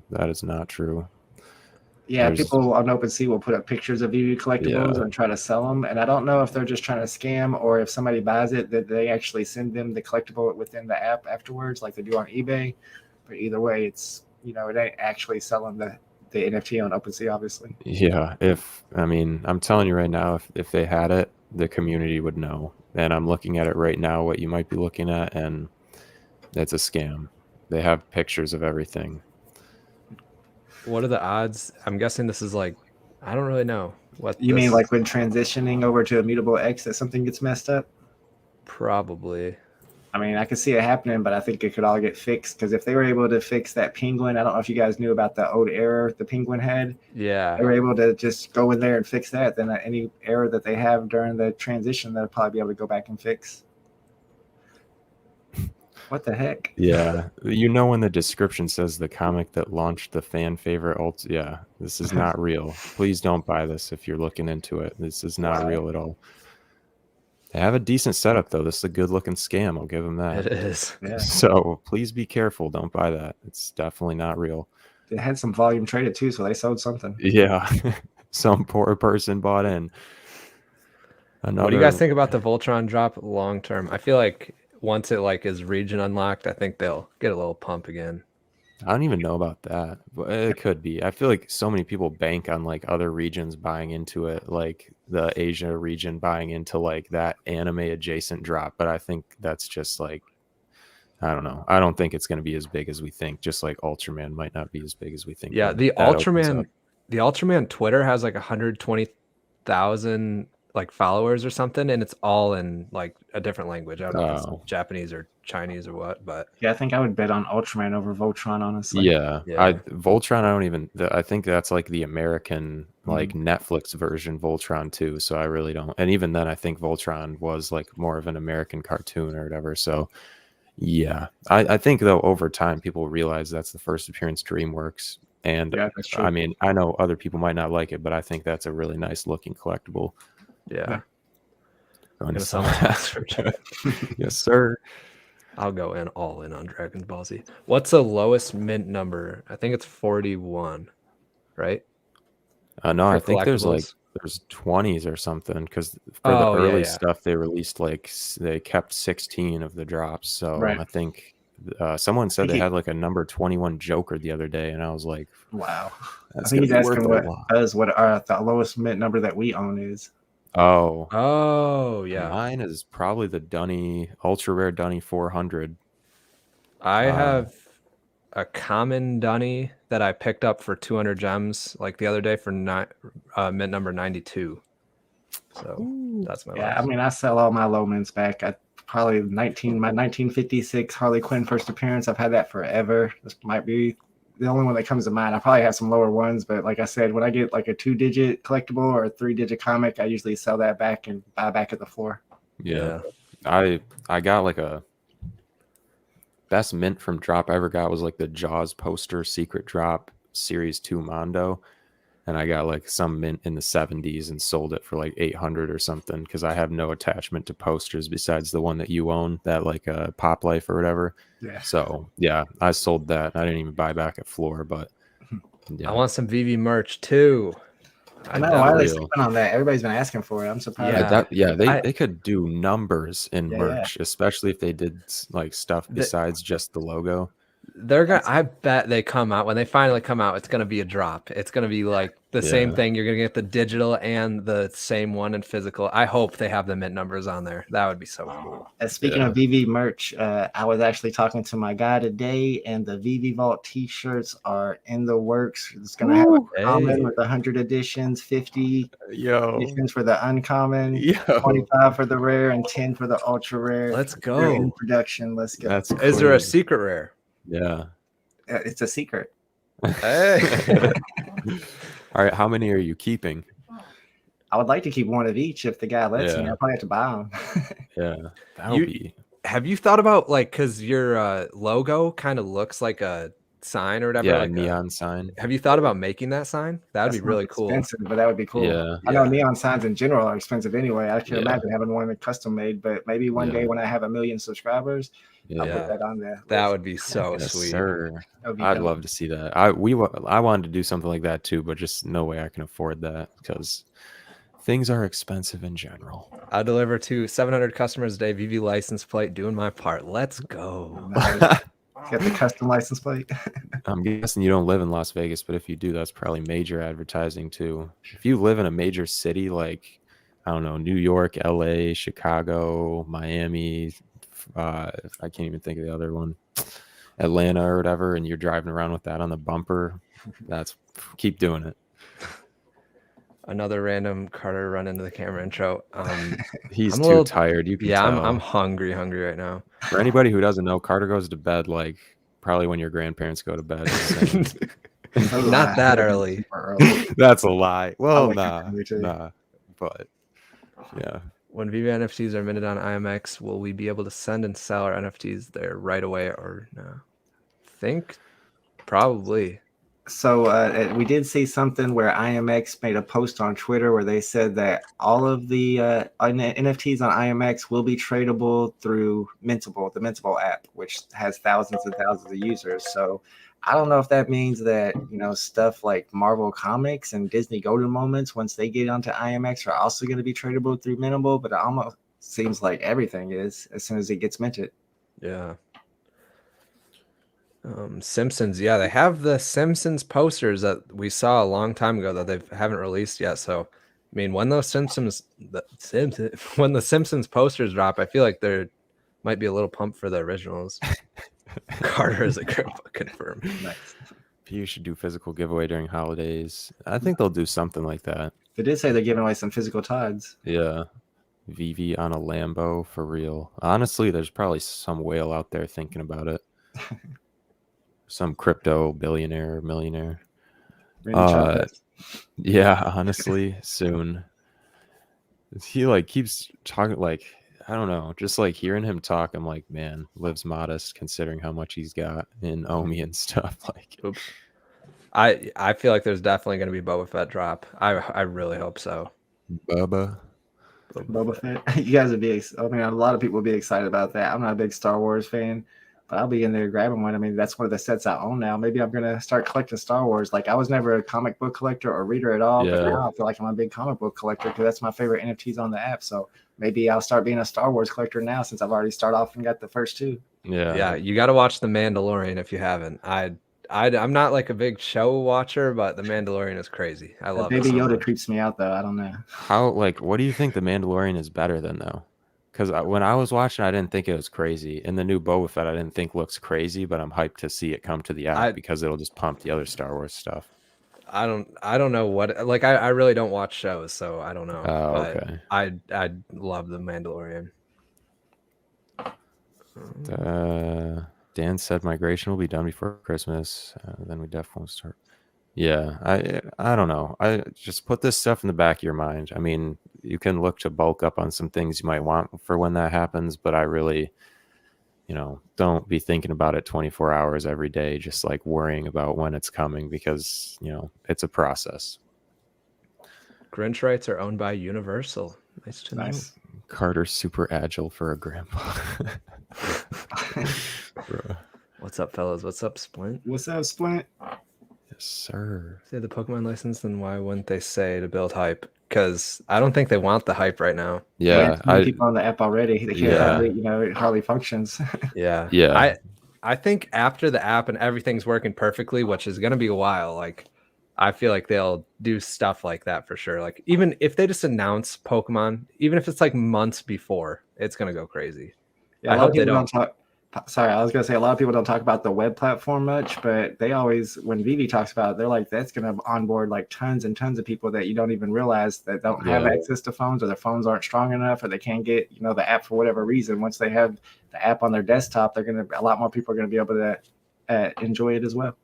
That is not true. Yeah, people on OpenSea will put up pictures of Veve collectibles and try to sell them. And I don't know if they're just trying to scam or if somebody buys it, that they actually send them the collectible within the app afterwards, like they do on eBay. But either way, it's, it ain't actually selling the NFT on OpenSea, obviously. Yeah, I'm telling you right now, if they had it, the community would know. And I'm looking at it right now, what you might be looking at, and it's a scam. They have pictures of everything. What are the odds? I'm guessing this is like, I don't really know. What you mean like when transitioning over to Immutable X that something gets messed up? Probably. I mean, I could see it happening, but I think it could all get fixed because if they were able to fix that penguin, I don't know if you guys knew about the old error the penguin had. Yeah. They were able to just go in there and fix that. Then any error that they have during the transition, they'll probably be able to go back and fix. What the heck? Yeah. When the description says the comic that launched the fan favorite this is not real. Please don't buy this if you're looking into it. This is not real at all. They have a decent setup, though. This is a good-looking scam. I'll give them that. It is. Yeah. So please be careful. Don't buy that. It's definitely not real. It had some volume traded, too, so they sold something. Yeah. Some poor person bought in. What do you guys think about the Voltron drop long term? I feel like once it is region unlocked, I think they'll get a little pump again. I don't even know about that, but it could be. I feel like so many people bank on other regions buying into it, like the Asia region buying into that anime adjacent drop. But I think that's just I don't know. I don't think it's going to be as big as we think. Just like Ultraman might not be as big as we think. Yeah, the Ultraman Twitter has 120,000 followers or something, and it's all in a different language. I don't know if it's Japanese or Chinese or what, but yeah, I think I would bet on Ultraman over Voltron, honestly. Yeah. Voltron, I think that's the American Netflix version Voltron too. So I really don't. And even then, I think Voltron was more of an American cartoon or whatever. So yeah, I think though over time people realize that's the first appearance DreamWorks. And that's true. I mean, I know other people might not like it, but I think that's a really nice looking collectible. Yeah. Yes, sir. I'll go all in on Dragon Ball Z. What's the lowest mint number? I think it's 41, right? No, I think there's 20s or something because for the early stuff they released they kept 16 of the drops. So I think someone said they had a number 21 Joker the other day, and I was like, wow. That's I think he's asking what the lowest mint number that we own is. Oh, yeah. Mine is probably the Dunny, ultra rare Dunny 400. I have a common Dunny that I picked up for 200 gems the other day for mint number 92. So that's my last. I mean, I sell all my low mints back. I probably my 1956 Harley Quinn first appearance. I've had that forever. This might be the only one that comes to mind. I probably have some lower ones, but like I said, when I get a 2-digit collectible or a 3-digit comic, I usually sell that back and buy back at the floor. Yeah. I got a best mint from drop I ever got was the Jaws poster secret drop series 2 Mondo. And I got some mint in the 70s and sold it for 800 or something because I have no attachment to posters besides the one that you own, that Pop Life or whatever. Yeah. So yeah, I sold that. I didn't even buy back at floor, but I want some Veve merch too. I know why are they sleeping on that. Everybody's been asking for it. I'm surprised. They could do numbers in merch, especially if they did stuff besides just the logo. They're gonna. I bet they come out when they finally come out. It's gonna be a drop. It's gonna be like the same thing. You're gonna get the digital and the same one in physical. I hope they have the mint numbers on there. That would be so cool. Speaking of VV merch, I was actually talking to my guy today, and the VV Vault T-shirts are in the works. It's gonna have a common with 100 editions, 50 editions for the uncommon, 25 for the rare, and 10 for the ultra rare. Let's go. They're in production. Let's go. That's Is there a secret rare? Yeah. It's a secret. Hey. All right. How many are you keeping? I would like to keep one of each if the guy lets me. I'll probably have to buy them. Yeah. That would be. Have you thought about like, because your logo kind of looks like a sign or whatever? Yeah, like neon sign. Have you thought about making that sign? That would be really cool. Expensive, but that would be cool. Yeah. I know neon signs in general are expensive anyway. I can imagine having one custom made, but maybe one day when I have 1 million subscribers, I'll put that on there. That would be so sweet. Sir. I'd love to see that. I wanted to do something like that too, but just no way I can afford that because things are expensive in general. I deliver to 700 customers a day. VV license plate, doing my part. Let's go. Get the custom license plate. I'm guessing you don't live in Las Vegas, but if you do, that's probably major advertising too. If you live in a major city like, I don't know, New York, LA, Chicago, Miami, I can't even think of the other one, Atlanta or whatever, and you're driving around with that on the bumper, keep doing it. Another random Carter run into the camera intro. He's too tired. You can tell. I'm hungry right now. For anybody who doesn't know, Carter goes to bed like probably when your grandparents go to bed. Not that early. That's a lie. Well, nah, but yeah. When Veve NFTs are minted on IMX, will we be able to send and sell our NFTs there right away or no? Think probably. So we did see something where IMX made a post on Twitter where they said that all of the NFTs on IMX will be tradable through Mintable, the Mintable app, which has thousands and thousands of users. So I don't know if that means that, stuff like Marvel Comics and Disney Golden Moments, once they get onto IMX, are also going to be tradable through Mintable, but it almost seems like everything is as soon as it gets minted. Yeah. Simpsons, they have the Simpsons posters that we saw a long time ago that they haven't released yet. So, I mean, when those when the Simpsons posters drop, I feel like there might be a little pump for the originals. Carter is a confirmed. Nice. You should do physical giveaway during holidays. I think they'll do something like that. They did say they're giving away some physical Tods. Yeah. Veve on a Lambo for real. Honestly, there's probably some whale out there thinking about it. Some crypto billionaire, millionaire. Yeah, honestly, soon. He keeps talking I don't know, just hearing him talk, I'm like, man, lives modest considering how much he's got in Omi and stuff. Oops. I feel like there's definitely going to be Boba Fett drop. I really hope so. Boba Fett. You guys would be. I mean, a lot of people would be excited about that. I'm not a big Star Wars fan, but I'll be in there grabbing one. I mean, that's one of the sets I own now. Maybe I'm gonna start collecting Star Wars. I was never a comic book collector or reader at all, but now I feel like I'm a big comic book collector because that's my favorite NFTs on the app. So maybe I'll start being a Star Wars collector now since I've already started off and got the first two. Yeah. You got to watch The Mandalorian if you haven't. I'm not a big show watcher, but The Mandalorian is crazy. I love it. Baby Yoda creeps me out though. I don't know. How what do you think The Mandalorian is better than though? Because when I was watching, I didn't think it was crazy. And the new Boba Fett, I didn't think looks crazy, but I'm hyped to see it come to the app because it'll just pump the other Star Wars stuff. I don't know what I really don't watch shows, so I don't know. Oh, okay. I love The Mandalorian. Dan said migration will be done before Christmas. Then we definitely start. Yeah, I don't know. I just put this stuff in the back of your mind. I mean, you can look to bulk up on some things you might want for when that happens, but I really, don't be thinking about it 24 hours every day, just worrying about when it's coming because, it's a process. Grinch rights are owned by Universal. Nice to know. Carter's super agile for a grandpa. What's up, fellas? What's up, Splint? What's up, Splint? Yes, sir. Say the Pokemon license, then why wouldn't they say to build hype? Because I don't think they want the hype right now. Yeah, people on the app already. They can't hardly, it hardly functions. Yeah. I think after the app and everything's working perfectly, which is going to be a while, like I feel like they'll do stuff like that for sure. Like even if they just announce Pokemon, even if it's like months before, it's going to go crazy. Yeah, I a lot of hope they people don't don't. talk. Sorry, I was gonna say a lot of people don't talk about the web platform much, but they always, when Veve talks about it, they're like, that's gonna onboard like tons and tons of people that you don't even realize that don't have Yeah. access to phones, or their phones aren't strong enough, or they can't get, you know, the app for whatever reason. Once they have the app on their desktop, a lot more people are gonna be able to enjoy it as well.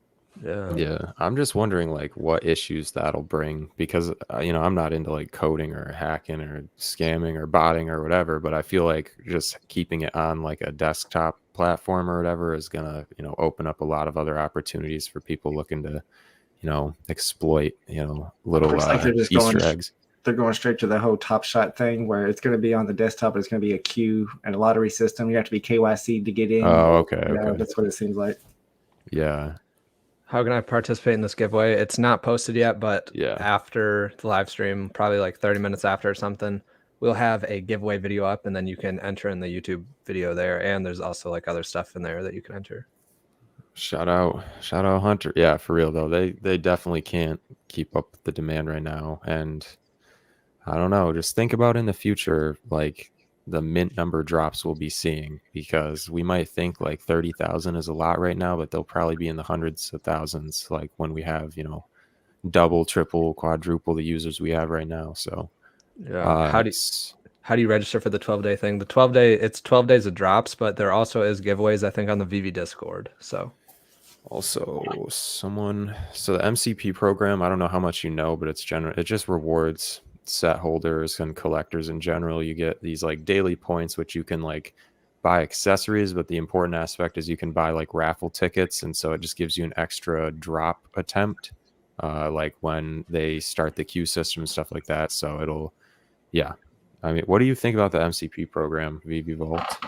Yeah, I'm just wondering like what issues that'll bring because you know, I'm not into like coding or hacking or scamming or botting or whatever, but I feel like just keeping it on like a desktop platform or whatever is gonna, you know, open up a lot of other opportunities for people looking to, you know, exploit, you know, little Looks like they're just Easter eggs. they're going straight to the whole Top Shot thing where it's going to be on the desktop, but it's going to be a queue and a lottery system. You have to be KYC to get in. Oh, okay, Yeah, okay. that's what it seems like. Yeah. How can I participate in this giveaway? It's not posted yet, but Yeah. after the live stream, probably like 30 minutes after or something, we'll have a giveaway video up, and then you can enter in the YouTube video there. And there's also like other stuff in there that you can enter. Shout out Hunter. Yeah, for real though. They definitely can't keep up with the demand right now. And I don't know, just think about in the future, like the mint number drops we'll be seeing because we might think like 30,000 is a lot right now, but they'll probably be in the hundreds of thousands, like when we have, you know, double, triple, quadruple the users we have right now. So Yeah. How do you register for the 12-day thing? The 12-day, it's 12 days of drops, but there also is giveaways, I think, on the Veve Discord. So also so the MCP program, I don't know how much you know, but it just rewards set holders and collectors in general. You get these like daily points which you can like buy accessories, but the important aspect is you can buy like raffle tickets, and so it just gives you an extra drop attempt like when they start the queue system and stuff like that. So it'll, yeah, I mean, what do you think about the MCP program, Veve Vault?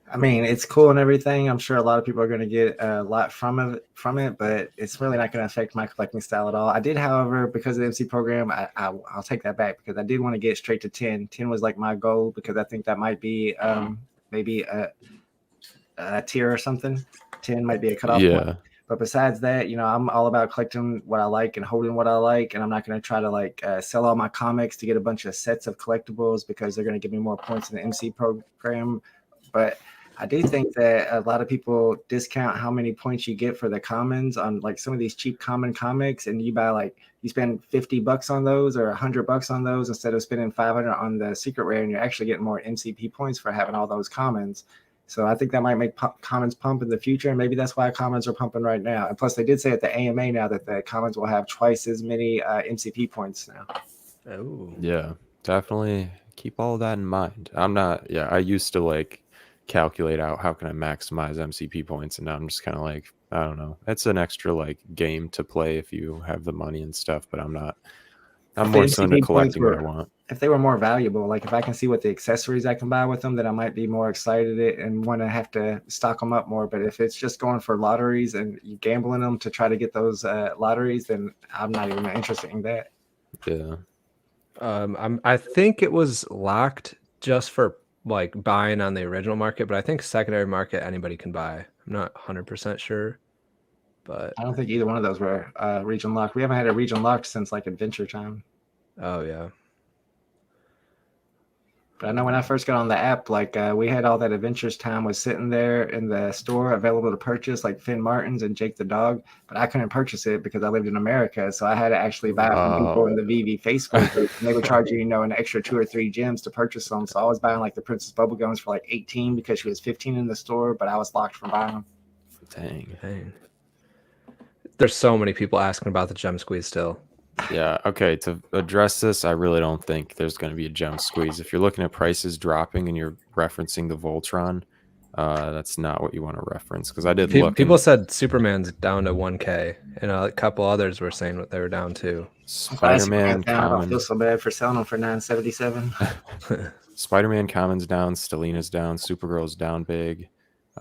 I mean, it's cool and everything. I'm sure a lot of people are going to get a lot from it, but it's really not going to affect my collecting style at all. I did, however, because of the MC program, I'll take that back because I did want to get straight to 10. 10 was like my goal because I think that might be maybe a tier or something. 10 might be a cutoff point. But besides that, you know, I'm all about collecting what I like and holding what I like, and I'm not going to try to like sell all my comics to get a bunch of sets of collectibles because they're going to give me more points in the MC program. But I do think that a lot of people discount how many points you get for the commons on like some of these cheap common comics, and you spend $50 on those or $100 on those instead of spending 500 on the secret rare, and you're actually getting more MCP points for having all those commons. So I think that might make commons pump in the future, and maybe that's why commons are pumping right now. And plus, they did say at the AMA now that the commons will have twice as many MCP points now. Oh, yeah, definitely keep all of that in mind. I used to like calculate out how can I maximize MCP points, and now I'm just kind of like, I don't know, it's an extra like game to play if you have the money and stuff, but I'm more so into collecting what I want. If they were more valuable, like if I can see what the accessories I can buy with them, then I might be more excited and want to have to stock them up more. But if it's just going for lotteries and you gambling them to try to get those lotteries, then I'm not even interested in that. Yeah. I think it was locked just for like buying on the original market, but I think secondary market anybody can buy. I'm not 100% sure, but I don't think either one of those were region locked. We haven't had a region locked since like Adventure Time. Oh yeah. But I know when I first got on the app, like we had all that Adventures Time was sitting there in the store available to purchase, like Finn Martin's and Jake the Dog. But I couldn't purchase it because I lived in America, so I had to actually buy it from people in the Veve Facebook group, and they would charge you, you know, an extra 2 or 3 gems to purchase them. So I was buying like the Princess Bubblegums for like 18 because she was 15 in the store, but I was locked from buying them. Dang. There's so many people asking about the gem squeeze still. Yeah, okay, to address this, I really don't think there's going to be a gem squeeze. If you're looking at prices dropping and you're referencing the Voltron, that's not what you want to reference, because I did look. People said Superman's down to 1K, and a couple others were saying what they were down to. Spider-Man Common. I feel so bad for selling them for $9.77. Spider-Man Common's down, Stelina's down, Supergirl's down big.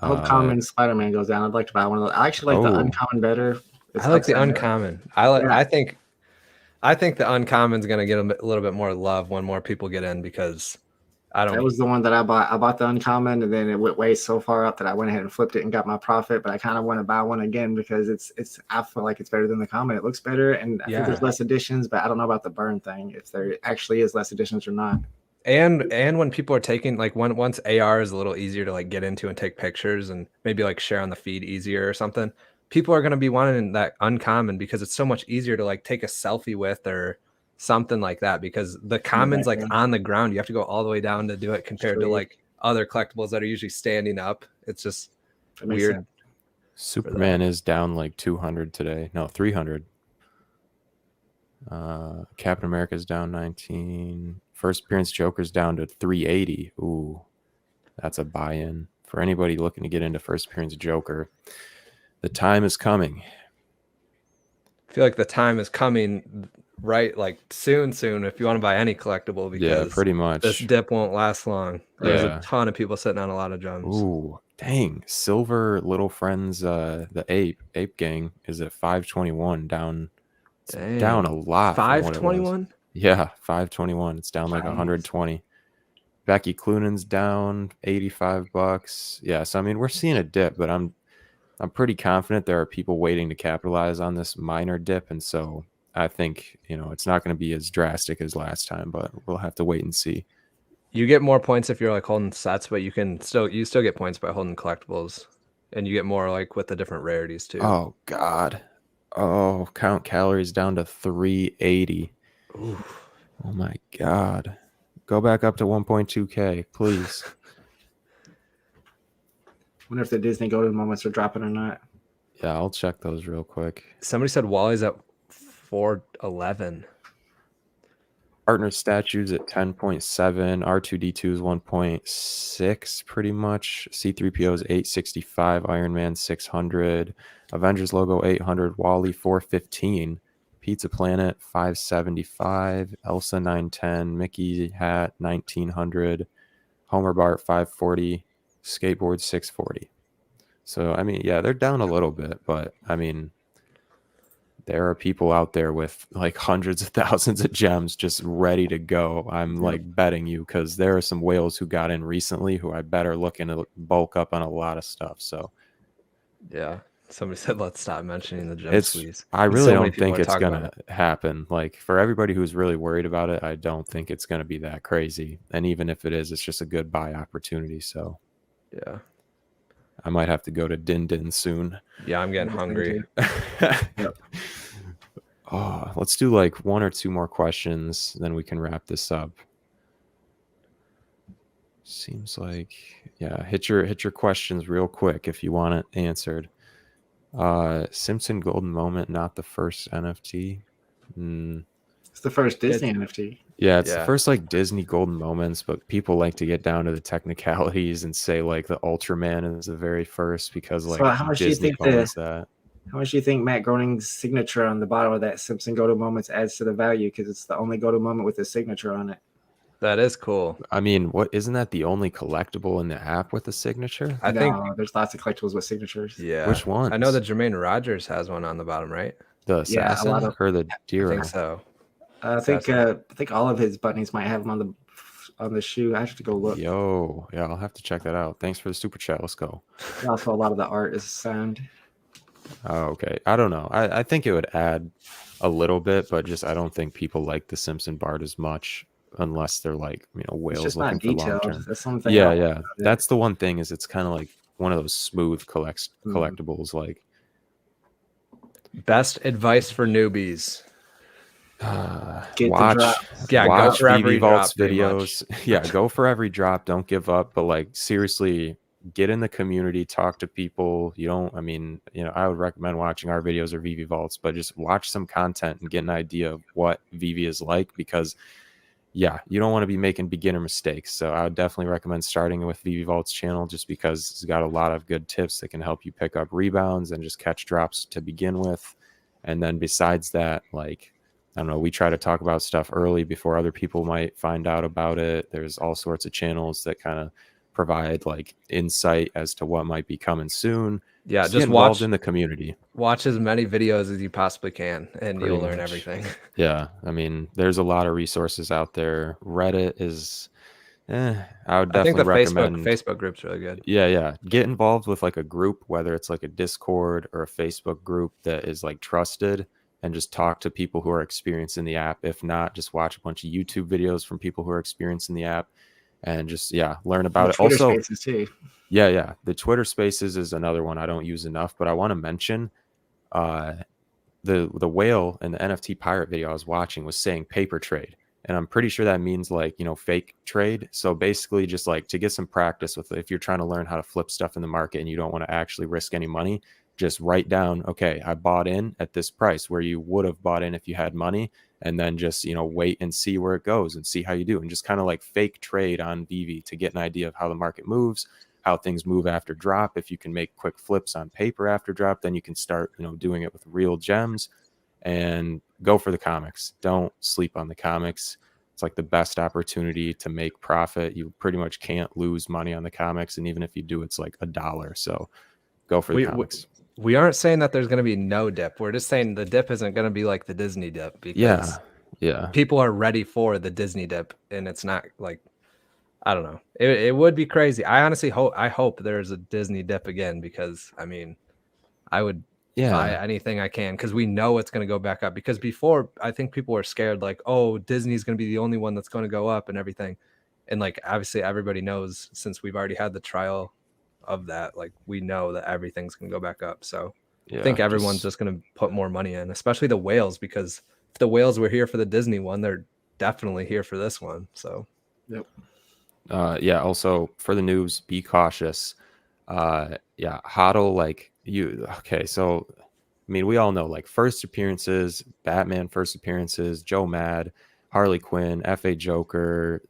I hope Common Spider-Man goes down. I'd like to buy one of those. I actually like the Uncommon better. I like the Uncommon. I think the Uncommon's going to get a little bit more love when more people get in, because That was the one that I bought. I bought the uncommon, and then it went way so far up that I went ahead and flipped it and got my profit. But I kind of want to buy one again because it's. I feel like it's better than the common. It looks better, and I think there's less editions. But I don't know about the burn thing, if there actually is less editions or not. And when people are taking, like, once AR is a little easier to like get into and take pictures and maybe like share on the feed easier or something, people are going to be wanting that uncommon because it's so much easier to like take a selfie with or something like that, because the common's like on the ground. You have to go all the way down to do it compared to like other collectibles that are usually standing up. It's just weird. Superman is down like 200 today. No, 300. Captain America's down 19. First appearance Joker's down to 380. Ooh, that's a buy-in for anybody looking to get into first appearance Joker. The time is coming. I feel like the time is coming, right? Like soon, if you want to buy any collectible, because pretty much this dip won't last long. There's a ton of people sitting on a lot of gems. Ooh, dang. Silver Little Friends, the ape gang is at 521, down a lot. 521? Yeah, 521. It's down like 120. Becky Cloonan's down $85. Yeah, so I mean we're seeing a dip, but I'm pretty confident there are people waiting to capitalize on this minor dip, and so I think, you know, it's not going to be as drastic as last time, but we'll have to wait and see. You get more points if you're like holding sets, but you still get points by holding collectibles, and you get more like with the different rarities too. Oh God. Oh, count calories down to 380. Ooh. Oh my God. Go back up to 1.2K, please. Wonder if the Disney golden moments are dropping or not. Yeah, I'll check those real quick. Somebody said Wally's at 411. Partner statues at 10.7. R2D2 is 1.6 pretty much. C3PO is 865. Iron Man 600. Avengers logo 800. Wally 415. Pizza Planet 575. Elsa 910. Mickey hat 1900. Homer Bart 540. Skateboard 640. So I mean, yeah, they're down a little bit, but I mean, there are people out there with like hundreds of thousands of gems just ready to go. I'm like betting you, because there are some whales who got in recently who I bet are looking to bulk up on a lot of stuff. So yeah, somebody said let's stop mentioning the gems, please. I really don't think it's gonna happen. Like, for everybody who's really worried about it, I don't think it's gonna be that crazy. And even if it is, it's just a good buy opportunity. So yeah, I might have to go to Din Din soon. Yeah, I'm getting hungry. Oh, let's do like one or two more questions, then we can wrap this up. Seems like, yeah, hit your questions real quick if you want it answered. Simpson Golden Moment, not the first NFT. It's the first Disney NFT. Yeah, it's the first like Disney Golden Moments, but people like to get down to the technicalities and say like the Ultraman is the very first, because like, so how much Disney do you think that. How much do you think Matt Groening's signature on the bottom of that Simpson Golden Moments adds to the value, because it's the only Golden Moment with his signature on it? That is cool. I mean, what, isn't that the only collectible in the app with a signature? I think there's lots of collectibles with signatures. Yeah. Which one? I know that Jermaine Rogers has one on the bottom, right? The assassin or the Dira? I think so. I think all of his bunnies might have them on the shoe. I have to go look. Yo, yeah, I'll have to check that out. Thanks for the super chat. Let's go. Also, a lot of the art is signed. Oh, okay. I don't know. I think it would add a little bit, but just I don't think people like the Simpson Bard as much, unless they're like, you know, whales looking for long term. That's one thing. Yeah. That's the one thing, is it's kind of like one of those smooth collectibles. Like, best advice for newbies. Watch go for every Vault's drop, videos. Yeah, go for every drop. Don't give up. But like, seriously, get in the community, talk to people. I mean, you know, I would recommend watching our videos or Veve Vaults, but just watch some content and get an idea of what Veve is like, because yeah, you don't want to be making beginner mistakes. So I would definitely recommend starting with Veve Vault's channel, just because it's got a lot of good tips that can help you pick up rebounds and just catch drops to begin with. And then besides that, like, I don't know, we try to talk about stuff early before other people might find out about it. There's all sorts of channels that kind of provide like insight as to what might be coming soon. Yeah, just watch in the community. Watch as many videos as you possibly can, and you'll learn everything. Yeah, I mean, there's a lot of resources out there. Reddit is I would I think definitely the recommend. Facebook group's really good. Yeah. Get involved with like a group, whether it's like a Discord or a Facebook group that is like trusted, and just talk to people who are experienced in the app. If not, just watch a bunch of YouTube videos from people who are experienced in the app and just, yeah, learn about And it. Twitter Also, Spaces too. yeah. The Twitter Spaces is another one I don't use enough, but I want to mention uh the whale in the NFT pirate video I was watching was saying paper trade. And I'm pretty sure that means like, fake trade. So basically just like to get some practice with it, if you're trying to learn how to flip stuff in the market and you don't want to actually risk any money, just write down, okay, I bought in at this price where you would have bought in if you had money, and then just, wait and see where it goes and see how you do, and just kind of like fake trade on Veve to get an idea of how the market moves, how things move after drop. If you can make quick flips on paper after drop, then you can start, doing it with real gems, and go for the comics. Don't sleep on the comics. It's like the best opportunity to make profit. You pretty much can't lose money on the comics. And even if you do, it's like $1. So go for the comics. We aren't saying that there's going to be no dip. We're just saying the dip isn't going to be like the Disney dip, because yeah, people are ready for the Disney dip, and it's not like, I don't know. It would be crazy. I honestly hope there's a Disney dip again, because I mean, I would buy anything I can, because we know it's going to go back up. Because before, I think people were scared, like, oh, Disney's going to be the only one that's going to go up and everything. And like, obviously everybody knows, since we've already had the trial of that, like, we know that everything's going to go back up. So I think everyone's just going to put more money in, especially the whales, because if the whales were here for the Disney one, they're definitely here for this one. So Yep. Also for the news, be cautious. HODL, like okay, so I mean, we all know like first appearances, Batman first appearances, Joe Mad, Harley Quinn, FA Joker,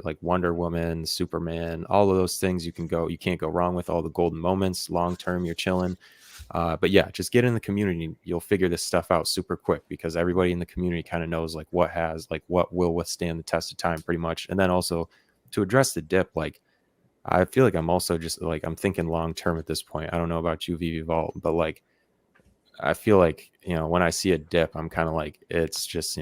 like Wonder Woman, Superman, all of those things you can't go wrong with, all the golden moments. Long term, you're chilling. But yeah, just get in the community. You'll figure this stuff out super quick, because everybody in the community kind of knows like what will withstand the test of time pretty much. And then also to address the dip, like I feel like I'm also just like, I'm thinking long term at this point. I don't know about you, Veve Vault, but like I feel like, when I see a dip, I'm kind of like, it's just,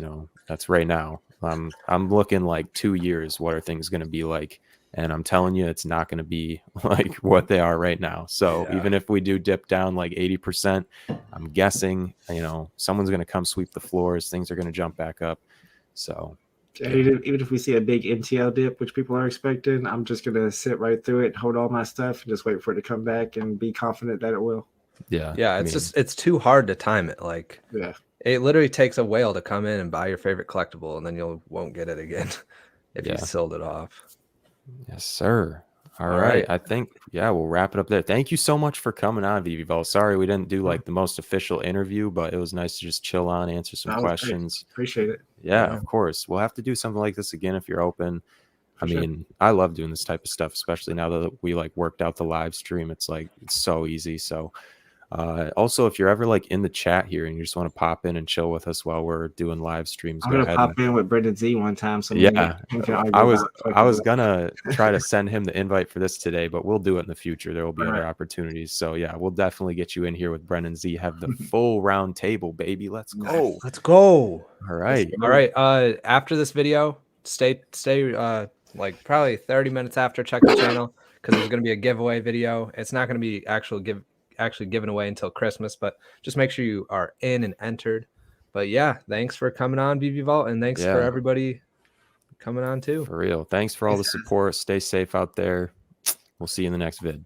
that's right now. I'm looking like 2 years, what are things going to be like? And I'm telling you, it's not going to be like what they are right now. So even if we do dip down like 80%, I'm guessing, someone's going to come sweep the floors. Things are going to jump back up. So even if we see a big MTL dip, which people are expecting, I'm just going to sit right through it, hold all my stuff, and just wait for it to come back and be confident that it will. Yeah, it's too hard to time it. Like, it literally takes a whale to come in and buy your favorite collectible, and then you won't get it again if you sold it off. Yes, sir. All right. I think, we'll wrap it up there. Thank you so much for coming on, Veve Vault. Sorry we didn't do like the most official interview, but it was nice to just chill on, answer some questions. Great. Appreciate it. Yeah, of course. We'll have to do something like this again if you're open. I mean, I love doing this type of stuff, especially now that we like worked out the live stream. It's like, it's so easy. So also, if you're ever like in the chat here and you just want to pop in and chill with us while we're doing live streams, I'm gonna pop in with Brendan Z one time. So I was gonna try to send him the invite for this today, but we'll do it in the future. There will be other opportunities. So yeah, we'll definitely get you in here with Brendan Z. Have the full round table, baby. Let's go. Let's go. All right. All right. After this video, stay like probably 30 minutes after, check the channel, because there's gonna be a giveaway video. It's not gonna be actually given away until Christmas, but just make sure you are in and entered. But yeah, thanks for coming on, Veve Vault, and thanks for everybody coming on too. For real. Thanks for all the support. Stay safe out there. We'll see you in the next vid.